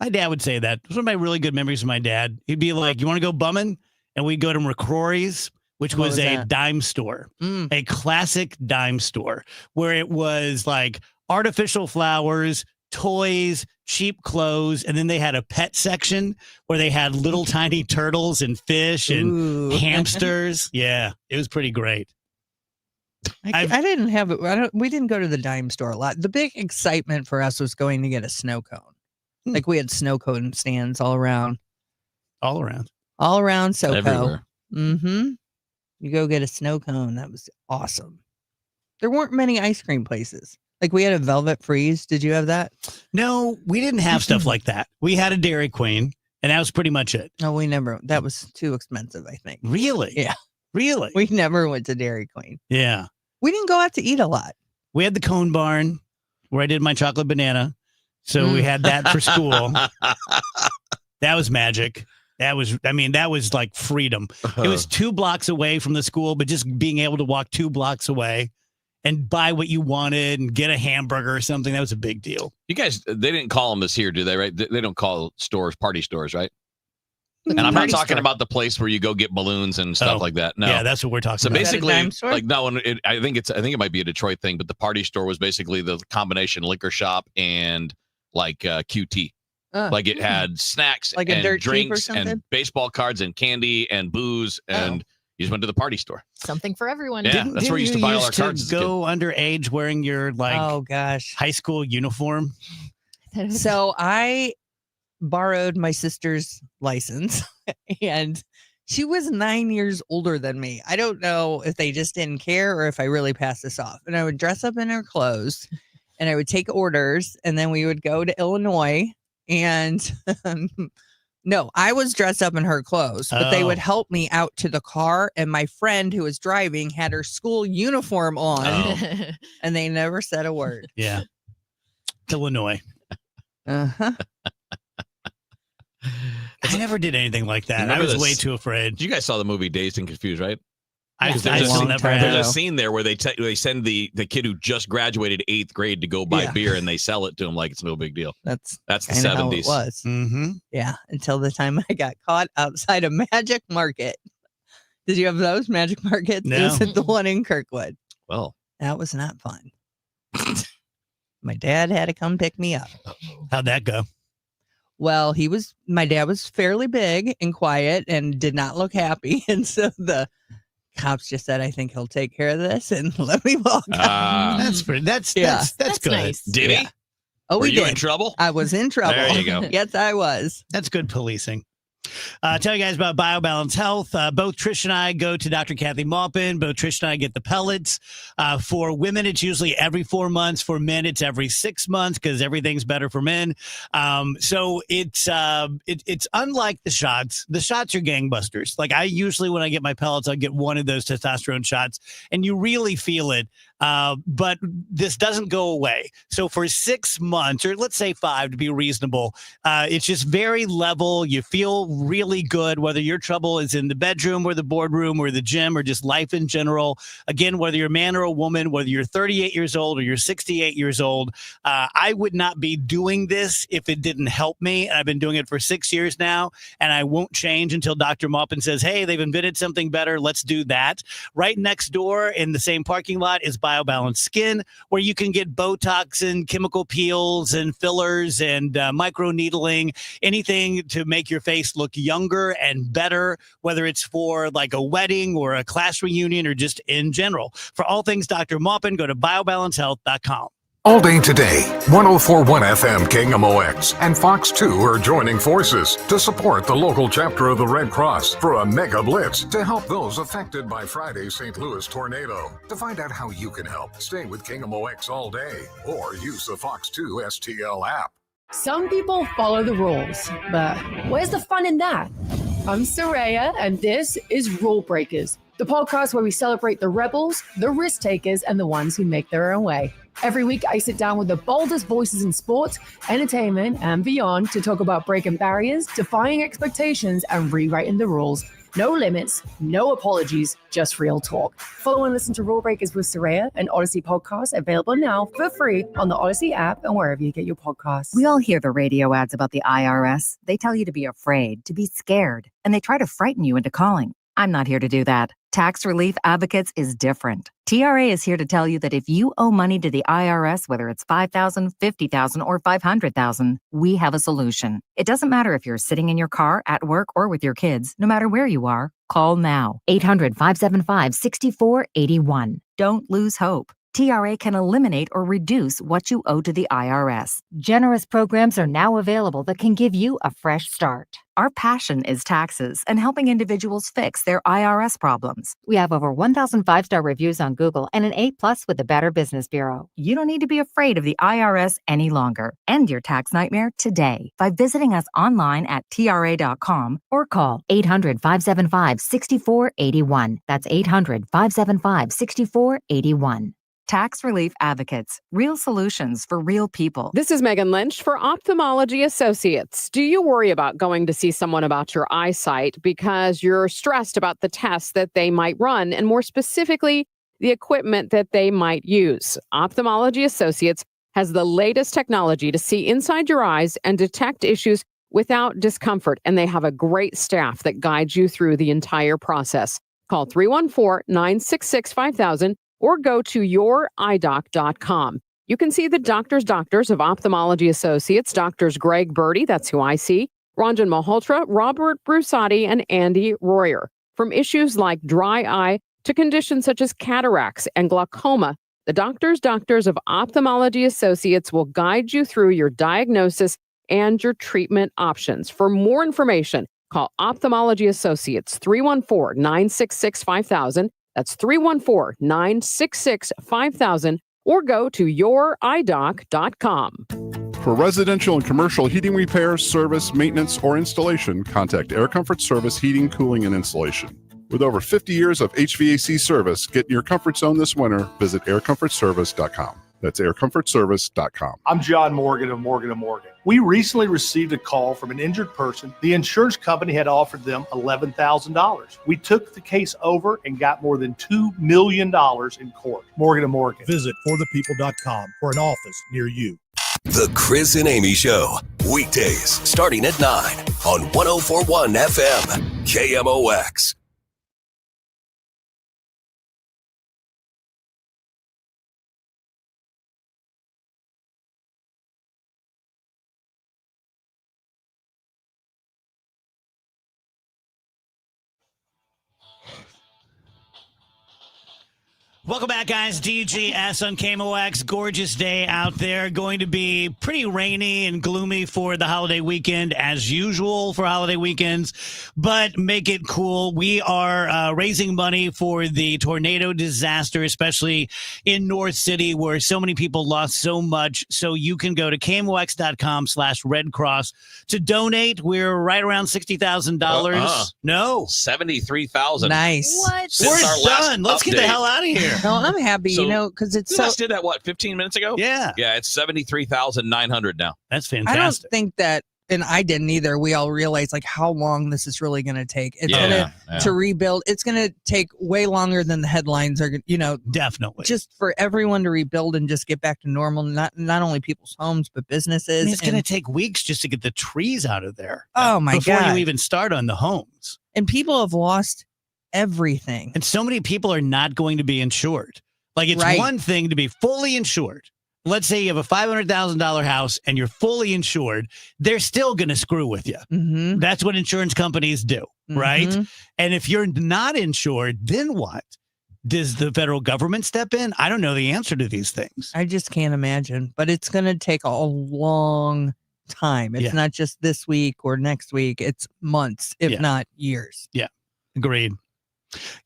My dad would say that. Those are my really good memories of my dad. He'd be like, "You want to go bumming?" And we'd go to McCrory's, which What was was a that? dime store, Mm. a classic dime store where it was like artificial flowers, toys, cheap clothes, and then they had a pet section where they had little tiny turtles and fish and Ooh. hamsters. Yeah, it was pretty great. I didn't have it. We didn't go to the dime store a lot. The big excitement for us was going to get a snow cone. Like we had snow cone stands all around. All around. All around SoCo. Everywhere. Mm-hmm. You go get a snow cone. That was awesome. There weren't many ice cream places. Like we had a Velvet Freeze. Did you have that? No, we didn't have stuff like that. We had a Dairy Queen, and that was pretty much it. No, we never. That was too expensive, I think. Really? Yeah. Really? We never went to Dairy Queen. Yeah. We didn't go out to eat a lot. We had the Cone Barn where I did my chocolate banana. So we had that for school. That was magic. That was like freedom. It was 2 blocks away from the school, but just being able to walk 2 blocks away and buy what you wanted and get a hamburger or something, that was a big deal. You guys, they didn't call them this here, do they? Right? They don't call stores party stores, right? And I'm not Party talking store. about the place where you go get balloons and stuff Oh, like that. No. Yeah, that's what we're talking So about. basically, dime store? like no, I think it might be a Detroit thing, but the party store was basically the combination liquor shop and like QT. Like it had snacks Like a and dirt cheap or drinks and something? baseball cards and candy and booze, and you just went to the party store. Something for everyone. Yeah, that's where we used to buy all our cards as a Go underage wearing your Oh gosh. high school uniform. So I borrowed my sister's license and she was 9 years older than me. I don't know if they just didn't care or if I really passed this off. And I would dress up in her clothes and I would take orders and then we would go to Illinois and no, I was dressed up in her clothes, but they would Oh. help me out to the car. And my friend who was driving had her school uniform on Oh. and they never said a word. Yeah. Illinois. Uh-huh. I never did anything like that. I Remember was this- way too afraid. You guys saw the movie Dazed and Confused, right? There's a scene there where they send the kid who just graduated 8th grade to go buy beer, and they sell it to him like it's no big deal. That's the kinda how 70s. it was. Mm-hmm. Yeah, until the time I got caught outside a Magic Market. Did you have those Magic Markets? No. It was at the one in Kirkwood. Well, that was not fun. My dad had to come pick me up. How'd that go? Well, my dad was fairly big and quiet and did not look happy. And so the cops just said, I think he'll take care of this and let me walk. That's good. Nice. Did he? Oh, Were we you did. in trouble? I was in trouble. There you go. Yes, I was. That's good policing. Tell you guys about BioBalance Health. Both Trish and I go to Dr. Kathy Maupin. Both Trish and I get the pellets. For women, it's usually every 4 months. For men, it's every 6 months because everything's better for men. So it's unlike the shots. The shots are gangbusters. Like I usually, when I get my pellets, I get one of those testosterone shots, and you really feel it. But this doesn't go away. So for 6 months, or let's say 5 to be reasonable, it's just very level. You feel really good, whether your trouble is in the bedroom or the boardroom or the gym or just life in general. Again, whether you're a man or a woman, whether you're 38 years old or you're 68 years old, I would not be doing this if it didn't help me. And I've been doing it for 6 years now, and I won't change until Dr. Maupin says, hey, they've invented something better. Let's do that. Right next door in the same parking lot is BioBalance Skin, where you can get Botox and chemical peels and fillers and micro needling, anything to make your face look younger and better, whether it's for like a wedding or a class reunion or just in general. For all things Dr. Maupin, go to biobalancehealth.com. All day today, 104.1 FM KMOX and Fox 2 are joining forces to support the local chapter of the Red Cross for a mega blitz to help those affected by Friday's St. Louis tornado. To find out how you can help, stay with KMOX all day or use the Fox 2 STL app. Some people follow the rules, but where's the fun in that? I'm Soraya, and this is Rule Breakers, the podcast where we celebrate the rebels, the risk takers, and the ones who make their own way. Every week, I sit down with the boldest voices in sports, entertainment, and beyond to talk about breaking barriers, defying expectations, and rewriting the rules. No limits, no apologies, just real talk. Follow and listen to Rule Breakers with Soraya, an Odyssey podcast available now for free on the Odyssey app and wherever you get your podcasts. We all hear the radio ads about the IRS. They tell you to be afraid, to be scared, and they try to frighten you into calling. I'm not here to do that. Tax Relief Advocates is different. TRA is here to tell you that if you owe money to the IRS, whether it's $5,000, $50,000, or $500,000, we have a solution. It doesn't matter if you're sitting in your car, at work, or with your kids. No matter where you are, call now. 800-575-6481. Don't lose hope. TRA can eliminate or reduce what you owe to the IRS. Generous programs are now available that can give you a fresh start. Our passion is taxes and helping individuals fix their IRS problems. We have over 1,000 5-star reviews on Google and an A+ with the Better Business Bureau. You don't need to be afraid of the IRS any longer. End your tax nightmare today by visiting us online at TRA.com or call 800-575-6481. That's 800-575-6481. Tax Relief Advocates, real solutions for real people. This is Megan Lynch for Ophthalmology Associates. Do you worry about going to see someone about your eyesight because you're stressed about the tests that they might run, and more specifically, the equipment that they might use? Ophthalmology Associates has the latest technology to see inside your eyes and detect issues without discomfort, and they have a great staff that guides you through the entire process. Call 314-966-5000 or go to youridoc.com. You can see the doctors of Ophthalmology Associates, Doctors Greg Birdie, that's who I see, Ranjan Malhotra, Robert Brusati, and Andy Royer. From issues like dry eye to conditions such as cataracts and glaucoma, the doctors of Ophthalmology Associates will guide you through your diagnosis and your treatment options. For more information, call Ophthalmology Associates, 314-966-5000. That's 314-966-5000, or go to youridoc.com. For residential and commercial heating repairs, service, maintenance, or installation, contact Air Comfort Service Heating, Cooling, and Installation. With over 50 years of HVAC service, get in your comfort zone this winter. Visit aircomfortservice.com. That's aircomfortservice.com. I'm John Morgan of Morgan & Morgan. We recently received a call from an injured person. The insurance company had offered them $11,000. We took the case over and got more than $2 million in court. Morgan & Morgan. Visit forthepeople.com for an office near you. The Chris and Amy Show, weekdays starting at 9 on 104.1 FM, KMOX. Welcome back, guys. DGS on KMOX. Gorgeous day out there. Going to be pretty rainy and gloomy for the holiday weekend, as usual for holiday weekends, but make it cool. We are raising money for the tornado disaster, especially in North City, where so many people lost so much. So you can go to KMOX.com/Red Cross to donate. We're right around $60,000. No. 73,000. Nice. What? Since We're our last done. Let's get the update. hell out of here. No, I'm happy, So, because it's You so. guys did that, 15 minutes ago? Yeah. Yeah, it's 73,900 now. That's I don't fantastic. think that, and I didn't either. We all realize like how long this is really going to take. It's Yeah, to rebuild. It's going to take way longer than the headlines are. Definitely. Just for everyone to rebuild and just get back to normal. Not only people's homes but businesses. I mean, it's going to and- take weeks just to get the trees out of there. Oh my before God. you even start on the homes. And people have lost everything. And so many people are not going to be insured. Like, it's Right. one thing to be fully insured. Let's say you have a $500,000 house and you're fully insured. They're still going to screw with you. Mm-hmm. That's what insurance companies do, right? Mhm. And if you're not insured, then what? Does the federal government step in? I don't know the answer to these things. I just can't imagine. But it's going to take a long time. It's Yeah. not just this week or next week. It's months, if Yeah. not years. Yeah, agreed.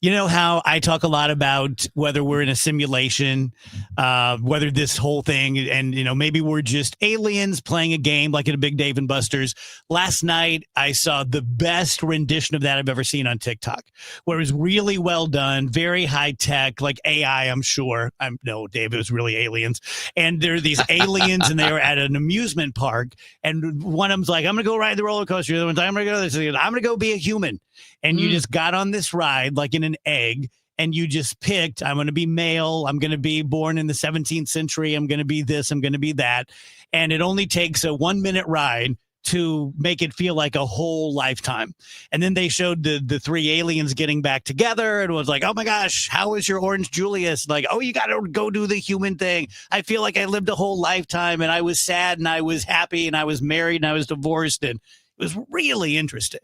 You know how I talk a lot about whether we're in a simulation, whether this whole thing, and maybe we're just aliens playing a game like at a Big Dave and Buster's. Last night, I saw the best rendition of that I've ever seen on TikTok, where it was really well done, very high tech, like AI, I'm sure. No, Dave, it was really aliens. And there are these aliens, and they were at an amusement park, and one of them's like, I'm going to go ride the roller coaster. The other one's like, I'm going to go this. I'm going to go be a human. And you just got on this ride like in an egg, and you just picked, I'm going to be male, I'm going to be born in the 17th century, I'm going to be this, I'm going to be that. And it only takes a 1-minute ride to make it feel like a whole lifetime. And then they showed the three aliens getting back together, and it was like, oh my gosh, how is your Orange Julius? Like, oh, you got to go do the human thing. I feel like I lived a whole lifetime, and I was sad, and I was happy, and I was married, and I was divorced, and it was really interesting.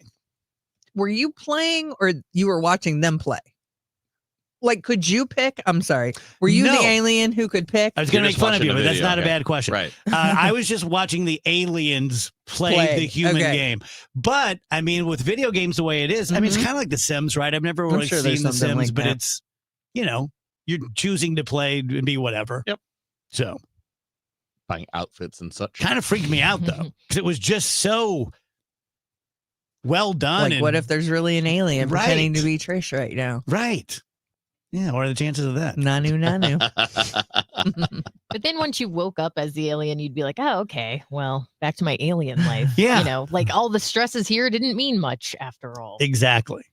Were you playing or you were watching them play? Like, could you pick? I'm sorry. Were you No. the alien who could pick? I was going to make fun of you, but that's not a bad question. Right. I was just watching the aliens play the human game. But, I mean, with video games the way it is, I mean, it's kind of like The Sims, right? I've never really sure seen there's The something Sims, like but that. it's, you're choosing to play and be whatever. Yep. So, Buying outfits and such. kind of freaked me out, though, because it was just so well done. Like, what if there's really an alien Right. pretending to be Trish right now? Right. Yeah, what are the chances of that? Nanu, nanu. But then once you woke up as the alien, you'd be like, oh, okay, well, back to my alien life. Yeah. Like all the stresses here didn't mean much after all. Exactly.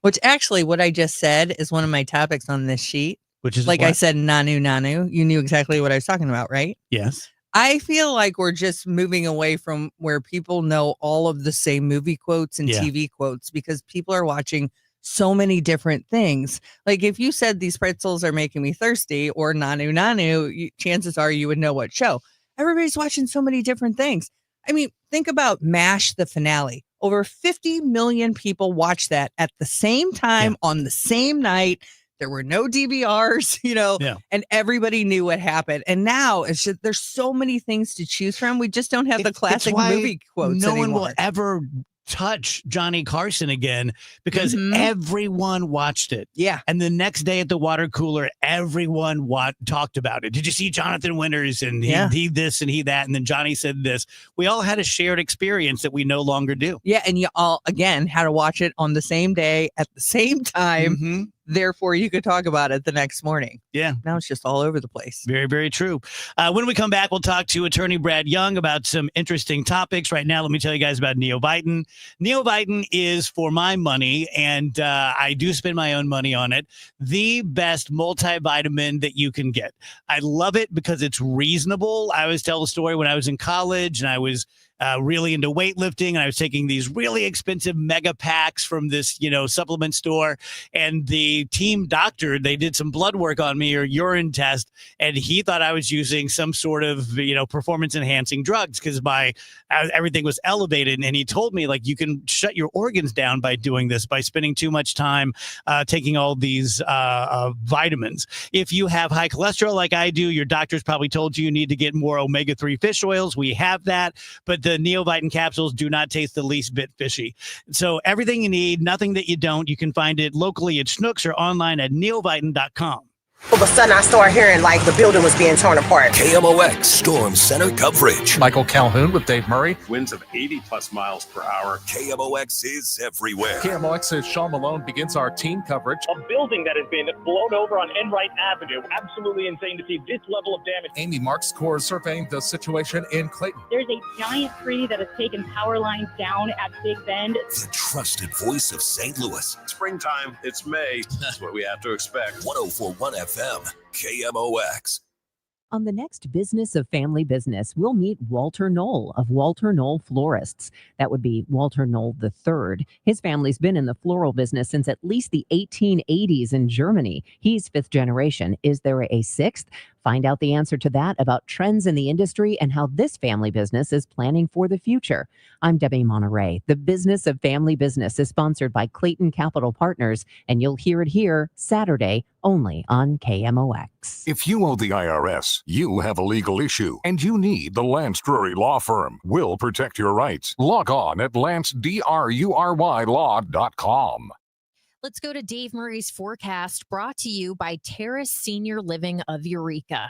Which actually, what I just said is one of my topics on this sheet. Which is like I what? said, nanu, nanu. You knew exactly what I was talking about, right? Yes. I feel like we're just moving away from where people know all of the same movie quotes and Yeah. TV quotes because people are watching so many different things. Like if you said these pretzels are making me thirsty or nanu nanu, chances are you would know what show. Everybody's watching so many different things. I mean, think about MASH, the finale. Over 50 million people watched that at the same time on the same night. There were no DVRs, and everybody knew what happened. And now it's just there's so many things to choose from. We just don't have the classic why movie quotes No anymore. one will ever touch Johnny Carson again because everyone watched it. Yeah. And the next day at the water cooler, everyone talked about it. Did you see Jonathan Winters? And he this and he that. And then Johnny said this. We all had a shared experience that we no longer do. Yeah, and you all again had to watch it on the same day at the same time. Therefore, you could talk about it the next morning. Yeah. Now it's just all over the place. Very, very true. When we come back, we'll talk to attorney Brad Young about some interesting topics. Right now, let me tell you guys about Neovitin. Neovitin is for my money, and I do spend my own money on it, the best multivitamin that you can get. I love it because it's reasonable. I always tell the story when I was in college and I was really into weightlifting, and I was taking these really expensive mega packs from this, supplement store, and the team doctor, they did some blood work on me or urine test, and he thought I was using some sort of, performance enhancing drugs because everything was elevated. And he told me, like, you can shut your organs down by doing this, by spending too much time taking all these vitamins. If you have high cholesterol like I do, your doctor's probably told you need to get more omega-3 fish oils. We have that, but the Neovitin capsules do not taste the least bit fishy. So everything you need, nothing that you don't. You can find it locally at Schnucks or online at neovitin.com. All of a sudden, I started hearing like the building was being torn apart. KMOX Storm Center coverage. Michael Calhoun with Dave Murray. Winds of 80 plus miles per hour. KMOX is everywhere. KMOX's Sean Malone begins our team coverage. A building that has been blown over on Enright Avenue. Absolutely insane to see this level of damage. Amy Marks Corps surveying the situation in Clayton. There's a giant tree that has taken power lines down at Big Bend. The trusted voice of St. Louis. Springtime, it's May. That's what we have to expect. 104.1 FM, KMOX. On the next Business of Family Business, we'll meet Walter Knoll of Walter Knoll Florists. That would be Walter Knoll III. His family's been in the floral business since at least the 1880s in Germany. He's fifth generation. Is there a sixth? Find out the answer to that, about trends in the industry and how this family business is planning for the future. I'm Debbie Monterey. The Business of Family Business is sponsored by Clayton Capital Partners, and you'll hear it here Saturday only on KMOX. If you owe the IRS, you have a legal issue, and you need the Lance Drury Law Firm. We'll protect your rights. Log on at lancedrurylaw.com. Let's go to Dave Murray's forecast, brought to you by Terrace Senior Living of Eureka.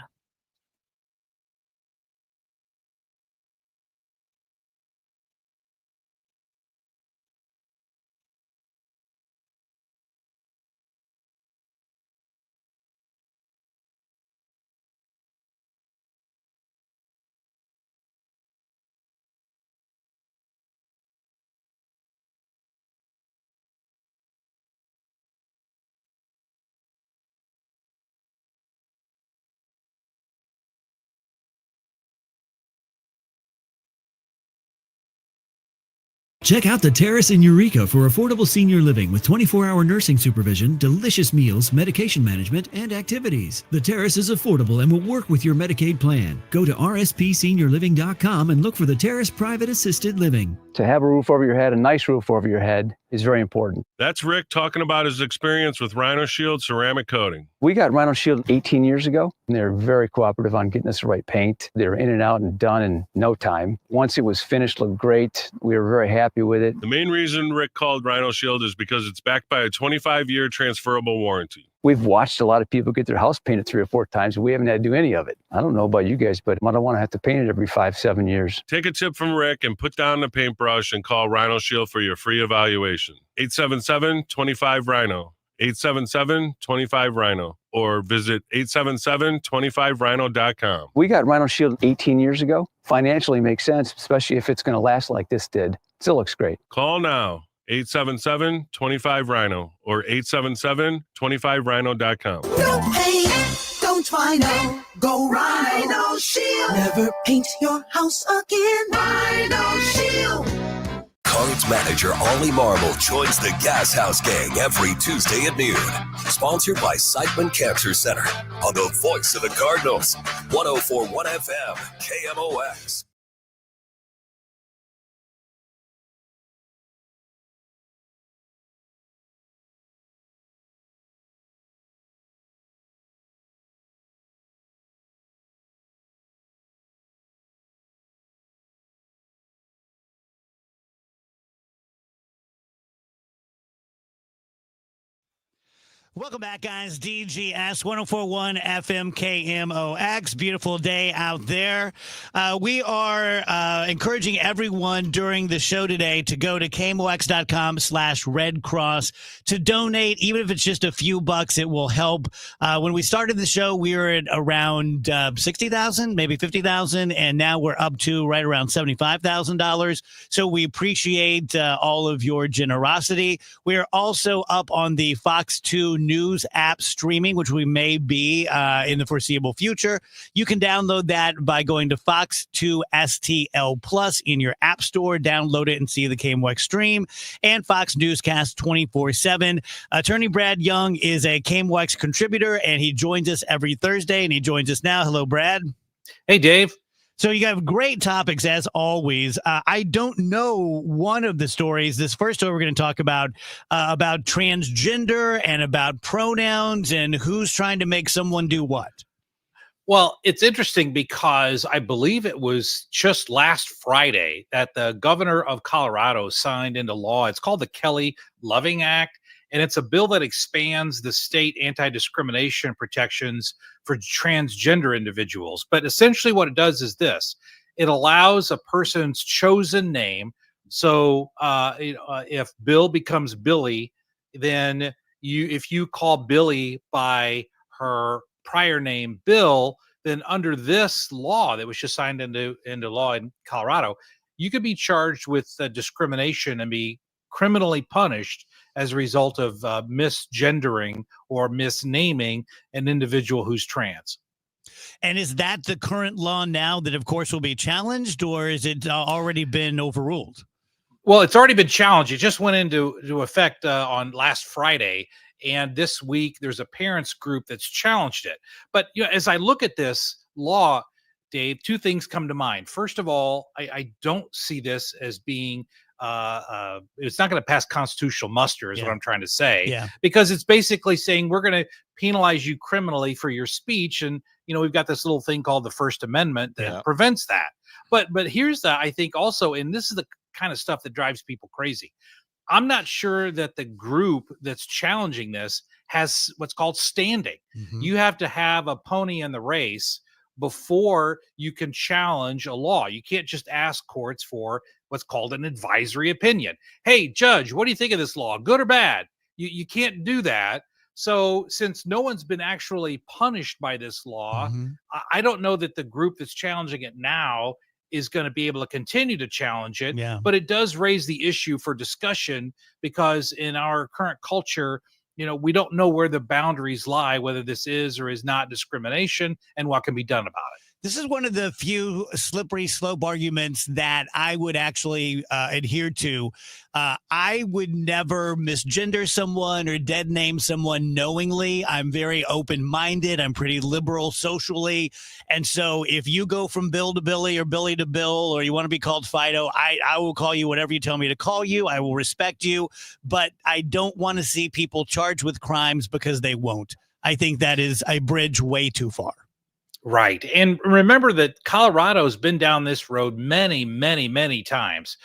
Check out the Terrace in Eureka for affordable senior living with 24-hour nursing supervision, delicious meals, medication management, and activities. The Terrace is affordable and will work with your Medicaid plan. Go to rspseniorliving.com and look for the Terrace Private Assisted Living. To have a roof over your head, a nice roof over your head, is very important. That's Rick talking about his experience with Rhino Shield ceramic coating. We got Rhino Shield 18 years ago, and they were very cooperative on getting us the right paint. They were in and out and done in no time. Once it was finished, looked great. We were very happy with it. The main reason Rick called Rhino Shield is because it's backed by a 25-year transferable warranty. We've watched a lot of people get their house painted 3 or 4 times, and we haven't had to do any of it. I don't know about you guys, but I don't want to have to paint it every 5-7 years. Take a tip from Rick and put down the paintbrush and call Rhino Shield for your free evaluation. 877-25-RHINO. 877-25-RHINO. Or visit 877-25rhino.com. We got Rhino Shield 18 years ago. Financially makes sense, especially if it's going to last like this did. Still looks great. Call now. 877-25-RHINO or 877-25rhino.com. No pain, don't Rhino, go Rhino Shield. Never paint your house again. Rhino Shield. Cards manager Ollie Marble joins the Gas House Gang every Tuesday at noon. Sponsored by Siteman Cancer Center on the voice of the Cardinals. 104.1 FM, KMOX. Welcome back, guys. DGS 1041 FM KMOX. Beautiful day out there. We are encouraging everyone during the show today to go to KMOX.com/Red Cross to donate. Even if it's just a few bucks, it will help. When we started the show, we were at around 60,000, maybe 50,000, and now we're up to right around $75,000. So we appreciate all of your generosity. We are also up on the Fox 2 News app streaming, which we may be in the foreseeable future. You can download that by going to Fox 2 STL Plus in your app store. Download it and see the KMOX stream and Fox Newscast 24/7. Attorney Brad Young is a KMOX contributor, and he joins us every Thursday, and he joins us now. Hello, Brad. Hey, Dave. So you have great topics, as always. I don't know one of the stories. This first story we're going to talk about transgender and about pronouns and who's trying to make someone do what. Well, it's interesting because I believe it was just last Friday that the governor of Colorado signed into law. It's called the Kelly Loving Act, and it's a bill that expands the state anti-discrimination protections for transgender individuals. But essentially what it does is this. It allows a person's chosen name. So if Bill becomes Billy, then if you call Billy by her prior name Bill, then under this law that was just signed into law in Colorado, you could be charged with discrimination and be criminally punished as a result of misgendering or misnaming an individual who's trans. And is that the current law now that, of course, will be challenged, or is it already been overruled? Well, it's already been challenged. It just went into effect on last Friday. And this week, there's a parents group that's challenged it. But as I look at this law, Dave, two things come to mind. First of all, I don't see this as being it's not going to pass constitutional muster is what I'm trying to say, because it's basically saying we're going to penalize you criminally for your speech. And, we've got this little thing called the First Amendment that prevents that. But here's I think also, and this is the kind of stuff that drives people crazy. I'm not sure that the group that's challenging this has what's called standing. Mm-hmm. You have to have a pony in the race before you can challenge a law. You can't just ask courts for what's called an advisory opinion. Hey, judge, what do you think of this law? Good or bad? You can't do that. So since no one's been actually punished by this law, I don't know that the group that's challenging it now is going to be able to continue to challenge it. But it does raise the issue for discussion, because in our current culture, we don't know where the boundaries lie, whether this is or is not discrimination and what can be done about it. This is one of the few slippery slope arguments that I would actually adhere to. I would never misgender someone or dead name someone knowingly. I'm very open-minded. I'm pretty liberal socially. And so if you go from Bill to Billy or Billy to Bill, or you want to be called Fido, I will call you whatever you tell me to call you. I will respect you. But I don't want to see people charged with crimes because they won't. I think that is a bridge way too far. Right. And remember that Colorado's been down this road many, many, many times.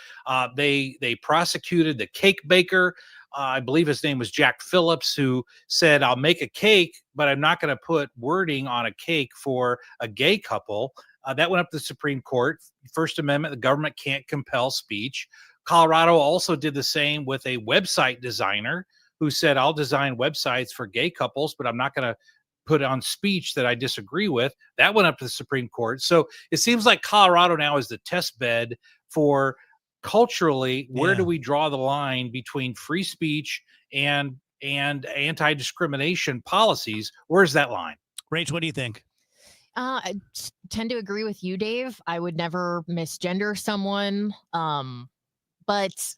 They prosecuted the cake baker. I believe his name was Jack Phillips, who said, I'll make a cake, but I'm not going to put wording on a cake for a gay couple. That went up to the Supreme Court. First Amendment, the government can't compel speech. Colorado also did the same with a website designer who said, I'll design websites for gay couples, but I'm not going to put on speech that I disagree with. That went up to the Supreme Court. So it seems like Colorado now is the test bed for culturally, where do we draw the line between free speech and anti-discrimination policies? Where's that line? Rach, what do you think? I tend to agree with you, Dave. I would never misgender someone. But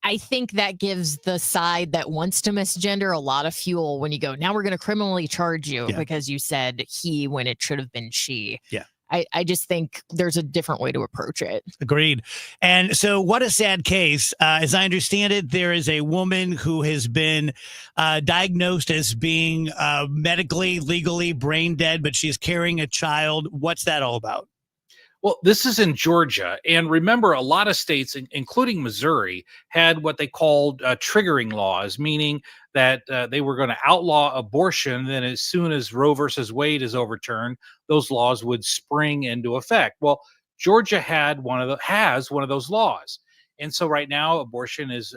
I think that gives the side that wants to misgender a lot of fuel when you go, now we're going to criminally charge you because you said he when it should have been she. Yeah. I just think there's a different way to approach it. Agreed. And so what a sad case. As I understand it, there is a woman who has been diagnosed as being medically, legally brain dead, but she's carrying a child. What's that all about? Well, this is in Georgia. And remember, a lot of states, including Missouri, had what they called triggering laws, meaning that they were going to outlaw abortion. Then as soon as Roe versus Wade is overturned, those laws would spring into effect. Well, Georgia has one of those laws. And so right now abortion is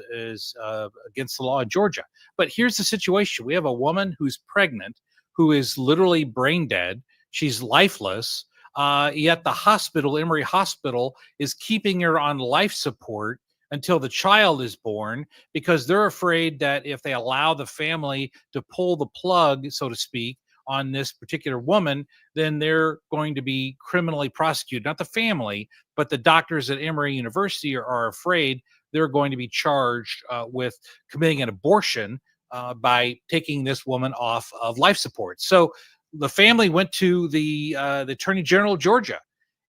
against the law in Georgia. But here's the situation. We have a woman who's pregnant, who is literally brain dead. She's lifeless. Yet the hospital, Emory Hospital, is keeping her on life support until the child is born, because they're afraid that if they allow the family to pull the plug, so to speak, on this particular woman, then they're going to be criminally prosecuted. Not the family, but the doctors at Emory University are afraid they're going to be charged with committing an abortion by taking this woman off of life support. So the family went to the Attorney General of Georgia,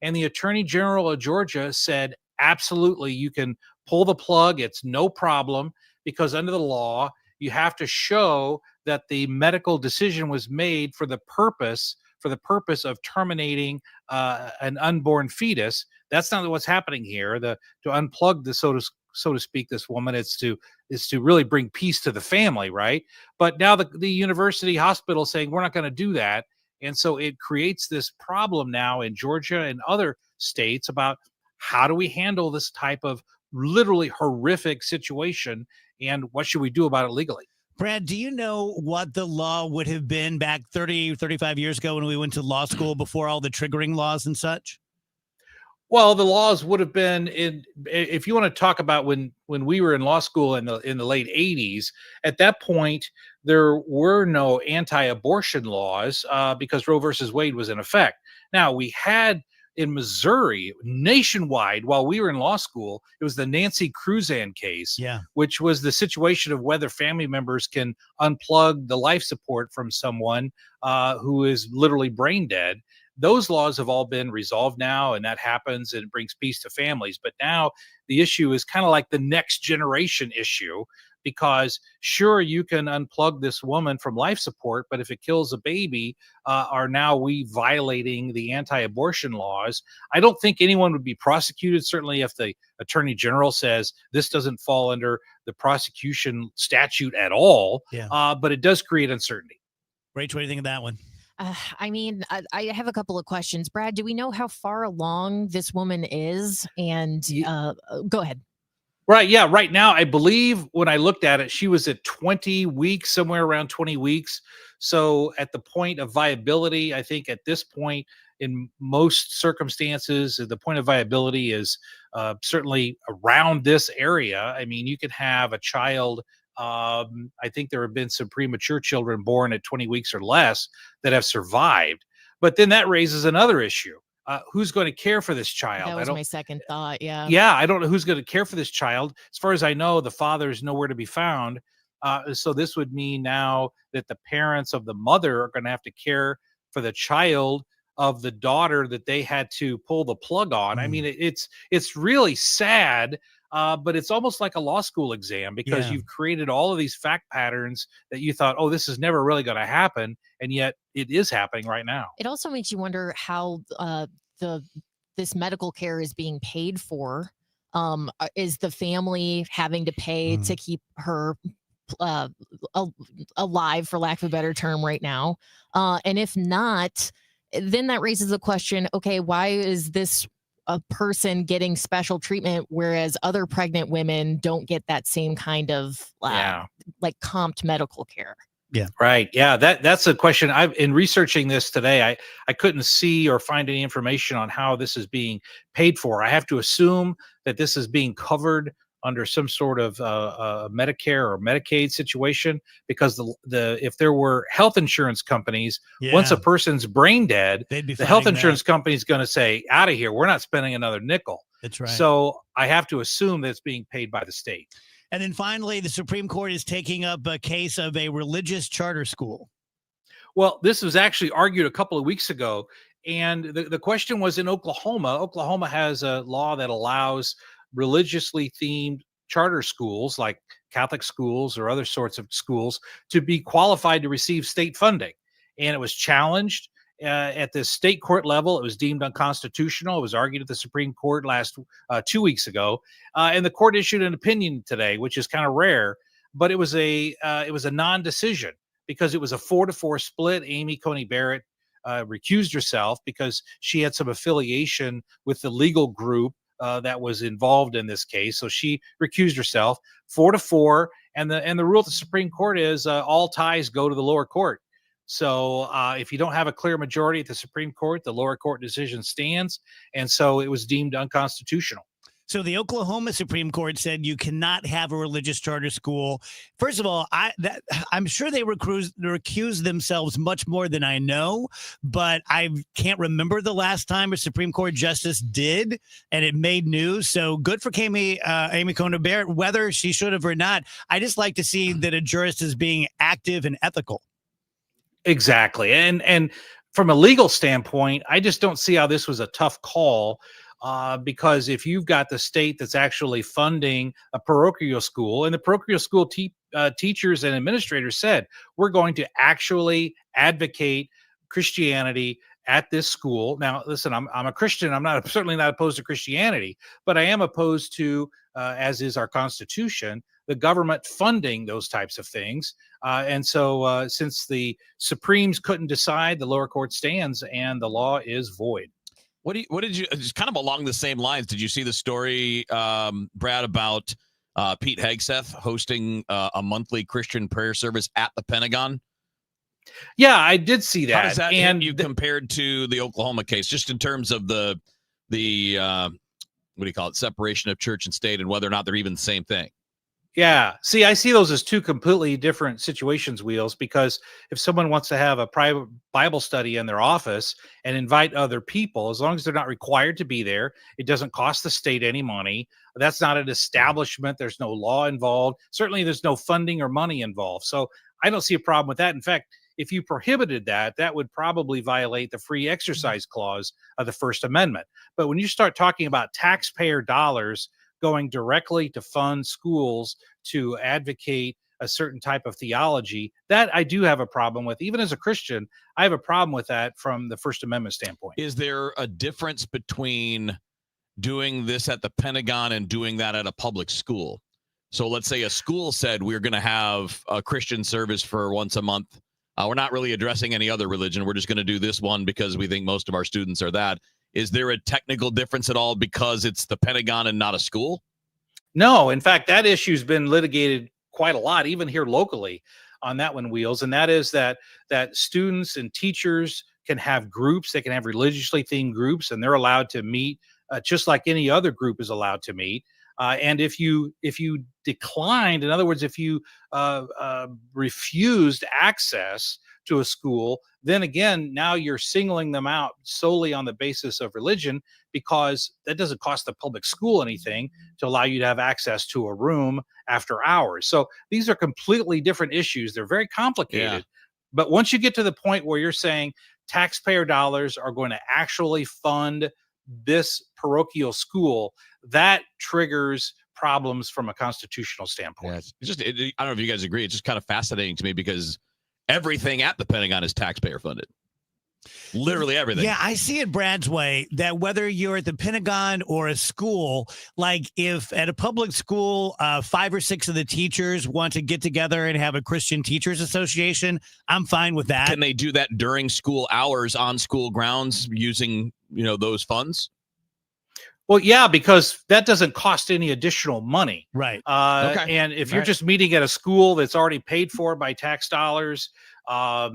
and the Attorney General of Georgia said, absolutely, you can pull the plug. It's no problem, because under the law, you have to show that the medical decision was made for the purpose of terminating an unborn fetus. That's not what's happening here. To unplug the so to speak, this woman, is to really bring peace to the family, right? But now the university hospital is saying we're not going to do that, and so it creates this problem now in Georgia and other states about how do we handle this type of literally horrific situation, and what should we do about it legally? Brad, do you know what the law would have been back 30, 35 years ago when we went to law school before all the triggering laws and such? Well, the laws would have been if you want to talk about when we were in law school in the late 80s, at that point, there were no anti-abortion laws because Roe versus Wade was in effect. Now, we had in Missouri, nationwide, while we were in law school, it was the Nancy Cruzan case, which was the situation of whether family members can unplug the life support from someone who is literally brain dead. Those laws have all been resolved now, and that happens and it brings peace to families. But now the issue is kind of like the next generation issue, because sure, you can unplug this woman from life support, but if it kills a baby, are now we violating the anti-abortion laws? I don't think anyone would be prosecuted, certainly if the Attorney General says this doesn't fall under the prosecution statute at all, but it does create uncertainty. Rachel, what do you think of that one? I mean, I have a couple of questions. Brad, do we know how far along this woman is? And go ahead. Right. Yeah. Right now, I believe when I looked at it, she was at 20 weeks, somewhere around 20 weeks. So at the point of viability, I think at this point, in most circumstances, the point of viability is certainly around this area. I mean, you could have a child. I think there have been some premature children born at 20 weeks or less that have survived. But then that raises another issue. Who's going to care for this child? That was my second thought. Yeah. Yeah. I don't know who's going to care for this child. As far as I know, the father is nowhere to be found. So this would mean now that the parents of the mother are going to have to care for the child of the daughter that they had to pull the plug on. I mean, it's really sad, but it's almost like a law school exam, because you've created all of these fact patterns that you thought, oh, this is never really going to happen. And yet it is happening right now. It also makes you wonder how this medical care is being paid for. Is the family having to pay to keep her alive, for lack of a better term, right now? And if not, then that raises the question, okay, why is this a person getting special treatment, whereas other pregnant women don't get that same kind of like comped medical care? Yeah. Right. Yeah. That's a question. In researching this today, I couldn't see or find any information on how this is being paid for. I have to assume that this is being covered under some sort of Medicare or Medicaid situation, because if there were health insurance companies, once a person's brain dead, the health insurance company is going to say, out of here, we're not spending another nickel. That's right. So I have to assume that it's being paid by the state. And then finally, the Supreme Court is taking up a case of a religious charter school. Well, this was actually argued a couple of weeks ago. And the question was in Oklahoma. Oklahoma has a law that allows religiously themed charter schools like Catholic schools or other sorts of schools to be qualified to receive state funding. And it was challenged at the state court level. It was deemed unconstitutional. It was argued at the Supreme Court 2 weeks ago. And the court issued an opinion today, which is kind of rare. but it was a non-decision because it was a 4-4 split. Amy Coney Barrett recused herself because she had some affiliation with the legal group that was involved in this case. So she recused herself. 4-4, and the rule at the Supreme Court is all ties go to the lower court. So if you don't have a clear majority at the Supreme Court, the lower court decision stands, and so it was deemed unconstitutional. So the Oklahoma Supreme Court said you cannot have a religious charter school. First of all, I'm sure they recuse themselves much more than I know, but I can't remember the last time a Supreme Court justice did, and it made news. So good for Amy Coney Barrett, whether she should have or not. I just like to see that a jurist is being active and ethical. Exactly. And from a legal standpoint, I just don't see how this was a tough call. Because if you've got the state that's actually funding a parochial school, and the parochial school teachers and administrators said, we're going to actually advocate Christianity at this school. Now, listen, I'm a Christian. I'm certainly not opposed to Christianity, but I am opposed to, as is our Constitution, the government funding those types of things. And so since the Supremes couldn't decide, the lower court stands and the law is void. What did you, just kind of along the same lines, did you see the story, Brad, about Pete Hegseth hosting a monthly Christian prayer service at the Pentagon? Yeah, I did see that. How does that hit you compared to the Oklahoma case, just in terms of the what do you call it, separation of church and state, and whether or not they're even the same thing? Yeah. See, I see those as two completely different situations, Wheels, because if someone wants to have a private Bible study in their office and invite other people, as long as they're not required to be there, it doesn't cost the state any money. That's not an establishment. There's no law involved. Certainly there's no funding or money involved. So I don't see a problem with that. In fact, if you prohibited that, that would probably violate the free exercise clause of the First Amendment. But when you start talking about taxpayer dollars going directly to fund schools to advocate a certain type of theology, that I do have a problem with. Even as a Christian, I have a problem with that from the First Amendment standpoint. Is there a difference between doing this at the Pentagon and doing that at a public school? So let's say a school said, we're going to have a Christian service for once a month. We're not really addressing any other religion. We're just going to do this one because we think most of our students are that. Is there a technical difference at all because it's the Pentagon and not a school? No. In fact, that issue's been litigated quite a lot, even here locally on that one, Wheels. And that is that students and teachers can have groups. They can have religiously themed groups, and they're allowed to meet just like any other group is allowed to meet. And if you declined, in other words, if you refused access to a school, then again, now you're singling them out solely on the basis of religion, because that doesn't cost the public school anything to allow you to have access to a room after hours. So these are completely different issues. They're very complicated. Yeah. But once you get to the point where you're saying taxpayer dollars are going to actually fund this parochial school, that triggers problems from a constitutional standpoint. Yeah, it's just, I don't know if you guys agree. It's just kind of fascinating to me because everything at the Pentagon is taxpayer funded. Literally everything. Yeah, I see it Brad's way, that whether you're at the Pentagon or a school, like if at a public school, 5 or 6 of the teachers want to get together and have a Christian Teachers Association, I'm fine with that. Can they do that during school hours on school grounds using, those funds? Well, yeah, because that doesn't cost any additional money. Right. Okay. And if you're just meeting at a school that's already paid for by tax dollars, I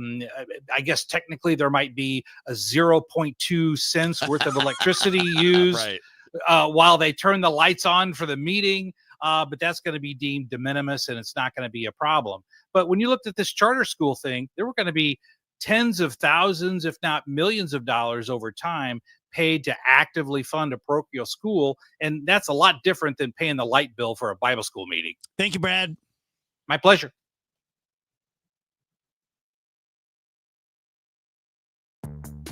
guess technically there might be a 0.2 cents worth of electricity used right. While they turn the lights on for the meeting. But that's going to be deemed de minimis, and it's not going to be a problem. But when you looked at this charter school thing, there were going to be tens of thousands, if not millions of dollars over time paid to actively fund a parochial school. And that's a lot different than paying the light bill for a Bible school meeting. Thank you, Brad. My pleasure.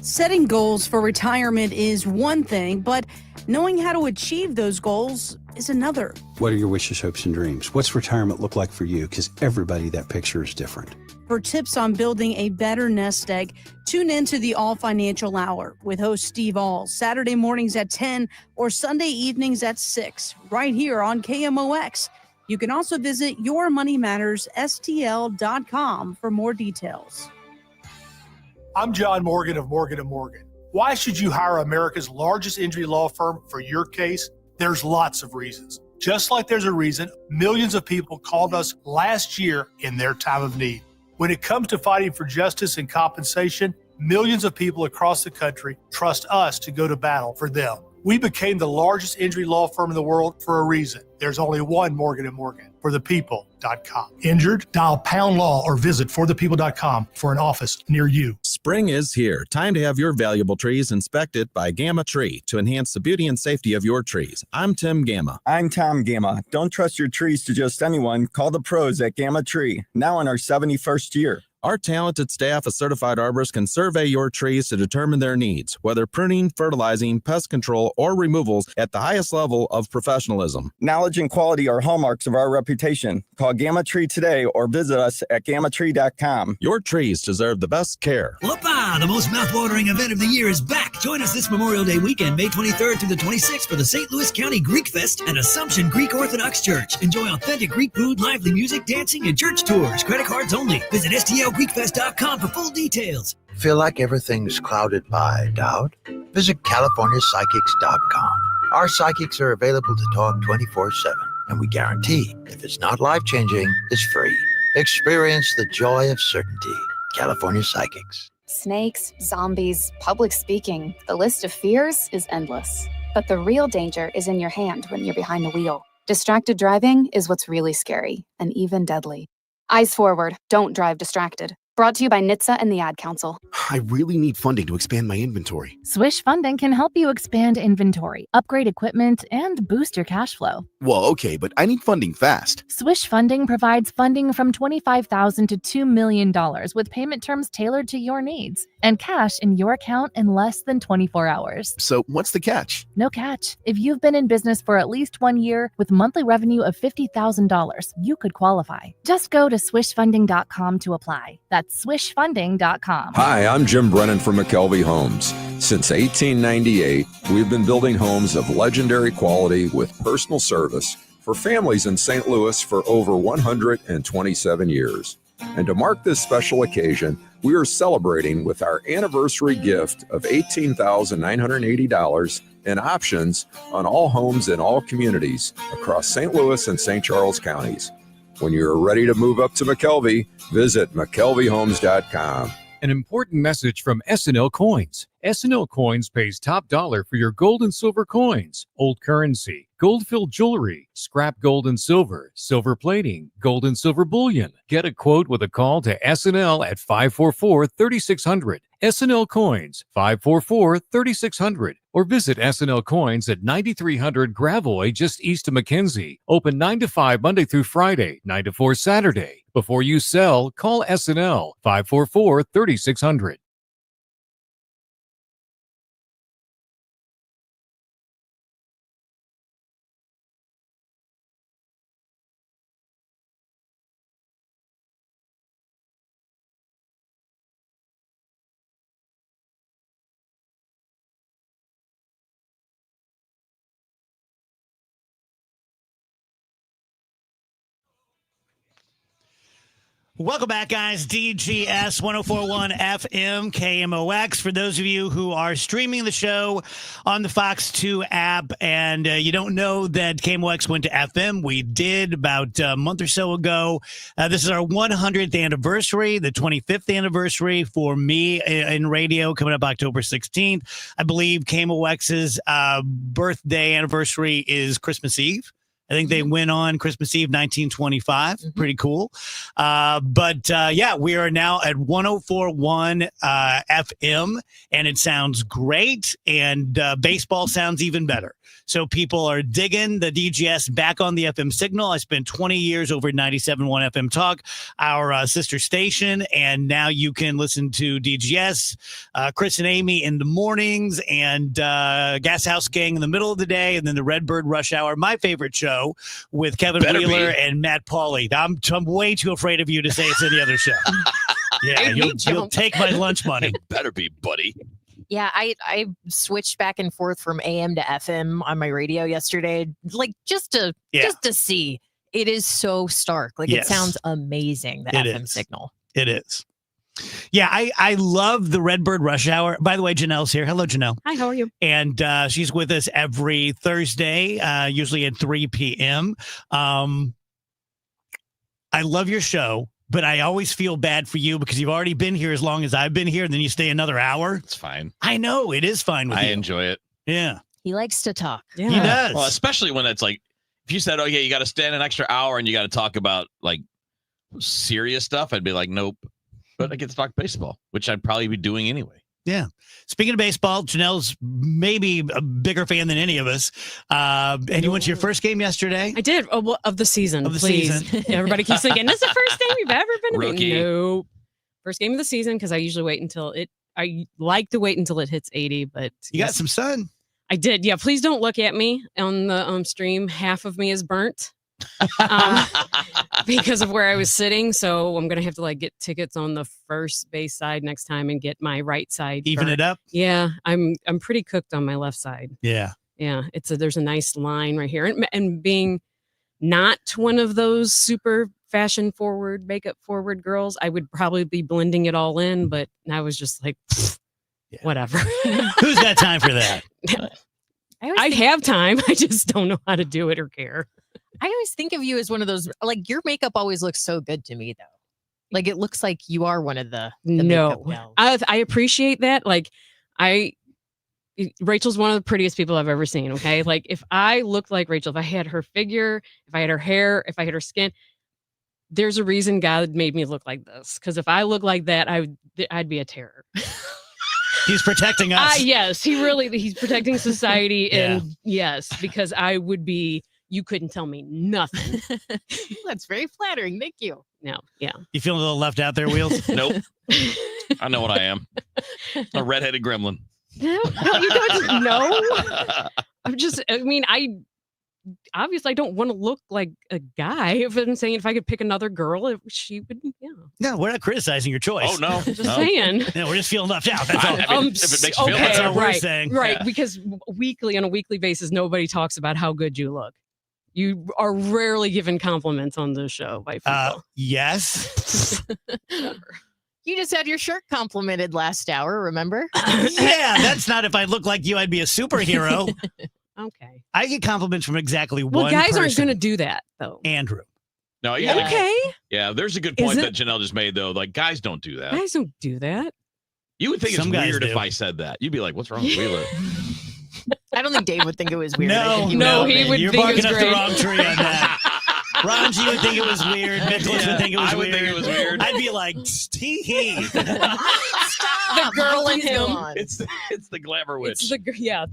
Setting goals for retirement is one thing, but knowing how to achieve those goals is another. What are your wishes, hopes, and dreams? What's retirement look like for you? Because everybody, that picture is different. For tips on building a better nest egg, tune in to the All Financial Hour with host Steve All, Saturday mornings at 10 or Sunday evenings at 6, right here on KMOX. You can also visit yourmoneymattersstl.com for more details. I'm John Morgan of Morgan & Morgan. Why should you hire America's largest injury law firm for your case? There's lots of reasons. Just like there's a reason millions of people called us last year in their time of need. When it comes to fighting for justice and compensation, millions of people across the country trust us to go to battle for them. We became the largest injury law firm in the world for a reason. There's only one Morgan & Morgan, forthepeople.com. Injured? Dial pound law or visit forthepeople.com for an office near you. Spring is here. Time to have your valuable trees inspected by Gamma Tree to enhance the beauty and safety of your trees. I'm Tim Gamma. I'm Tom Gamma. Don't trust your trees to just anyone. Call the pros at Gamma Tree. Now in our 71st year. Our talented staff of certified arborists can survey your trees to determine their needs, whether pruning, fertilizing, pest control, or removals at the highest level of professionalism. Knowledge and quality are hallmarks of our reputation. Call Gamma Tree today or visit us at gammatree.com. Your trees deserve the best care. Whoopah! The most mouthwatering event of the year is back. Join us this Memorial Day weekend, May 23rd through the 26th for the St. Louis County Greek Fest at Assumption Greek Orthodox Church. Enjoy authentic Greek food, lively music, dancing, and church tours. Credit cards only. Visit STLGreekFest.com for full details. Feel like everything's clouded by doubt? Visit CaliforniaPsychics.com. Our psychics are available to talk 24/7, and we guarantee if it's not life-changing, it's free. Experience the joy of certainty. California Psychics. Snakes, zombies, public speaking. The list of fears is endless. But the real danger is in your hand when you're behind the wheel. Distracted driving is what's really scary and even deadly. Eyes forward. Don't drive distracted. Brought to you by NHTSA and the Ad Council. I really need funding to expand my inventory. Swish Funding can help you expand inventory, upgrade equipment, and boost your cash flow. Well, okay, but I need funding fast. Swish Funding provides funding from $25,000 to $2 million with payment terms tailored to your needs and cash in your account in less than 24 hours. So what's the catch? No catch. If you've been in business for at least 1 year with monthly revenue of $50,000, you could qualify. Just go to swishfunding.com to apply. That's swishfunding.com. Hi, I'm Jim Brennan from McKelvey Homes. Since 1898, we've been building homes of legendary quality with personal service for families in St. Louis for over 127 years. And to mark this special occasion, we are celebrating with our anniversary gift of $18,980 in options on all homes in all communities across St. Louis and St. Charles counties. When you're ready to move up to McKelvey, visit McKelveyHomes.com. An important message from S&L Coins. S&L Coins pays top dollar for your gold and silver coins, old currency, gold-filled jewelry, scrap gold and silver, silver plating, gold and silver bullion. Get a quote with a call to S&L at 544-3600. S&L Coins, 544-3600. Or visit S&L Coins at 9300 Gravois, just east of McKenzie. Open 9 to 5 Monday through Friday, 9 to 4 Saturday. Before you sell, call S&L 544-3600. Welcome back, guys. DGS 104.1 FM KMOX. For those of you who are streaming the show on the Fox 2 app and you don't know that KMOX went to FM, we did about a month or so ago. This is our 100th anniversary, the 25th anniversary for me in radio, coming up October 16th. I believe KMOX's birthday anniversary is Christmas Eve. I think they went on Christmas Eve, 1925. Pretty cool. But we are now at 104.1 FM, and it sounds great, and baseball sounds even better. So people are digging the DGS back on the FM signal. I spent 20 years over at 97.1 FM Talk, our sister station, and now you can listen to DGS, Chris and Amy in the mornings, and Gas House Gang in the middle of the day, and then the Redbird Rush Hour, my favorite show, with Kevin Wheeler and Matt Pauley. I'm way too afraid of you to say it's any other show. Yeah, you'll take my lunch money. Better be, buddy. Yeah, I switched back and forth from AM to FM on my radio yesterday, like just to see. It is so stark. Like Yes. it sounds amazing, the It FM is. signal. It is. Yeah, I love the Redbird Rush Hour. By the way, Janelle's here. Hello, Janelle. Hi, how are you? And she's with us every Thursday, usually at 3 p.m. I love your show, but I always feel bad for you because you've already been here as long as I've been here, and then you stay another hour. It's fine. I know. It is fine with I you. enjoy it. Yeah. He likes to talk. He does. Well, especially when it's like, if you said, "Oh yeah, you got to stand an extra hour and you got to talk about like serious stuff," I'd be like, "Nope." But I get to talk baseball, which I'd probably be doing anyway. Yeah. Speaking of baseball, Janelle's maybe a bigger fan than any of us. And you went to your first game yesterday? I did. Oh, well, of the season. Of the please. season. Everybody keeps thinking, this is the first game you've ever been to. Rookie. No. First game of the season, because I usually wait until I like to wait until it hits 80, but You got some sun. I did. Yeah. Please don't look at me on the stream. Half of me is burnt. Because of where I was sitting, so I'm gonna have to like get tickets on the first base side next time and get my right side. Even burnt. it up? Yeah, I'm pretty cooked on my left side. Yeah. Yeah, there's a nice line right here, and being not one of those super fashion forward, makeup forward girls, I would probably be blending it all in, but I was just like, whatever. Who's got time for that? I have time. I just don't know how to do it or care. I always think of you as one of those, like your makeup always looks so good to me though. Like it looks like you are one of the makeup No, gals. I appreciate that. Like Rachel's one of the prettiest people I've ever seen. Okay. Like if I looked like Rachel, if I had her figure, if I had her hair, if I had her skin, there's a reason God made me look like this. Because if I look like that, I'd be a terror. He's protecting us. Yes, he's protecting society. Yeah. And yes, because I would be, you couldn't tell me nothing. That's very flattering. Thank you. No. Yeah. You feeling a little left out there, Wheels? Nope. I know what I am. A redheaded gremlin. No, you don't know. I obviously I don't want to look like a guy. If I'm saying if I could pick another girl, she would, yeah. No, we're not criticizing your choice. Oh, no. Just saying. No, we're just feeling left out. That's all. I mean, if it makes you feel okay, better. That's all we're right, saying. right. Yeah. Because on a weekly basis, nobody talks about how good you look. You are rarely given compliments on the show by people. Yes. You just had your shirt complimented last hour, remember? Yeah, that's not if I look like you, I'd be a superhero. Okay. I get compliments from exactly Well, one guys person. aren't going to do that, though. Andrew. No, you gotta- Okay. Yeah, there's a good Is point it? that Janelle just made, though. Like, guys don't do that. Guys don't do that. You would think Some it's guys weird do. if I said that. You'd be like, what's wrong with Wheeler? I don't think Dave would think it was weird. I No, think he no, would he love it. would You're think it barking was up the great. wrong tree on that. Ronji would think it was weird. Nicholas would think it was I would weird. think it was weird. I'd be like, tee-hee. Stop. The girl in Please him. go on. It's the glamour witch. It's the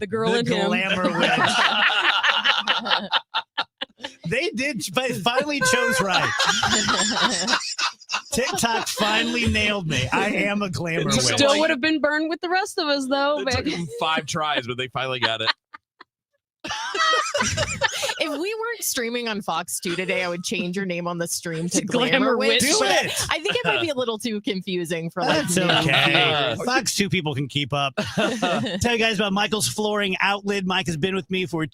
girl The in him. glamour witch. They did finally chose right. TikTok finally nailed me. I am a glamour witch. Still would have been burned with the rest of us, though. It Back. took them 5 tries, but they finally got it. If we weren't streaming on Fox 2 today, I would change your name on the stream to Glamour Glamour Witch. Witch. Do but it. I think it might be a little too confusing for like That's new okay. viewers. Fox 2 people can keep up. Tell you guys about Michael's Flooring Outlet. Mike has been with me for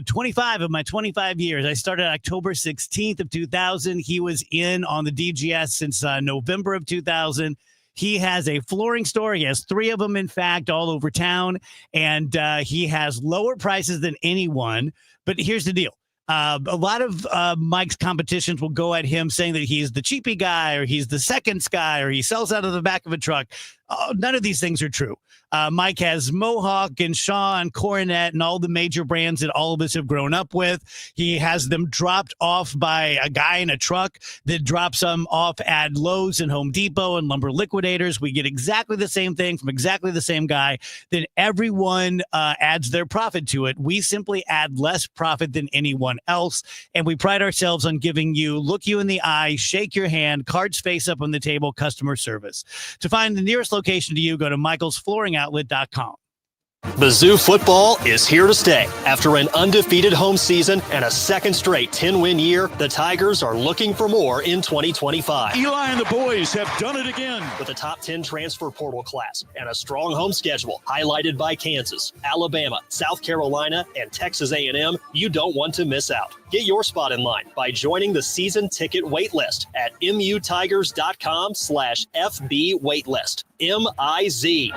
25 of my 25 years. I started October 16th of 2000. He was in on the DGS since November of 2000. He has a flooring store. He has 3 of them, in fact, all over town. And he has lower prices than anyone. But here's the deal. A lot of Mike's competitions will go at him saying that he's the cheapy guy or he's the seconds guy or he sells out of the back of a truck. None of these things are true. Mike has Mohawk and Shaw and Coronet and all the major brands that all of us have grown up with. He has them dropped off by a guy in a truck that drops them off at Lowe's and Home Depot and Lumber Liquidators. We get exactly the same thing from exactly the same guy. Then everyone adds their profit to it. We simply add less profit than anyone else. And we pride ourselves on giving you, look you in the eye, shake your hand, cards face up on the table, customer service. To find the nearest location to you, go to michaelsflooringoutlet.com. Mizzou football is here to stay. After an undefeated home season and a second straight 10-win year, the Tigers are looking for more in 2025. Eli and the boys have done it again. With a top 10 transfer portal class and a strong home schedule highlighted by Kansas, Alabama, South Carolina, and Texas A&M, you don't want to miss out. Get your spot in line by joining the season ticket waitlist at mutigers.com/FB waitlist. MIZ.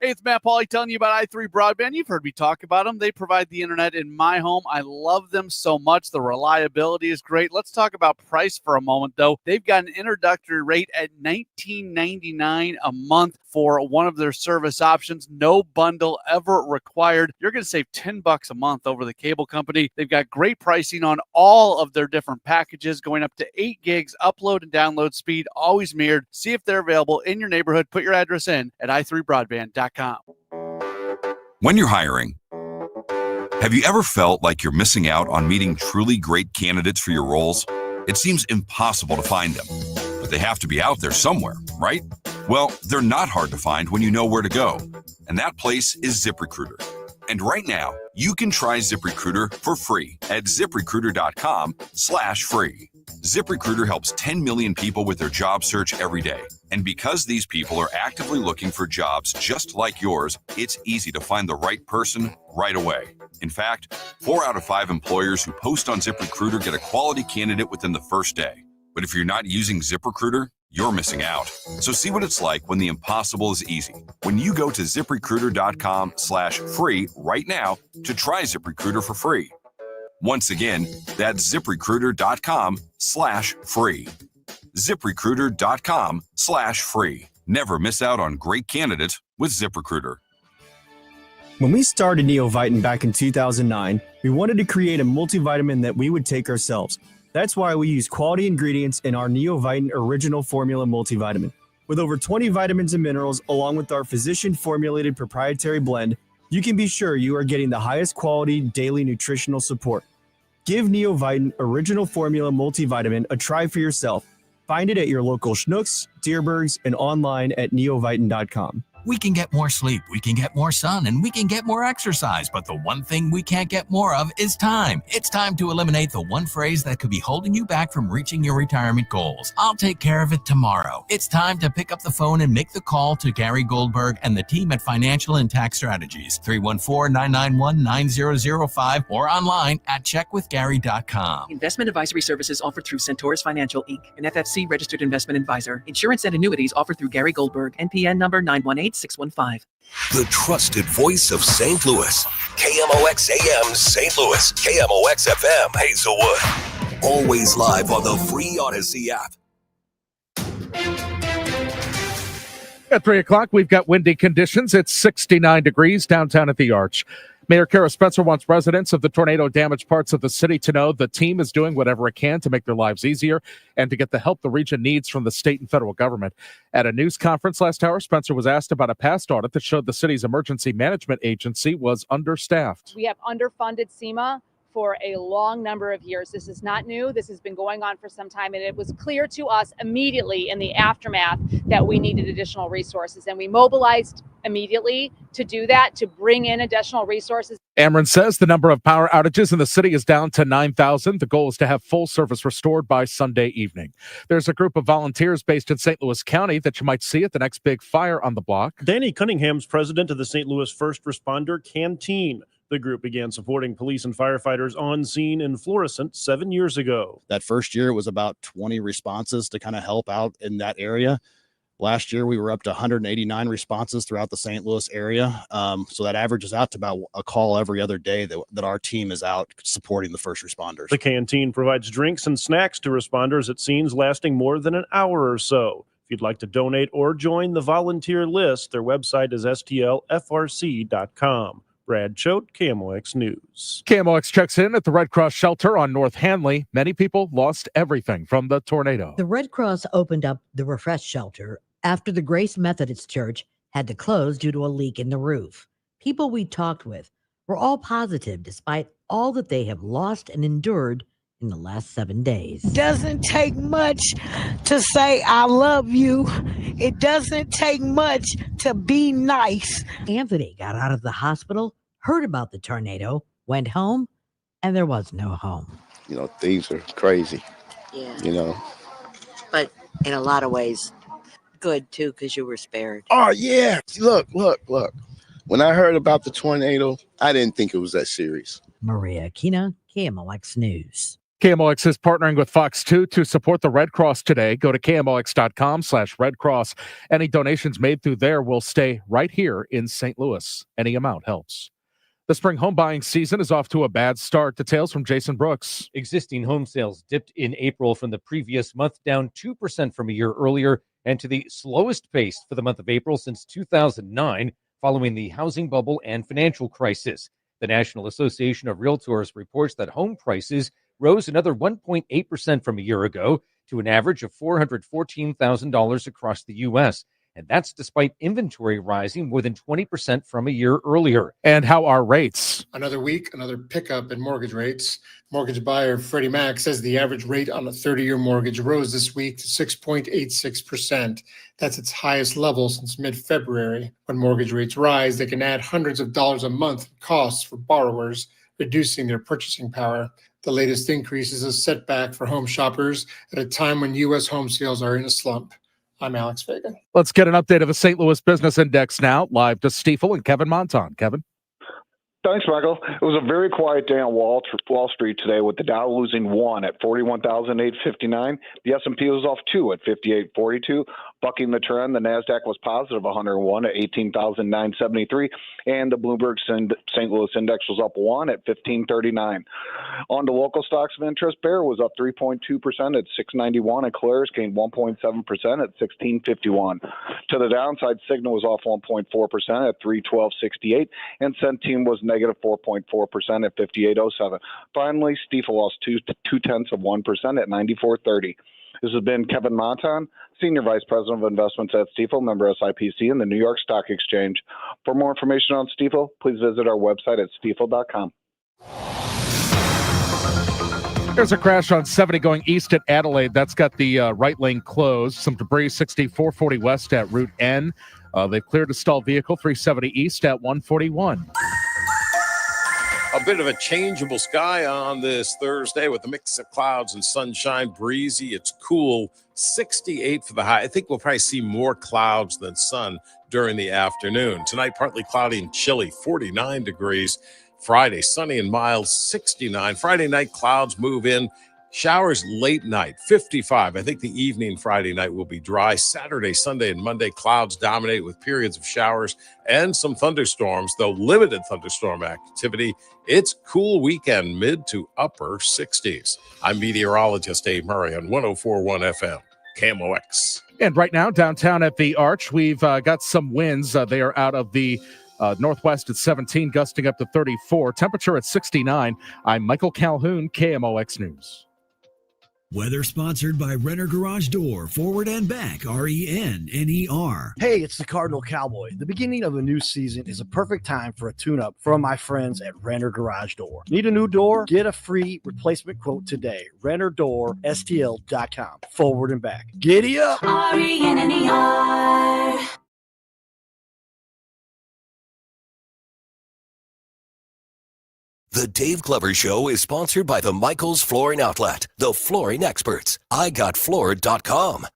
Hey, it's Matt Pauley telling you about i3 Broadband. You've heard me talk about them. They provide the internet in my home. I love them so much. The reliability is great. Let's talk about price for a moment, though. They've got an introductory rate at $19.99 a month for one of their service options. No bundle ever required. You're going to save $10 a month over the cable company. They've got great pricing on all of their different packages, going up to 8 gigs upload and download speed, always mirrored. See if they're available in your neighborhood. Put your address in at i3broadband.com. When you're hiring, have you ever felt like you're missing out on meeting truly great candidates for your roles? It seems impossible to find them, but they have to be out there somewhere, right? Well, they're not hard to find when you know where to go, and that place is ZipRecruiter. And right now, you can try ZipRecruiter for free at ZipRecruiter.com/free. ZipRecruiter helps 10 million people with their job search every day. And because these people are actively looking for jobs just like yours, it's easy to find the right person right away. In fact, 4 out of 5 employers who post on ZipRecruiter get a quality candidate within the first day. But if you're not using ZipRecruiter, you're missing out. So see what it's like when the impossible is easy. When you go to ZipRecruiter.com/free right now to try ZipRecruiter for free. Once again, that's ZipRecruiter.com/free. ZipRecruiter.com/free. Never miss out on great candidates with ZipRecruiter. When we started Neovitin back in 2009, we wanted to create a multivitamin that we would take ourselves. That's why we use quality ingredients in our Neovitin Original Formula multivitamin. With over 20 vitamins and minerals, along with our physician-formulated proprietary blend, you can be sure you are getting the highest quality daily nutritional support. Give Neovitin Original Formula multivitamin a try for yourself. Find it at your local Schnucks, Dierbergs, and online at neovitin.com. We can get more sleep, we can get more sun, and we can get more exercise, but the one thing we can't get more of is time. It's time to eliminate the one phrase that could be holding you back from reaching your retirement goals. I'll take care of it tomorrow. It's time to pick up the phone and make the call to Gary Goldberg and the team at Financial and Tax Strategies, 314-991-9005, or online at checkwithgary.com. Investment advisory services offered through Centaurus Financial, Inc., an FFC registered investment advisor. Insurance and annuities offered through Gary Goldberg, NPN number 918615. The trusted voice of St. Louis. KMOX AM St. Louis. KMOX FM Hazelwood. Always live on the free Odyssey app. At 3 o'clock, we've got windy conditions. It's 69 degrees downtown at the Arch. Mayor Kara Spencer wants residents of the tornado-damaged parts of the city to know the team is doing whatever it can to make their lives easier and to get the help the region needs from the state and federal government. At a news conference last hour, Spencer was asked about a past audit that showed the city's emergency management agency was understaffed. We have underfunded SEMA for a long number of years. This is not new. This has been going on for some time, and it was clear to us immediately in the aftermath that we needed additional resources, and we mobilized immediately to do that, to bring in additional resources. Ameren says the number of power outages in the city is down to 9,000. The goal is to have full service restored by Sunday evening. There's a group of volunteers based in St. Louis County that you might see at the next big fire on the block. Danny Cunningham's president of the St. Louis First Responder Canteen. The group began supporting police and firefighters on scene in Florissant 7 years ago. That first year was about 20 responses to kind of help out in that area. Last year, we were up to 189 responses throughout the St. Louis area. So that averages out to about a call every other day that our team is out supporting the first responders. The canteen provides drinks and snacks to responders at scenes lasting more than an hour or so. If you'd like to donate or join the volunteer list, their website is stlfrc.com. Brad Choate, KMOX News. KMOX checks in at the Red Cross shelter on North Hanley. Many people lost everything from the tornado. The Red Cross opened up the Refresh shelter after the Grace Methodist Church had to close due to a leak in the roof. People we talked with were all positive despite all that they have lost and endured in the last 7 days. Doesn't take much to say I love you. It doesn't take much to be nice. Anthony got out of the hospital, heard about the tornado, went home, and there was no home. You know, thieves are crazy. Yeah. You know. But in a lot of ways, good too, because you were spared. Oh yeah. Look. When I heard about the tornado, I didn't think it was that serious. Maria Aquina, KMOX News. KMOX is partnering with Fox 2 to support the Red Cross today. Go to KMOX.com/Red Cross. Any donations made through there will stay right here in St. Louis. Any amount helps. The spring home buying season is off to a bad start. Details from Jason Brooks. Existing home sales dipped in April from the previous month, down 2% from a year earlier, and to the slowest pace for the month of April since 2009, following the housing bubble and financial crisis. The National Association of Realtors reports that home prices rose another 1.8% from a year ago to an average of $414,000 across the U.S., and that's despite inventory rising more than 20% from a year earlier. And how are rates? Another week, another pickup in mortgage rates. Mortgage buyer Freddie Mac says the average rate on a 30-year mortgage rose this week to 6.86%. That's its highest level since mid-February. When mortgage rates rise, they can add hundreds of dollars a month in costs for borrowers, reducing their purchasing power. The latest increase is a setback for home shoppers at a time when U.S. home sales are in a slump. I'm Alex Vega. Let's get an update of the St. Louis Business Index now, live to Stifel and Kevin Monton. Kevin? Thanks, Michael. It was a very quiet day on Wall Street today, with the Dow losing 1 at 41,859. The S&P was off 2 at 5842. Bucking the trend, the NASDAQ was positive 101 at 18,973. And the Bloomberg St. Louis Index was up 1 at 1539. On to local stocks of interest, Bear was up 3.2% at 691, and Claire's gained 1.7% at 1651. To the downside, Cigna was off 1.4% at 312.68, and Centene was negative 4.4% at 58.07. Finally, Stifel lost 0.2% at 94.30. This has been Kevin Monton, Senior Vice President of Investments at Stifel, member SIPC, and the New York Stock Exchange. For more information on Stifel, please visit our website at stifel.com. There's a crash on 70 going east at Adelaide. That's got the right lane closed. Some debris, 440 west at Route N. They've cleared a stalled vehicle, 370 east at 141. A bit of a changeable sky on this Thursday with a mix of clouds and sunshine, breezy. It's cool, 68 for the high. I think we'll probably see more clouds than sun during the afternoon. Tonight, partly cloudy and chilly, 49 degrees. Friday, sunny and mild, 69. Friday night, clouds move in. Showers late night, 55. I think the evening Friday night will be dry. Saturday, Sunday, and Monday, clouds dominate with periods of showers and some thunderstorms, though limited thunderstorm activity. It's cool weekend, mid to upper 60s. I'm meteorologist Dave Murray on 104.1 FM, KMOX. And right now, downtown at the Arch, we've got some winds. They are out of the northwest at 17, gusting up to 34. Temperature at 69. I'm Michael Calhoun, KMOX News. Weather sponsored by Renner Garage Door, forward and back, RENNER. Hey, it's the Cardinal Cowboy. The beginning of a new season is a perfect time for a tune-up from my friends at Renner Garage Door. Need a new door? Get a free replacement quote today. RennerDoorSTL.com. Forward and back. Giddy up! RENNER. The Dave Glover Show is sponsored by the Michaels Flooring Outlet, the flooring experts. IGotFloored.com.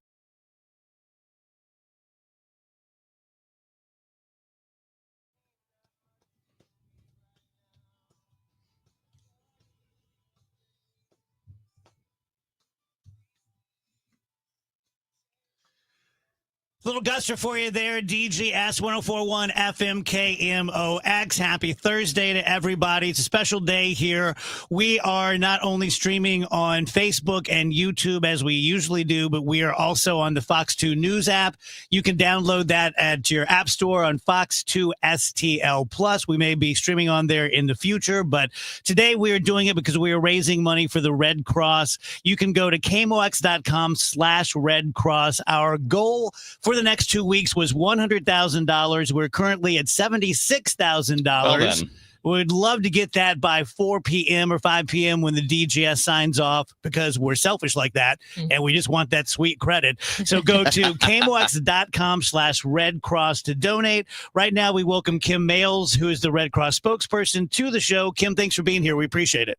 Little guster for you there, DGS 104.1 FM KMOX. Happy Thursday to everybody. It's a special day here. We are not only streaming on Facebook and YouTube as we usually do, but we are also on the Fox 2 News app. You can download that at your app store on Fox 2 STL Plus. We may be streaming on there in the future, but today we are doing it because we are raising money for the Red Cross. You can go to KMOX.com/Red Cross. Our goal for the next 2 weeks was $100,000. We're currently at $76,000. We'd love to get that by 4 p.m. or 5 p.m. when the DGS signs off, because we're selfish like that and we just want that sweet credit. So go to KMOX.com/Red Cross to donate. Right now, we welcome Kim Males, who is the Red Cross spokesperson, to the show. Kim, thanks for being here. We appreciate it.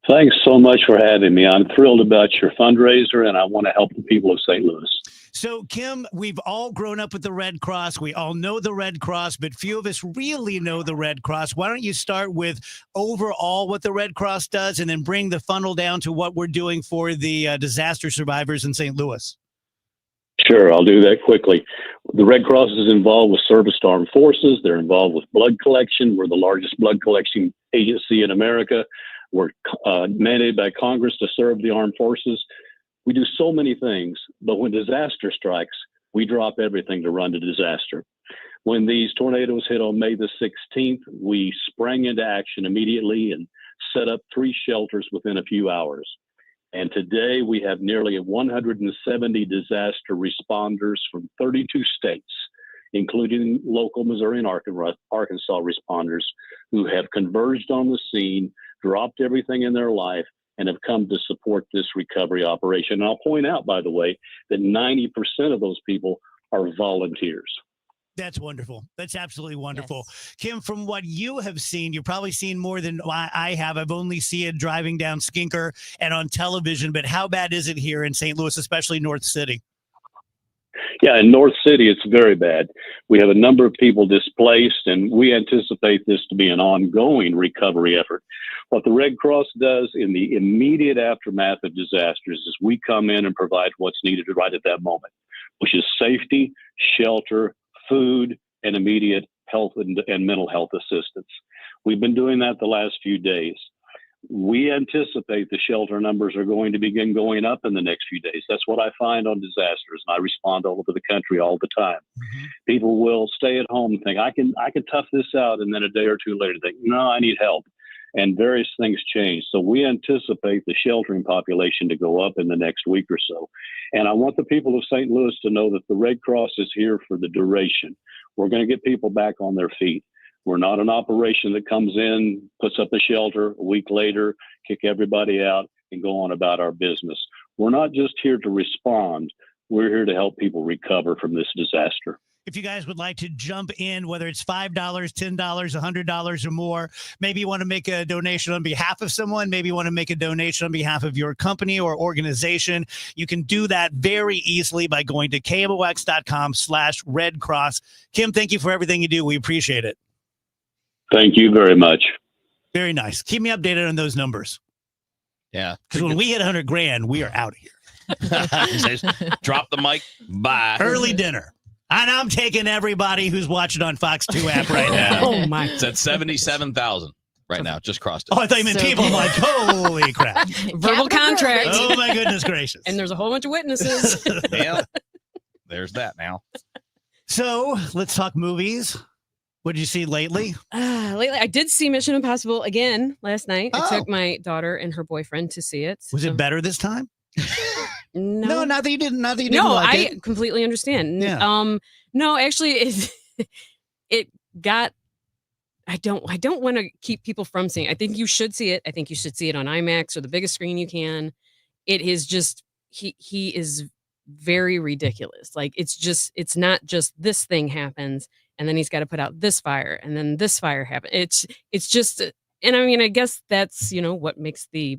Thanks so much for having me. I'm thrilled about your fundraiser, and I want to help the people of St. Louis. So, Kim, we've all grown up with the Red Cross. We all know the Red Cross, but few of us really know the Red Cross. Why don't you start with overall what the Red Cross does and then bring the funnel down to what we're doing for the disaster survivors in St. Louis? Sure, I'll do that quickly. The Red Cross is involved with service to armed forces. They're involved with blood collection. We're the largest blood collection agency in America. We're mandated by Congress to serve the armed forces. We do so many things, but when disaster strikes, we drop everything to run to disaster. When these tornadoes hit on May the 16th, we sprang into action immediately and set up 3 shelters within a few hours. And today we have nearly 170 disaster responders from 32 states, including local Missouri and Arkansas responders, who have converged on the scene, dropped everything in their life, and have come to support this recovery operation. And I'll point out, by the way, that 90% of those people are volunteers. That's wonderful. That's absolutely wonderful. Yes. Kim, from what you have seen, you've probably seen more than I have. I've only seen it driving down Skinker and on television, but how bad is it here in St. Louis, especially North City? Yeah, in North City, it's very bad. We have a number of people displaced, and we anticipate this to be an ongoing recovery effort. What the Red Cross does in the immediate aftermath of disasters is we come in and provide what's needed right at that moment, which is safety, shelter, food, and immediate health and mental health assistance. We've been doing that the last few days. We anticipate the shelter numbers are going to begin going up in the next few days. That's what I find on disasters, and I respond all over the country all the time. People will stay at home and think, I can tough this out, and then a day or two later think, no, I need help. And various things change. So we anticipate the sheltering population to go up in the next week or so. And I want the people of St. Louis to know that the Red Cross is here for the duration. We're going to get people back on their feet. We're not an operation that comes in, puts up a shelter, a week later, kick everybody out, and go on about our business. We're not just here to respond. We're here to help people recover from this disaster. If you guys would like to jump in, whether it's $5, $10, $100 or more, maybe you want to make a donation on behalf of someone, maybe you want to make a donation on behalf of your company or organization, you can do that very easily by going to KMOX.com/Red Cross. Kim, thank you for everything you do. We appreciate it. Thank you very much. Very nice. Keep me updated on those numbers. Yeah. Because when we hit 100 grand, we are out of here. Drop the mic. Bye. Early dinner. And I'm taking everybody who's watching on Fox 2 app right now. Oh, my. It's at 77,000 right now. Just crossed it. Oh, I thought you meant people. I'm like, holy crap. Verbal contract. Oh, my goodness gracious. And there's a whole bunch of witnesses. Yeah. There's that now. So let's talk movies. What did you see lately? Lately, I did see Mission Impossible again last night. I took my daughter and her boyfriend to see it. Was it better this time? No, not that you didn't. Not that you no, didn't like I it. completely understand. Yeah. No, actually, it got. I don't want to keep people from seeing. I think you should see it. I think you should see it on IMAX or the biggest screen you can. It is just he is very ridiculous. Like it's not just this thing happens and then he's got to put out this fire and then this fire happens. It's just, and I mean, I guess that's what makes the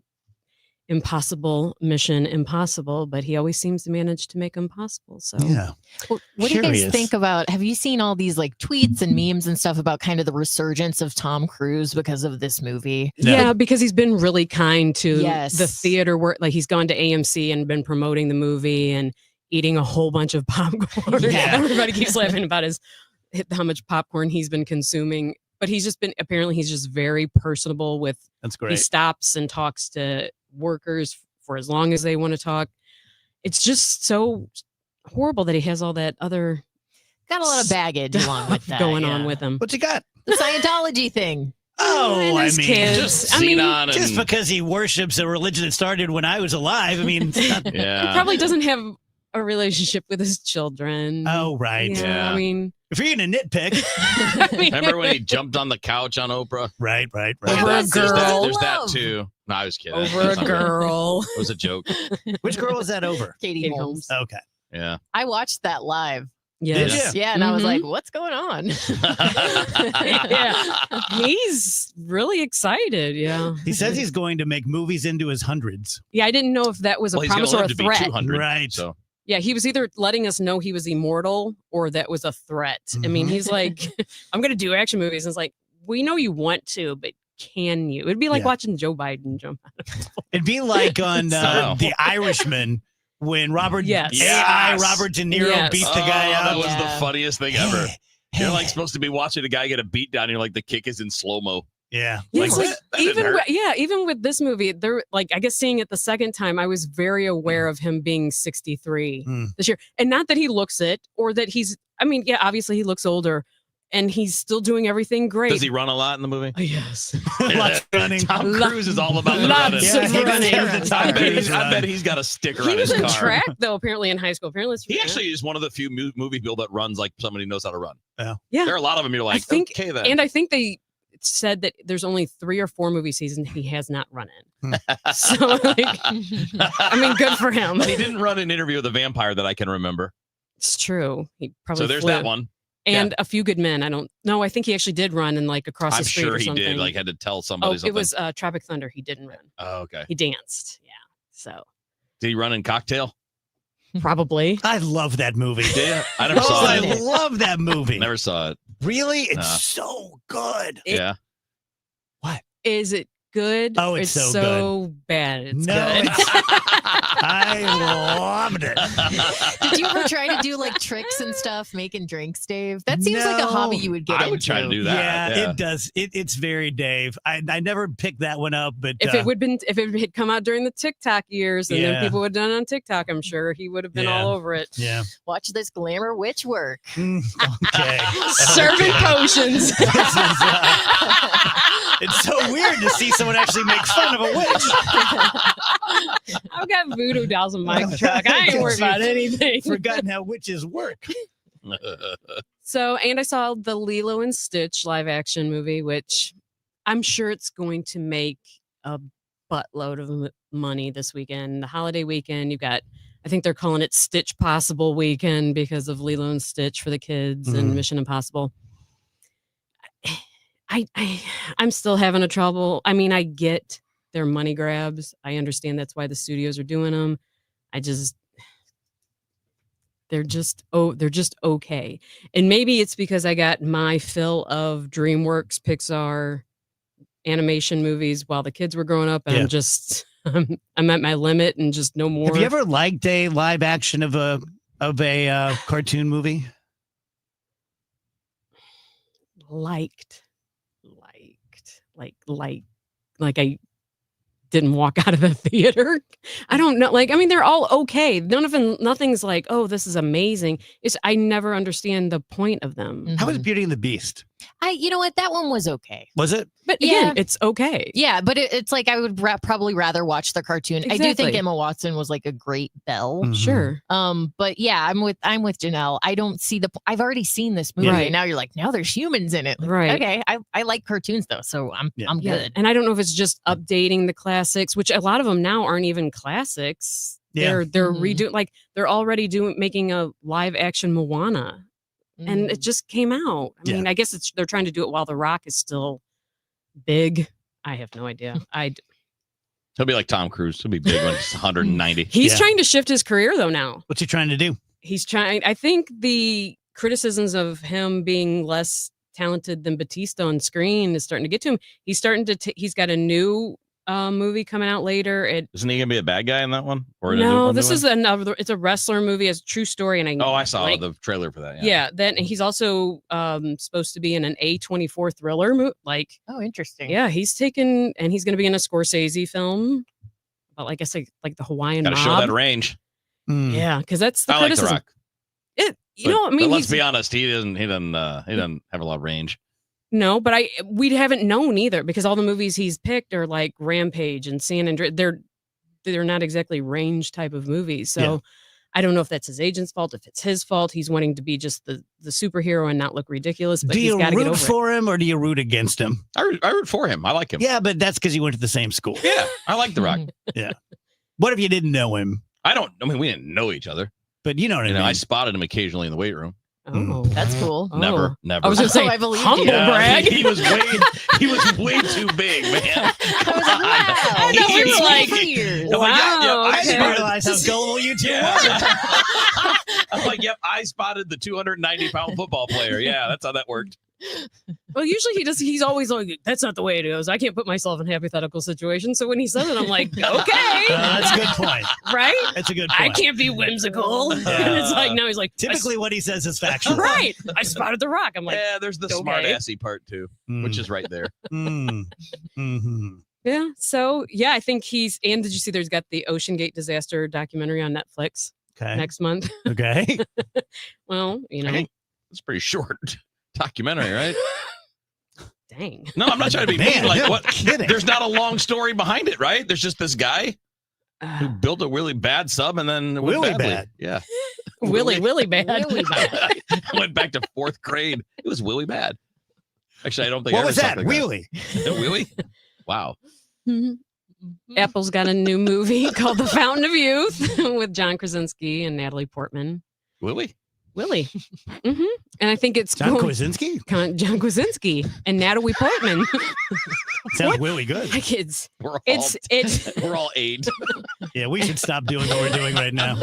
impossible mission impossible, but he always seems to manage to make them possible. So yeah. Well, what do you guys think about, have you seen all these like tweets and memes and stuff about kind of the resurgence of Tom Cruise because of this movie? Yeah, because he's been really kind to Yes. the theater work. Like he's gone to AMC and been promoting the movie and eating a whole bunch of popcorn. Yeah. Everybody keeps laughing about how much popcorn he's been consuming. But he's just very personable with. That's great. He stops and talks to workers for as long as they want to talk. It's just so horrible that he has all that other Got a lot of baggage along with that going on with him. What you got? The Scientology thing. Oh, and I his mean, kids. I mean, just because he worships a religion that started when I was alive. I mean, it's not- he probably doesn't have a relationship with his children. Oh, right. Yeah, I mean, If you're gonna nitpick, Remember when he jumped on the couch on Oprah? Right. Over Yeah, a girl. There's that too. No, I was kidding. Over That's a not real. girl. It was a joke. Which girl was that over? Katie Holmes. Okay. Yeah. I watched that live. Yes. Yeah, and I was Mhm. like, what's going on? Yeah. He's really excited. Yeah. He says he's going to make movies into his hundreds. Yeah, I didn't know if that was a Well, he's gonna promise or a live to be threat. 200. Right. So Yeah, he was either letting us know he was immortal or that was a threat. I mean, he's like, I'm going to do action movies. And it's like, we know you want to, but can you? It'd be like Yeah. watching Joe Biden jump out of a It'd be like on The Irishman when Robert AI Robert De Niro beat the guy up. That was the funniest thing ever. You're like supposed to be watching a guy get a beat down. And you're like, the kick is in slow mo. Yeah. Yeah, it's like, that didn't even hurt. even with this movie, there like I guess seeing it the second time, I was very aware of him being 63 this year, and not that he looks it or that he's. I mean, yeah, obviously he looks older, and he's still doing everything great. Does he run a lot in the movie? Yes. Lots of running. Tom Cruise is all about the running. Lots of running. I bet he's got a sticker He on his was in car. track though, apparently in high school. Apparently, it's He actually is one of the few movie people that runs like somebody who knows how to run. Yeah. There are a lot of them. You're like, I think, okay then. and I think they said that there's only 3 or 4 movie seasons he has not run in. So, like, I mean, good for him. But he didn't run an Interview with a Vampire that I can remember. It's true. He probably So there's flew. that one. And A Few Good Men. I don't know. I think he actually did run and like across I'm the street sure or he something. did. Like had to tell somebody Oh, something. it was Tropic Thunder. He didn't run. Oh, okay. He danced. Yeah. So Did he run in Cocktail? probably. I love that movie. Did you? I never saw I it. love that movie. Never saw it. Really? It's No. so good. Yeah. Is it good? Oh, it's so bad. It's No, good. I loved it. Did you ever try to do like tricks and stuff, making drinks, Dave? That seems like a hobby you would get I into. would try to do that. Yeah, it does. It's very Dave. I never picked that one up, but If it had come out during the TikTok years and then Yeah. people would have done it on TikTok, I'm sure he would have been all over it. yeah. Watch this glamour witch work. Okay. Serving potions. It's so weird to see someone actually make fun of a witch. I've got voodoo dolls in my truck. I ain't worried about anything. Forgotten how witches work. So, and I saw the Lilo and Stitch live action movie, which I'm sure it's going to make a buttload of money this weekend. The holiday weekend, you've got, I think they're calling it Stitch Possible weekend because of Lilo and Stitch for the kids and Mission Impossible. I'm still having a trouble. I mean, I get their money grabs. I understand that's why the studios are doing them. They're just okay. And maybe it's because I got my fill of DreamWorks, Pixar animation movies while the kids were growing up, and I'm at my limit and just no more. Have you ever liked a live action of a cartoon movie? Like I didn't walk out of the theater. I don't know. Like, I mean, they're all okay. Nothing's like, oh, this is amazing. I never understand the point of them. How was Beauty and the Beast? You know what? That one was okay. Was it? But again, it's okay. Yeah, but it's like I would probably rather watch the cartoon. I do think Exactly. Emma Watson was like a great Belle. Sure. But yeah, I'm with Janelle. I don't see I've already seen this movie. Right. And now you're like, now there's humans in it. Like, Right. Okay. I like cartoons though, so I'm Yeah. good. And I don't know if it's just updating the classics, which a lot of them now aren't even classics. Yeah. They're redoing, like they're already making a live action Moana, and it just came out. I mean, I guess they're trying to do it while The Rock is still big. I have no idea. He'll be like Tom Cruise. He'll be big when he's 190. He's trying to shift his career though now. What's he trying to do? He's trying. I think the criticisms of him being less talented than Batista on screen is starting to get to him. He's starting to. He's got a new movie coming out later. Isn't he gonna be a bad guy in that one? Or No, this is another. It's a wrestler movie. It's a true story, and I saw like, the trailer for that. Yeah. Then he's also supposed to be in an A24 thriller movie. Like, oh, interesting. Yeah, he's taken, and he's going to be in a Scorsese film about, like I say, like the Hawaiian Gotta mob. show that range. Yeah, because that's the I like The criticism. Rock. I mean, but let's he's- be honest, he doesn't have a lot of range. No, but we haven't known either because all the movies he's picked are like Rampage and San Andreas. They're not exactly range type of movies. So I don't know if that's his agent's fault, if it's his fault. He's wanting to be just the superhero and not look ridiculous. But Do he's you got to get root over for him or do you root against him? I root for him. I like him. Yeah, but that's because you went to the same school. Yeah, I like The Rock. Yeah. What if you didn't know him? I mean, we didn't know each other. But you know what I mean. I spotted him occasionally in the weight room. Oh, that's cool. Never. I was going to say, I believe humble you. brag. He was way too big, man. I was like, wow. I know, we were like, for years. I'm like, wow, I okay. didn't realize how gullible you two were. I'm like, yep, I spotted the 290-pound football player. Yeah, that's how that worked. Well, usually he's always like, that's not the way it goes. I can't put myself in hypothetical situations. So when he said it, I'm like, okay. That's a good point. Right? That's a good point. I can't be whimsical. And it's like, no, he's like, Typically what he says is factual. right. I spotted The Rock. I'm like, Yeah, there's the okay. smart-assy part, too, which is right there. Yeah. So, yeah, I think and did you see there's got the Ocean Gate disaster documentary on Netflix next month? Okay. Well, I think it's pretty short documentary, right? Dang. No, I'm not trying to be Man, mean. Like, no what? kidding. There's not a long story behind it, right? There's just this guy who built a really bad sub and then went Really badly. bad. Yeah. Willie bad. Really bad. I went back to 4th grade. It was Willie bad. Actually, I don't think. What I ever was saw that? something like Wheelie. that. Willie? Wow. Apple's got a new movie called The Fountain of Youth with John Krasinski and Natalie Portman. Willie? Willie. And I think it's John Krasinski? John Krasinski and Natalie Portman. Sounds really good. My kids. It's we're all 8. Yeah, we should stop doing what we're doing right now.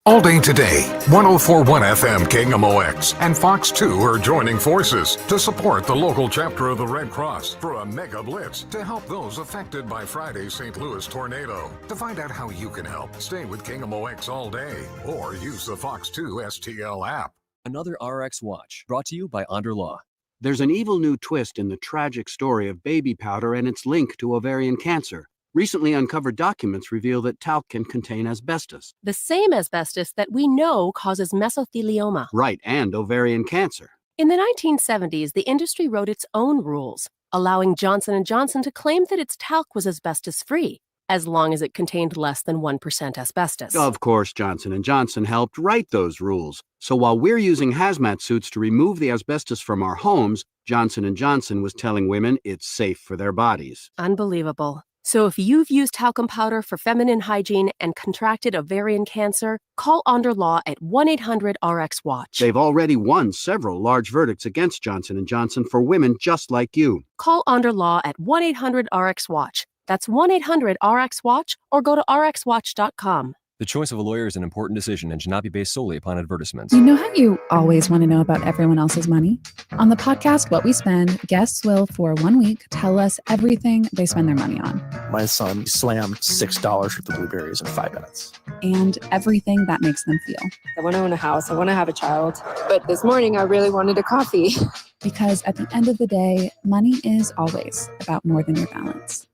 All day today, 104.1 FM KMOX and Fox 2 are joining forces to support the local chapter of the Red Cross for a mega blitz to help those affected by Friday's St. Louis tornado. To find out how you can help, stay with KMOX all day or use the Fox 2 STL app. Another RX Watch, brought to you by Onderlaw. There's an evil new twist in the tragic story of baby powder and its link to ovarian cancer. Recently uncovered documents reveal that talc can contain asbestos. The same asbestos that we know causes mesothelioma. Right, and ovarian cancer. In the 1970s, the industry wrote its own rules, allowing Johnson & Johnson to claim that its talc was asbestos-free, as long as it contained less than 1% asbestos. Of course, Johnson & Johnson helped write those rules. So while we're using hazmat suits to remove the asbestos from our homes, Johnson & Johnson was telling women it's safe for their bodies. Unbelievable. So if you've used talcum powder for feminine hygiene and contracted ovarian cancer, call Onderlaw at 1-800-RX-WATCH. They've already won several large verdicts against Johnson & Johnson for women just like you. Call Onderlaw at 1-800-RX-WATCH. That's 1-800-RX-WATCH or go to rxwatch.com. The choice of a lawyer is an important decision and should not be based solely upon advertisements. You know how you always want to know about everyone else's money? On the podcast, What We Spend, guests will, for 1 week, tell us everything they spend their money on. My son slammed $6 worth of blueberries in 5 minutes. And everything that makes them feel. I want to own a house. I want to have a child. But this morning, I really wanted a coffee. Because at the end of the day, money is always about more than your balance.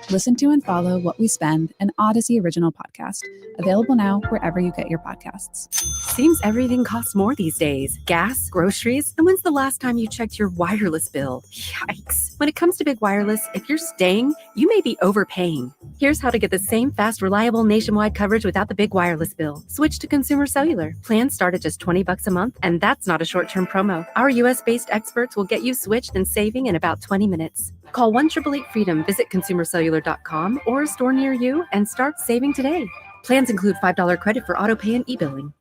Listen to and follow What We Spend, an Odyssey original podcast. Available now wherever you get your podcasts. Seems everything costs more these days. Gas, groceries, and when's the last time you checked your wireless bill? Yikes. When it comes to Big Wireless, if you're staying, you may be overpaying. Here's how to get the same fast, reliable nationwide coverage without the big wireless bill. Switch to Consumer Cellular. Plans start at just $20 a month, and that's not a short-term promo. Our US-based experts will get you switched and saving in about 20 minutes. Call 1-888-FREEDOM, visit consumercellular.com or a store near you, and start saving today. Plans include $5 credit for auto pay and e-billing.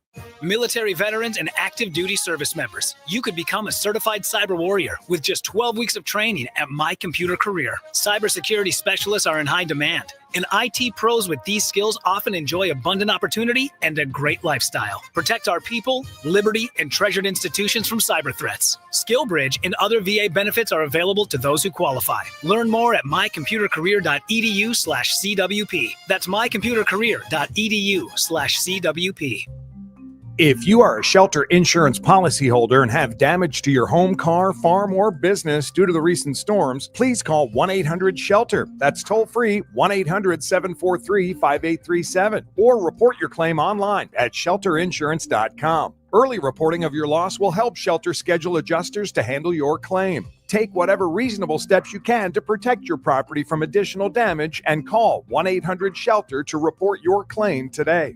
Military veterans and active duty service members, you could become a certified cyber warrior with just 12 weeks of training at My Computer Career. Cybersecurity specialists are in high demand, and IT pros with these skills often enjoy abundant opportunity and a great lifestyle. Protect our people, liberty, and treasured institutions from cyber threats. SkillBridge and other VA benefits are available to those who qualify. Learn more at mycomputercareer.edu/CWP. That's mycomputercareer.edu/CWP. If you are a shelter insurance policyholder and have damage to your home, car, farm, or business due to the recent storms, please call 1-800-SHELTER. That's toll free 1-800-743-5837. Or report your claim online at shelterinsurance.com. Early reporting of your loss will help Shelter schedule adjusters to handle your claim. Take whatever reasonable steps you can to protect your property from additional damage and call 1-800-SHELTER to report your claim today.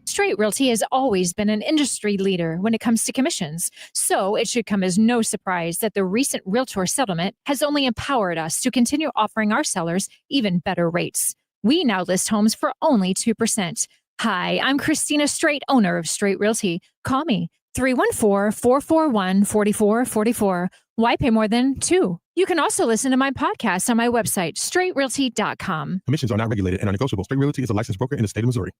Straight Realty has always been an industry leader when it comes to commissions, so it should come as no surprise that the recent Realtor settlement has only empowered us to continue offering our sellers even better rates. We now list homes for only 2%. Hi, I'm Christina Straight, owner of Straight Realty. Call me, 314-441-4444. Why pay more than 2? You can also listen to my podcast on my website, straightrealty.com. Commissions are not regulated and are negotiable. Straight Realty is a licensed broker in the state of Missouri.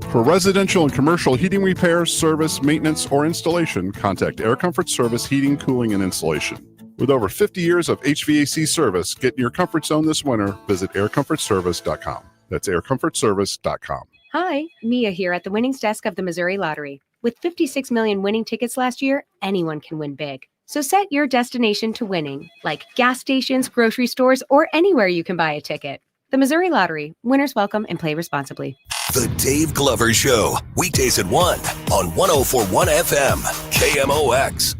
For residential and commercial heating repairs, service, maintenance, or installation, contact Air Comfort Service Heating, Cooling, and Installation. With over 50 years of HVAC service, get in your comfort zone this winter. Visit aircomfortservice.com. That's aircomfortservice.com. Hi, Mia here at the winnings desk of the Missouri Lottery. With 56 million winning tickets last year, anyone can win big. So set your destination to winning, like gas stations, grocery stores, or anywhere you can buy a ticket. The Missouri Lottery. Winners welcome and play responsibly. The Dave Glover Show, weekdays at 1 on 104.1 FM, KMOX.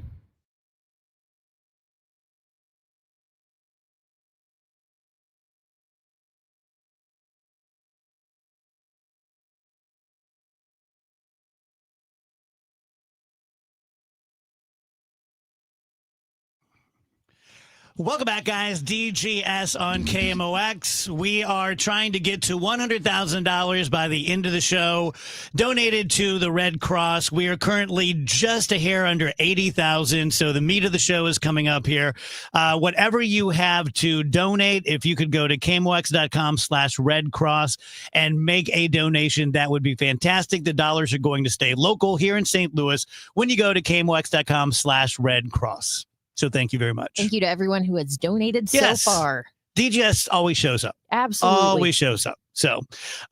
Welcome back, guys. DGS on KMOX. We are trying to get to $100,000 by the end of the show, donated to the Red Cross. We are currently just a hair under 80,000, so the meat of the show is coming up here. Whatever you have to donate, if you could go to KMOX.com/Red Cross and make a donation, that would be fantastic. The dollars are going to stay local here in St. Louis when you go to KMOX.com/Red Cross. So thank you very much. Thank you to everyone who has donated so far. DGS always shows up. Absolutely. Always shows up. So,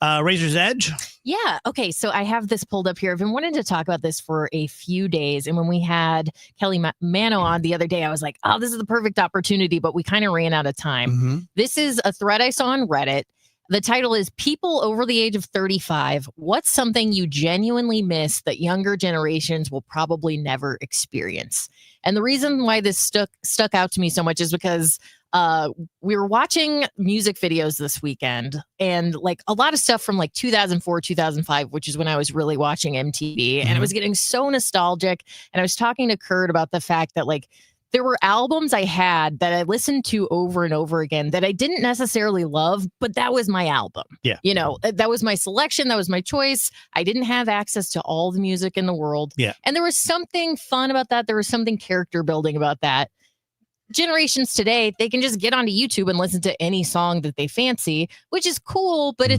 Razor's Edge. Yeah. Okay. So I have this pulled up here. I've been wanting to talk about this for a few days. And when we had Kelly Mano on the other day, I was like, oh, this is the perfect opportunity, but we kind of ran out of time. This is a thread I saw on Reddit. The title is People Over the Age of 35. What's something you genuinely miss that younger generations will probably never experience? And the reason why this stuck out to me so much is because we were watching music videos this weekend, and like a lot of stuff from like 2004, 2005, which is when I was really watching MTV, and I was getting so nostalgic. And I was talking to Kurt about the fact that like there were albums I had that I listened to over and over again that I didn't necessarily love, but that was my album. Yeah. You know, that was my selection. That was my choice. I didn't have access to all the music in the world. Yeah. And there was something fun about that. There was something character building about that. Generations today, they can just get onto YouTube and listen to any song that they fancy, which is cool, but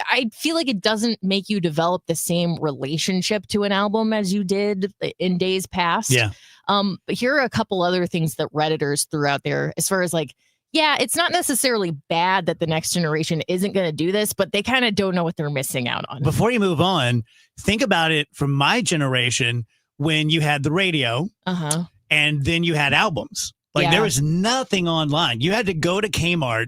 I feel like it doesn't make you develop the same relationship to an album as you did in days past. Yeah. But here are a couple other things that Redditors threw out there as far as like, yeah, it's not necessarily bad that the next generation isn't going to do this, but they kind of don't know what they're missing out on. Before you move on, think about it from my generation when you had the radio and then you had albums. Like there was nothing online. You had to go to Kmart,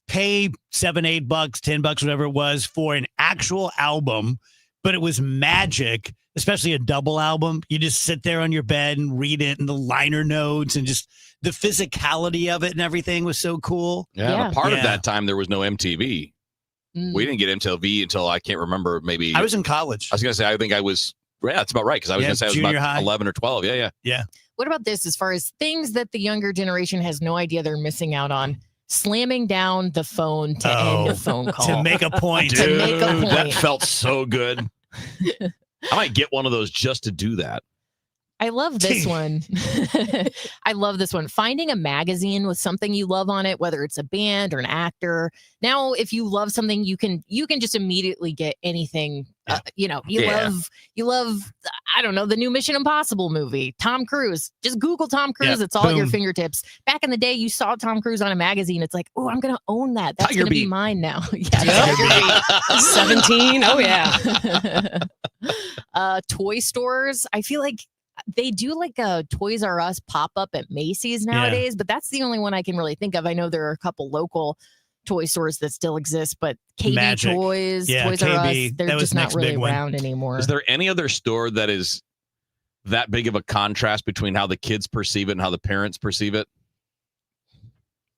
pay $7, $8, $10, whatever it was for an actual album, but it was magic, especially a double album. You just sit there on your bed and read it and the liner notes and just the physicality of it and everything was so cool. Yeah. But part of that time, there was no MTV. We didn't get MTV until I can't remember. Maybe I was in college. I was going to say, I think I was. Yeah, that's about right. Because I was going to say I was about high. 11 or 12. Yeah. What about this as far as things that the younger generation has no idea they're missing out on? Slamming down the phone to end a phone call. To make a point. To make a point. That felt so good. I might get one of those just to do that. I love this one. I love this one. Finding a magazine with something you love on it, whether it's a band or an actor. Now, if you love something, you can just immediately get anything. You love, I don't know, the new Mission Impossible movie, Tom Cruise. Just Google Tom Cruise. It's all at your fingertips. Back in the day, you saw Tom Cruise on a magazine. It's like, oh, I'm going to own that. That's going to be mine now. Yeah, 17. Oh, yeah. Toy stores. I feel like they do like a Toys R Us pop-up at Macy's nowadays, but that's the only one I can really think of. I know there are a couple local toy stores that still exist, but KB Magic. Toys, Toys KB, R Us, they're just not really around anymore. Is there any other store that is that big of a contrast between how the kids perceive it and how the parents perceive it?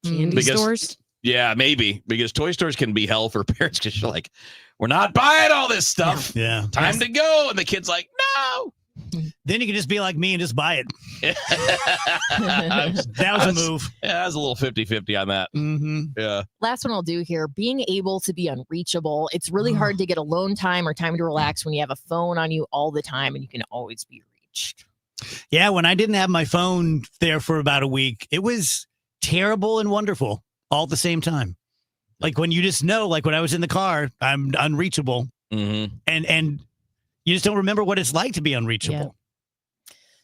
Candy stores? Yeah, maybe. Because toy stores can be hell for parents because you're like, we're not buying all this stuff. Yeah. Time to go. And the kid's like, no. Then you can just be like me and just buy it. That was a move. Yeah, that was a little 50-50 on that. Mm-hmm. Yeah. Last one I'll do here, being able to be unreachable. It's really hard to get alone time or time to relax when you have a phone on you all the time and you can always be reached. Yeah, when I didn't have my phone there for about a week, it was terrible and wonderful all at the same time. Like when you just know, like when I was in the car, I'm unreachable. Mm-hmm. And you just don't remember what it's like to be unreachable. Yeah.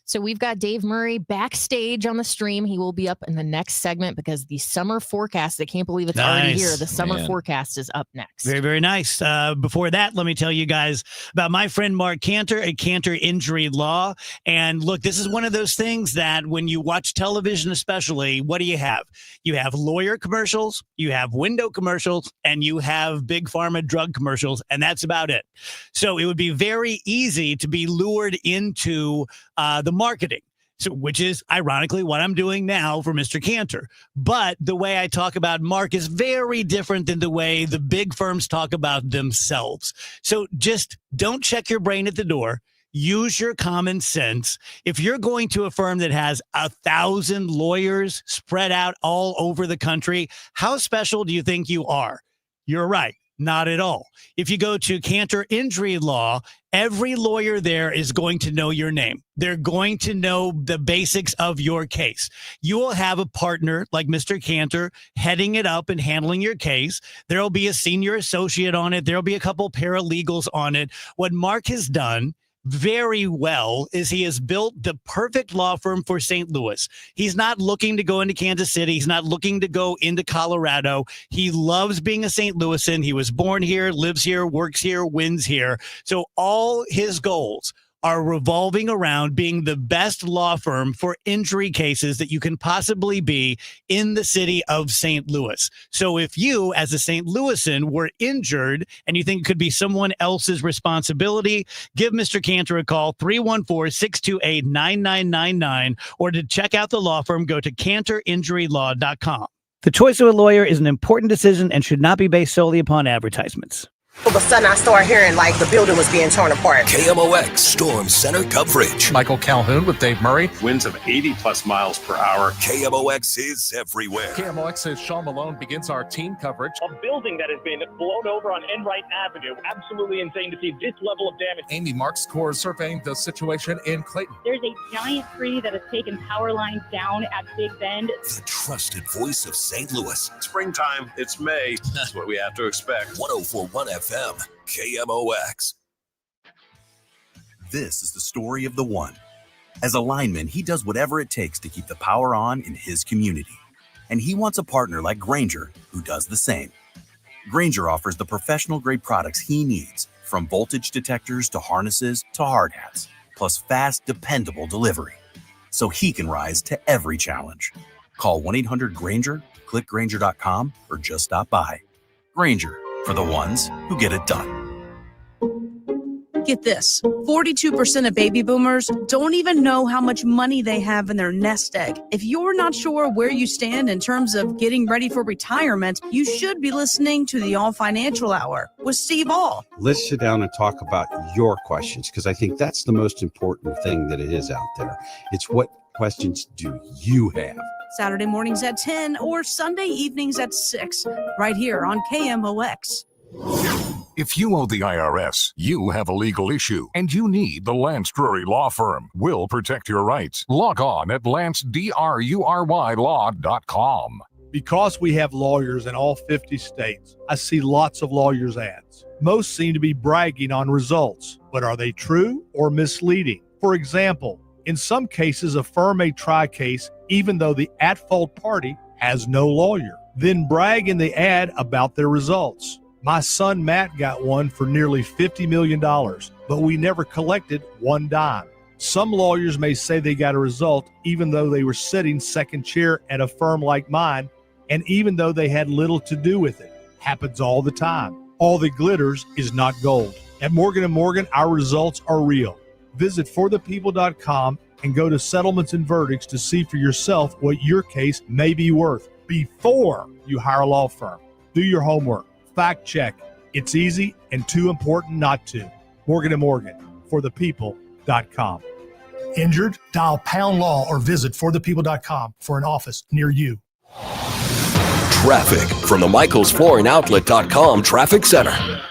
So we've got Dave Murray backstage on the stream. He will be up in the next segment because the summer forecast, I can't believe it's already here. The summer forecast is up next. Very, very nice. Before that, let me tell you guys about my friend Mark Cantor at Cantor Injury Law. And look, this is one of those things that when you watch television especially, what do you have? You have lawyer commercials, you have window commercials, and you have big pharma drug commercials, and that's about it. So it would be very easy to be lured into the marketing, so which is ironically what I'm doing now for Mr. Cantor. But the way I talk about Mark is very different than the way the big firms talk about themselves. So just don't check your brain at the door. Use your common sense. If you're going to a firm that has 1,000 lawyers spread out all over the country, how special do you think you are? You're right. Not at all. If you go to Cantor Injury Law, every lawyer there is going to know your name. They're going to know the basics of your case. You will have a partner like Mr. Cantor heading it up and handling your case. There will be a senior associate on it. There will be a couple paralegals on it. What Mark has done very well is he has built the perfect law firm for St. Louis. He's not looking to go into Kansas City. He's not looking to go into Colorado. He loves being a St. Louisan. He was born here, lives here, works here, wins here. So all his goals are revolving around being the best law firm for injury cases that you can possibly be in the city of St. Louis. So if you, as a St. Louisan, were injured and you think it could be someone else's responsibility, give Mr. Cantor a call, 314-628-9999, or to check out the law firm, go to cantorinjurylaw.com. The choice of a lawyer is an important decision and should not be based solely upon advertisements. All of a sudden, I started hearing like the building was being torn apart. KMOX Storm Center coverage. Michael Calhoun with Dave Murray. Winds of 80+ miles per hour. KMOX is everywhere. KMOX's Sean Malone begins our team coverage. A building that has been blown over on Enright Avenue. Absolutely insane to see this level of damage. Amy Marks Corps surveying the situation in Clayton. There's a giant tree that has taken power lines down at Big Bend. The trusted voice of St. Louis. Springtime, it's May. That's what we have to expect. 104.1 FM, KMOX. This is the story of the one. As a lineman, he does whatever it takes to keep the power on in his community. And he wants a partner like Grainger who does the same. Grainger offers the professional-grade products he needs, from voltage detectors to harnesses to hard hats, plus fast, dependable delivery, so he can rise to every challenge. Call 1-800-GRAINGER, click Grainger.com, or just stop by. Grainger, for the ones who get it done. Get this, 42% of baby boomers don't even know how much money they have in their nest egg. If you're not sure where you stand in terms of getting ready for retirement, you should be listening to the All Financial Hour with Steve All. Let's sit down and talk about your questions, because I think that's the most important thing that it is out there. It's what questions do you have? Saturday mornings at 10 or Sunday evenings at 6, right here on KMOX. If you owe the IRS, you have a legal issue, and you need the Lance Drury Law Firm. We'll protect your rights. Log on at lancedrurylaw.com. Because we have lawyers in all 50 states, I see lots of lawyers' ads. Most seem to be bragging on results, but are they true or misleading? For example, in some cases, a firm may try a case even though the at-fault party has no lawyer, then brag in the ad about their results. My son Matt got one for nearly $50 million, but we never collected one dime. Some lawyers may say they got a result even though they were sitting second chair at a firm like mine, and even though they had little to do with it. Happens all the time. All that glitters is not gold. At Morgan & Morgan, our results are real. Visit forthepeople.com and go to Settlements and Verdicts to see for yourself what your case may be worth. before you hire a law firm. Do your homework. Fact check. It's easy and too important not to. Morgan & Morgan, forthepeople.com. Injured? Dial pound law or visit forthepeople.com for an office near you. Traffic from the MichaelsFlooringOutlet.com Traffic Center.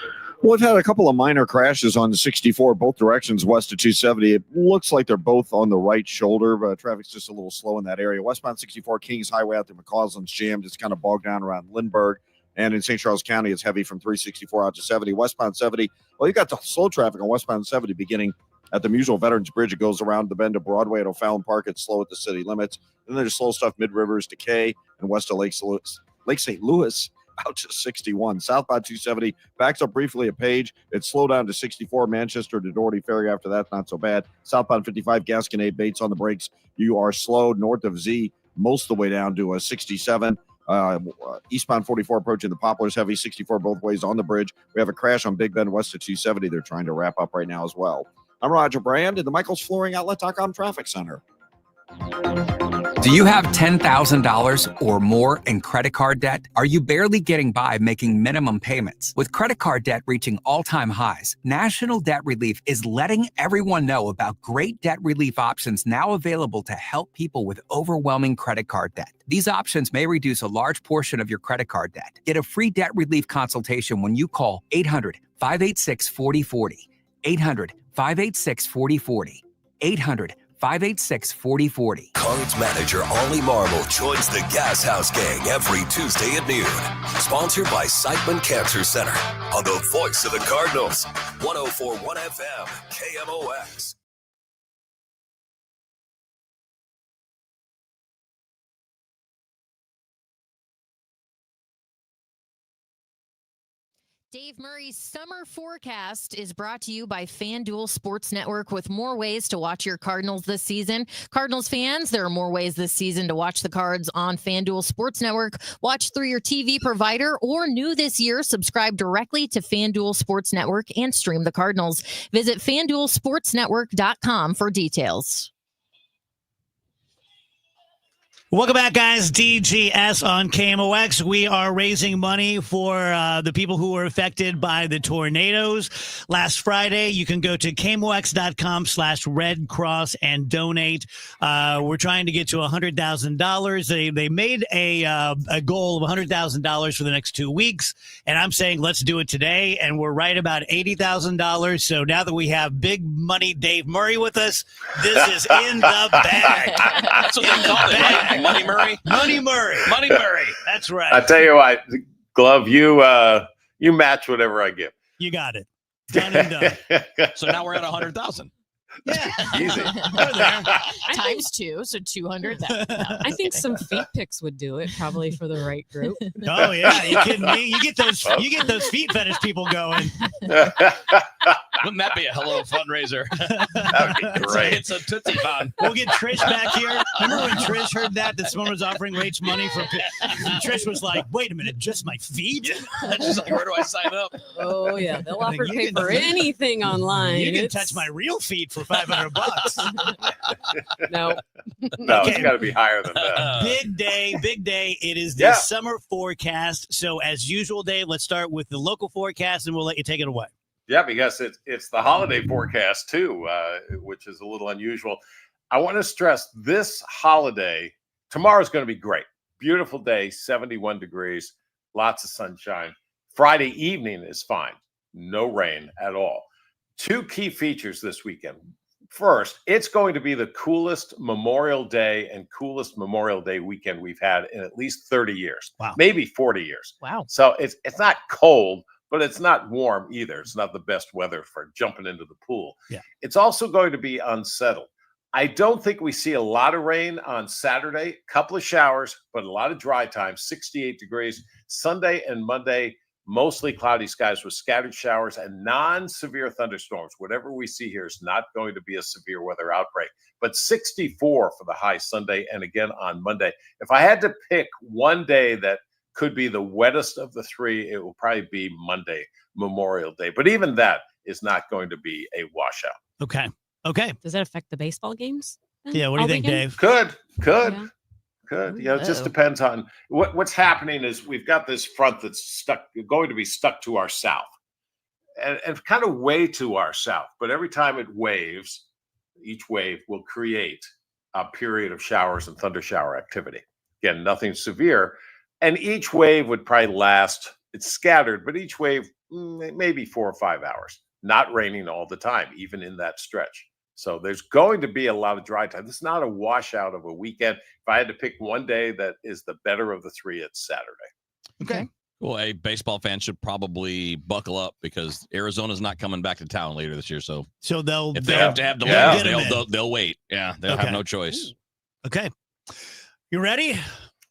Well, we've had a couple of minor crashes on the 64, both directions west of 270. It looks like they're both on the right shoulder, but traffic's just a little slow in that area. Westbound 64 Kings Highway out to McCausland's jammed. It's kind of bogged down around Lindbergh. And in St. Charles County, it's heavy from 364 out to 70. Westbound 70, well, you got the slow traffic on westbound 70 beginning at the Musial Veterans Bridge. It goes around the bend of Broadway at O'Fallon Park. It's slow at the city limits. And then there's slow stuff mid-rivers, Decay, and west of Lake St. Louis out to 61. Southbound 270 backs up briefly at Page. It's slowed down to 64. Manchester to Doherty Ferry after that, not so bad. Southbound 55, Gasconade Bates on the brakes. You are slowed north of Z most of the way down to a 67. Eastbound 44 approaching the Poplars, heavy 64 both ways on the bridge. We have a crash on Big Bend west of 270. They're trying to wrap up right now as well. I'm Roger Brand in the MichaelsFlooringOutlet.com Traffic Center. Do you have $10,000 or more in credit card debt? Are you barely getting by making minimum payments? With credit card debt reaching all-time highs, National Debt Relief is letting everyone know about great debt relief options now available to help people with overwhelming credit card debt. These options may reduce a large portion of your credit card debt. Get a free debt relief consultation when you call 800-586-4040. 800-586-4040. 800-586-4040. Cards manager Ollie Marble joins the Gas House Gang every Tuesday at noon. Sponsored by Siteman Cancer Center on the voice of the Cardinals. 104.1 FM, KMOX. Dave Murray's summer forecast is brought to you by FanDuel Sports Network. With more ways to watch your Cardinals this season, Cardinals fans, there are more ways this season to watch the Cards on FanDuel Sports Network. Watch through your TV provider, or new this year, subscribe directly to FanDuel Sports Network and stream the Cardinals. Visit FanDuelSportsNetwork.com for details. Welcome back, guys. DGS on KMOX. We are raising money for the people who were affected by the tornadoes. Last Friday, you can go to KMOX.com/Red Cross and donate. We're trying to get to $100,000. They made a goal of $100,000 for the next 2 weeks, and I'm saying let's do it today. And we're right about $80,000. So now that we have big money Dave Murray with us, this is in the bag. That's what they call it, right? Money Murray. Money Murray. Money Murray. That's right. I tell you what, Glove, you match whatever I give. You got it. Done and done. So now we're at 100,000. Yeah. Easy. Times 2, so 200. I think some feet pics would do it, probably for the right group. Oh yeah, you kidding me? You get those feet fetish people going. Wouldn't that be a hello fundraiser? That would be great. It's a Tootsie Fun. We'll get Trish back here. Remember when Trish heard that someone was offering Rach money for? Trish was like, "Wait a minute, just my feet?" She's like, "Where do I sign up?" Oh yeah, they'll offer to pay for anything online. You can touch my real feet for $500. No, it's got to be higher than that. Big day. It is the summer forecast. So as usual, Dave, let's start with the local forecast, and we'll let you take it away. Yeah, because it's the holiday forecast too, which is a little unusual. I want to stress this holiday. Tomorrow's going to be great. Beautiful day, 71 degrees, lots of sunshine. Friday evening is fine. No rain at all. 2 key features this weekend. First, it's going to be the coolest Memorial Day and coolest Memorial Day weekend we've had in at least 30 years. Wow. Maybe 40 years. Wow. So it's not cold, but it's not warm either. It's not the best weather for jumping into the pool. Yeah. It's also going to be unsettled. I don't think we see a lot of rain on Saturday, couple of showers, but a lot of dry time, 68 degrees. Sunday and Monday, mostly cloudy skies with scattered showers and non-severe thunderstorms. Whatever we see here is not going to be a severe weather outbreak, but 64 for the high Sunday and again on Monday. If I had to pick one day that could be the wettest of the 3, it will probably be Monday, Memorial Day. But even that is not going to be a washout. Okay. Does that affect the baseball games? Yeah. What do you think, Dave? Could. Yeah. Could. It just depends on what's happening. Is we've got this front that's going to be stuck to our south, and kind of way to our south. But every time it waves, each wave will create a period of showers and thunder shower activity. Again, nothing severe, and each wave would probably last. It's scattered, but each wave maybe 4 or 5 hours. Not raining all the time, even in that stretch. So there's going to be a lot of dry time. This is not a washout of a weekend. If I had to pick one day that is the better of the three, it's Saturday. Okay. Well, a baseball fan should probably buckle up because Arizona's not coming back to town later this year. So if they have to have delays, they'll wait. Yeah, they'll have no choice. Okay. You ready?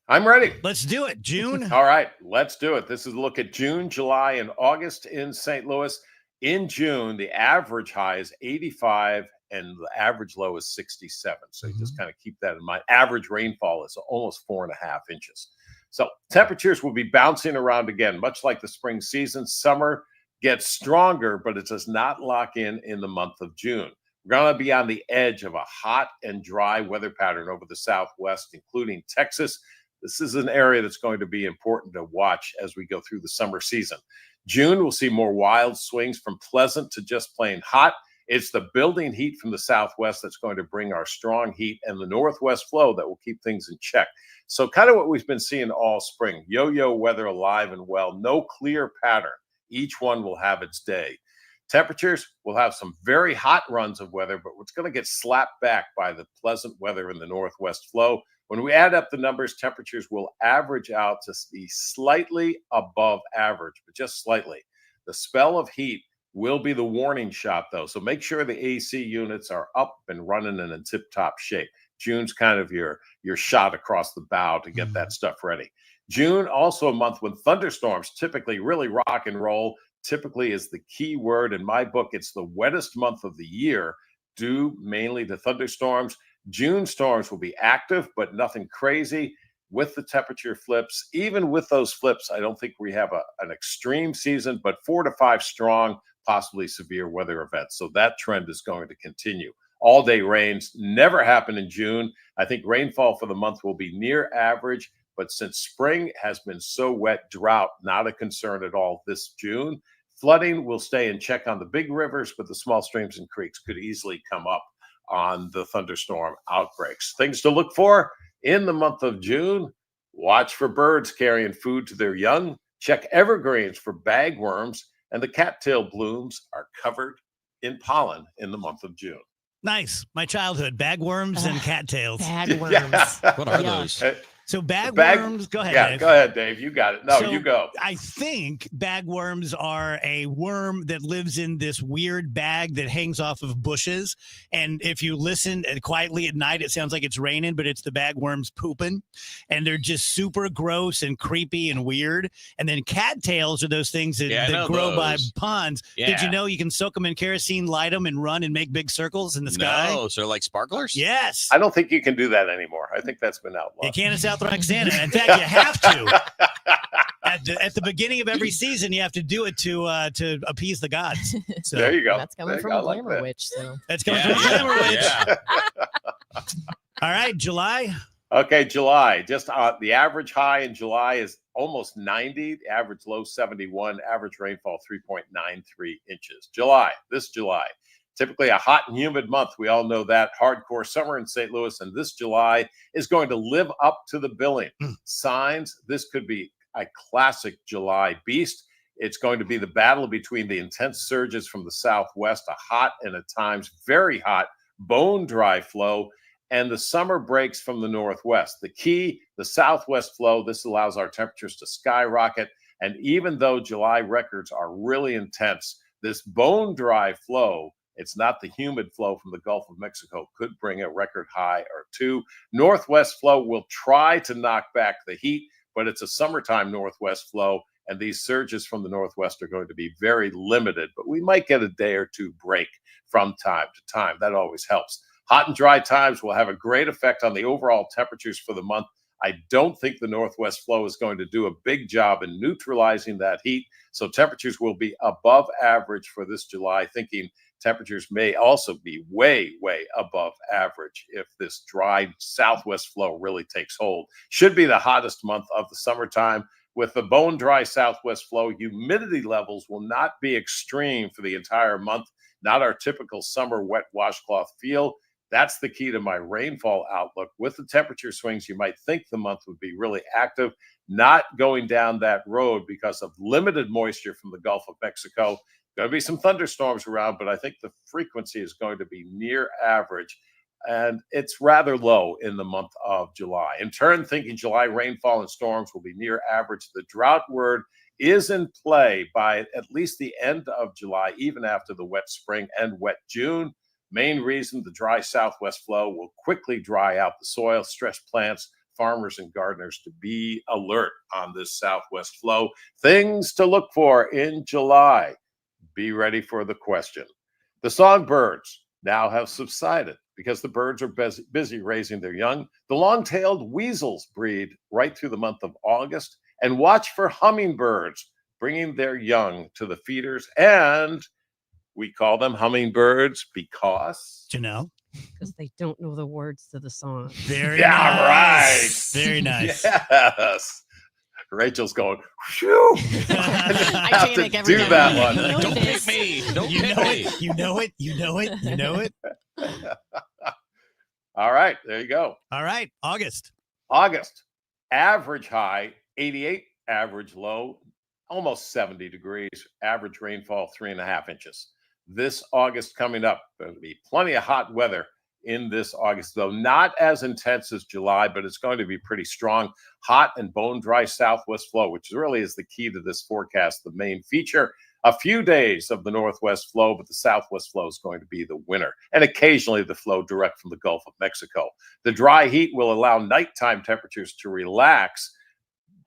I'm ready. Let's do it. June. All right, let's do it. This is a look at June, July, and August in St. Louis. In June, the average high is 85 and the average low is 67. So you just kind of keep that in mind. Average rainfall is almost 4.5 inches. So temperatures will be bouncing around again, much like the spring season. Summer gets stronger, but it does not lock in the month of June. We're going to be on the edge of a hot and dry weather pattern over the Southwest, including Texas. This is an area that's going to be important to watch as we go through the summer season. June, we'll see more wild swings from pleasant to just plain hot. It's the building heat from the Southwest that's going to bring our strong heat and the Northwest flow that will keep things in check. So kind of what we've been seeing all spring, yo-yo weather alive and well, no clear pattern. Each one will have its day. Temperatures will have some very hot runs of weather, but it's going to get slapped back by the pleasant weather in the Northwest flow. When we add up the numbers, temperatures will average out to be slightly above average, but just slightly. The spell of heat will be the warning shot, though. So make sure the AC units are up and running and in tip-top shape. June's kind of your shot across the bow to get that stuff ready. June, also a month when thunderstorms typically really rock and roll. Typically is the key word. In my book, it's the wettest month of the year, due mainly to thunderstorms. June storms will be active, but nothing crazy with the temperature flips. Even with those flips, I don't think we have an extreme season, but 4 to 5 strong, possibly severe weather events. So that trend is going to continue. All-day rains never happen in June. I think rainfall for the month will be near average, but since spring has been so wet, drought, not a concern at all this June. Flooding will stay in check on the big rivers, but the small streams and creeks could easily come up on the thunderstorm outbreaks. Things to look for in the month of June. Watch for birds carrying food to their young. Check evergreens for bagworms, and the cattail blooms are covered in pollen in the month of June. Nice. My childhood, bagworms and cattails. Bagworms. Yeah. What are those? So bagworms, go ahead, Yeah, Dave. go ahead, Dave. You got it. No, So, you go. I think bagworms are a worm that lives in this weird bag that hangs off of bushes. And if you listen quietly at night, it sounds like it's raining, but it's the bagworms pooping. And they're just super gross and creepy and weird. And then cattails are those things that, Yeah, I that know grow by those. ponds. Yeah. Did you know you can soak them in kerosene, light them, and run and make big circles in the sky? No, so they're like sparklers? Yes. I don't think you can do that anymore. I think that's been outlawed. You can in South Roxana. In fact, you have to. At the beginning of every season, you have to do it to appease the gods. So There you go. That's coming There you from go. a I like glamour that. witch. So that's coming Yeah. from the Glamour Witch. Yeah. All right, July. Okay, July. Just the average high in July is almost 90. The average low 71. Average rainfall 3.93 inches. This July. Typically a hot and humid month. We all know that. Hardcore summer in St. Louis, and this July is going to live up to the billing. Signs, this could be a classic July beast. It's going to be the battle between the intense surges from the southwest, a hot and at times very hot, bone dry flow, and the summer breaks from the northwest. The key, the southwest flow, this allows our temperatures to skyrocket. And even though July records are really intense, this bone dry flow, it's not the humid flow from the Gulf of Mexico, could bring a record high or two. Northwest flow will try to knock back the heat, but it's a summertime northwest flow, and these surges from the northwest are going to be very limited, but we might get a day or two break from time to time. That always helps. Hot and dry times will have a great effect on the overall temperatures for the month. I don't think the northwest flow is going to do a big job in neutralizing that heat. So temperatures will be above average for this July, thinking temperatures may also be way, way above average if this dry southwest flow really takes hold. Should be the hottest month of the summertime. With the bone dry southwest flow, humidity levels will not be extreme for the entire month, not our typical summer wet washcloth feel. That's the key to my rainfall outlook. With the temperature swings, you might think the month would be really active, not going down that road because of limited moisture from the Gulf of Mexico. Going to be some thunderstorms around, but I think the frequency is going to be near average, and it's rather low in the month of July. In turn, thinking July rainfall and storms will be near average. The drought word is in play by at least the end of July, even after the wet spring and wet June. Main reason, the dry southwest flow will quickly dry out the soil, stress plants, farmers, and gardeners to be alert on this southwest flow. Things to look for in July. Be ready for the question. The songbirds now have subsided because the birds are busy raising their young. The long-tailed weasels breed right through the month of August. And watch for hummingbirds bringing their young to the feeders. And we call them hummingbirds because... Janelle? Because they don't know the words to the song. Very nice. Right. Very nice. Yes. Rachel's going, phew. I have to do that one. Don't pick me. Don't pick me. You know it. You know it. You know it. All right. There you go. All right. August. Average high, 88. Average low, almost 70 degrees. Average rainfall, 3.5 inches. This August coming up, there'll be plenty of hot weather in this August, though not as intense as July, but it's going to be pretty strong. Hot and bone dry southwest flow, which really is the key to this forecast, the main feature. A few days of the northwest flow, but the southwest flow is going to be the winner, and occasionally the flow direct from the Gulf of Mexico. The dry heat will allow nighttime temperatures to relax.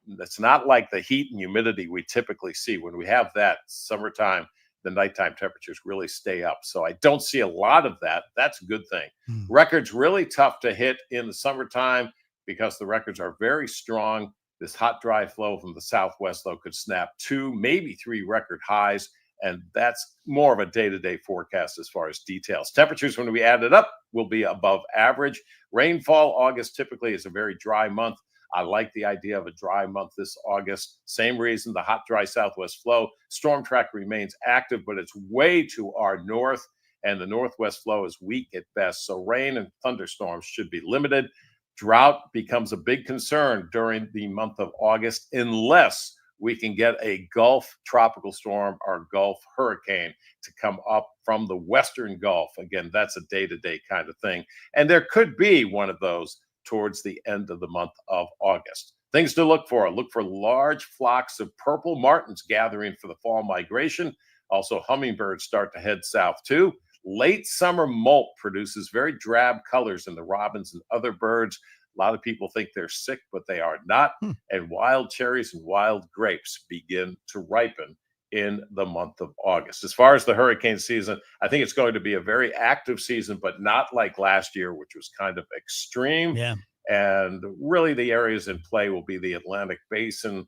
It's not like the heat and humidity we typically see. When we have that summertime, the nighttime temperatures really stay up. So I don't see a lot of that. That's a good thing. Records really tough to hit in the summertime because the records are very strong. This hot, dry flow from the southwest, though, could snap 2, maybe 3 record highs. And that's more of a day-to-day forecast as far as details. Temperatures, when we add it up, will be above average. Rainfall, August typically is a very dry month. I like the idea of a dry month this August. Same reason, the hot, dry southwest flow. Storm track remains active, but it's way to our north, and the northwest flow is weak at best. So rain and thunderstorms should be limited. Drought becomes a big concern during the month of August unless we can get a Gulf tropical storm or Gulf hurricane to come up from the western Gulf. Again, that's a day-to-day kind of thing. And there could be one of those towards the end of the month of August. Things to look for. Look for large flocks of purple martins gathering for the fall migration. Also, hummingbirds start to head south too. Late summer molt produces very drab colors in the robins and other birds. A lot of people think they're sick, but they are not. And wild cherries and wild grapes begin to ripen in the month of August. As far as the hurricane season, I think it's going to be a very active season, but not like last year, which was kind of extreme. Yeah. And really the areas in play will be the Atlantic Basin,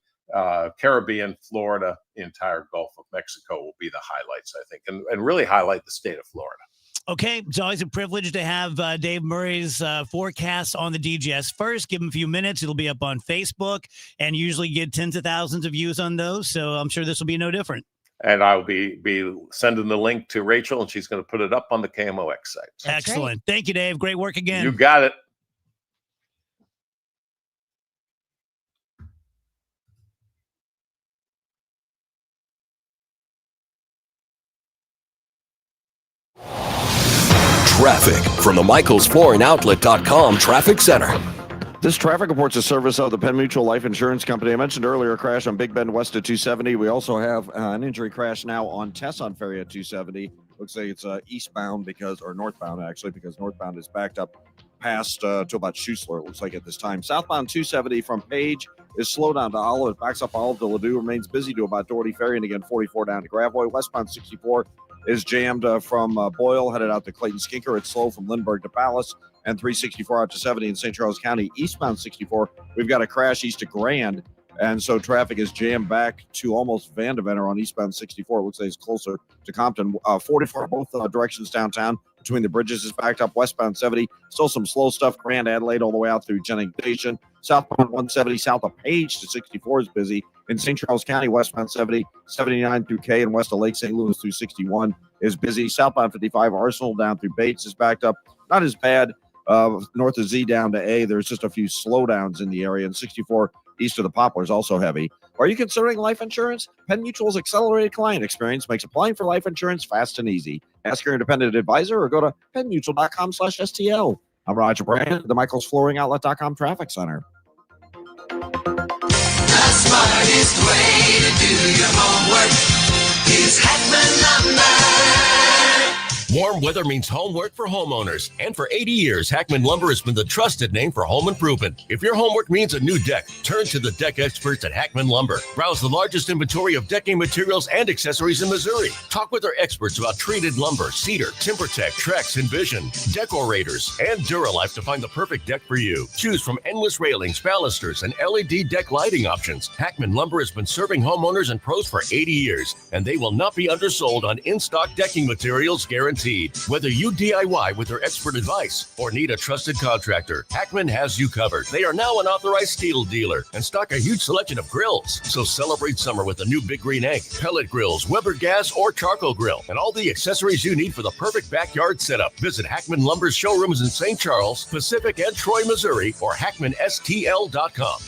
Caribbean, Florida, the entire Gulf of Mexico will be the highlights, I think, and really highlight the state of Florida. Okay, it's always a privilege to have Dave Murray's forecast on the DGS first. Give him a few minutes. It'll be up on Facebook and usually get tens of thousands of views on those. So I'm sure this will be no different. And I'll be sending the link to Rachel, and she's going to put it up on the KMOX site. That's excellent. Great. Thank you, Dave. Great work again. You got it. Traffic from the MichaelsFlooringOutlet.com Traffic Center. This traffic report's a service of the Penn Mutual Life Insurance Company. I mentioned earlier a crash on Big Bend west of 270. We also have an injury crash now on Tesson Ferry at 270. Looks like it's eastbound or northbound actually, because northbound is backed up past to about Schuessler, it looks like at this time. Southbound 270 from Page is slow down to Olive. It backs up Olive to Ladue, remains busy to about Doherty Ferry, and again 44 down to Gravois. Westbound 64 is jammed from Boyle, headed out to Clayton Skinker. It's slow from Lindbergh to Palace. and 364 out to 70 in St. Charles County. Eastbound 64, we've got a crash east of Grand. And so traffic is jammed back to almost Vandeventer on eastbound 64. It looks like it's closer to Compton. 44 both directions downtown. Between the bridges is backed up. Westbound 70, still some slow stuff. Grand Adelaide all the way out through Jennings Station. Southbound 170 south of Page to 64 is busy. In St. Charles County, westbound 70, 79 through K and west of Lake St. Louis through 61 is busy. Southbound 55 Arsenal down through Bates is backed up. Not as bad. North of Z down to A, there's just a few slowdowns in the area. And 64 east of the Poplars also heavy. Are you considering life insurance? Penn Mutual's accelerated client experience makes applying for life insurance fast and easy. Ask your independent advisor or go to pennmutual.com/STL. I'm Roger Brand at the michaelsflooringoutlet.com traffic center. The smartest way to do your homework is Heckman Lumber. Warm weather means homework for homeowners. And for 80 years, Hackman Lumber has been the trusted name for home improvement. If your homework means a new deck, turn to the deck experts at Hackman Lumber. Browse the largest inventory of decking materials and accessories in Missouri. Talk with our experts about treated lumber, cedar, TimberTech, Trex, Envision, Decorators, and Duralife to find the perfect deck for you. Choose from endless railings, balusters, and LED deck lighting options. Hackman Lumber has been serving homeowners and pros for 80 years, and they will not be undersold on in-stock decking materials guaranteed. Whether you DIY with their expert advice or need a trusted contractor, Hackman has you covered. They are now an authorized steel dealer and stock a huge selection of grills. So celebrate summer with a new Big Green Egg, pellet grills, Weber gas, or charcoal grill, and all the accessories you need for the perfect backyard setup. Visit Hackman Lumber's showrooms in St. Charles, Pacific, and Troy, Missouri, or hackmanstl.com.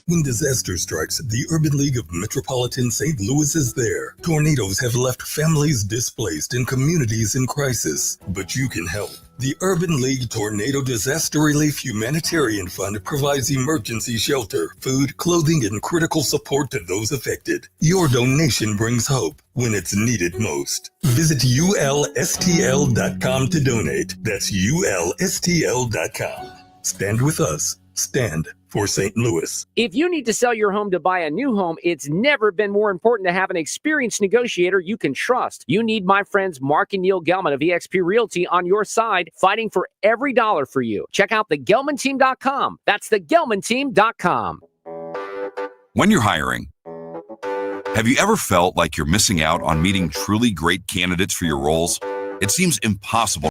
When disaster strikes, the Urban League of Metropolitan St. Louis is there. Tornadoes have left families displaced and communities in crisis, but you can help. The Urban League Tornado Disaster Relief Humanitarian Fund provides emergency shelter, food, clothing, and critical support to those affected. Your donation brings hope when it's needed most. Visit ulstl.com to donate. That's ulstl.com. Stand with us. Stand for St. Louis. If you need to sell your home to buy a new home, it's never been more important to have an experienced negotiator you can trust. You need my friends Mark and Neil Gelman of eXp Realty on your side, fighting for every dollar for you. Check out thegelmanteam.com. That's thegelmanteam.com. When you're hiring, have you ever felt like you're missing out on meeting truly great candidates for your roles? It seems impossible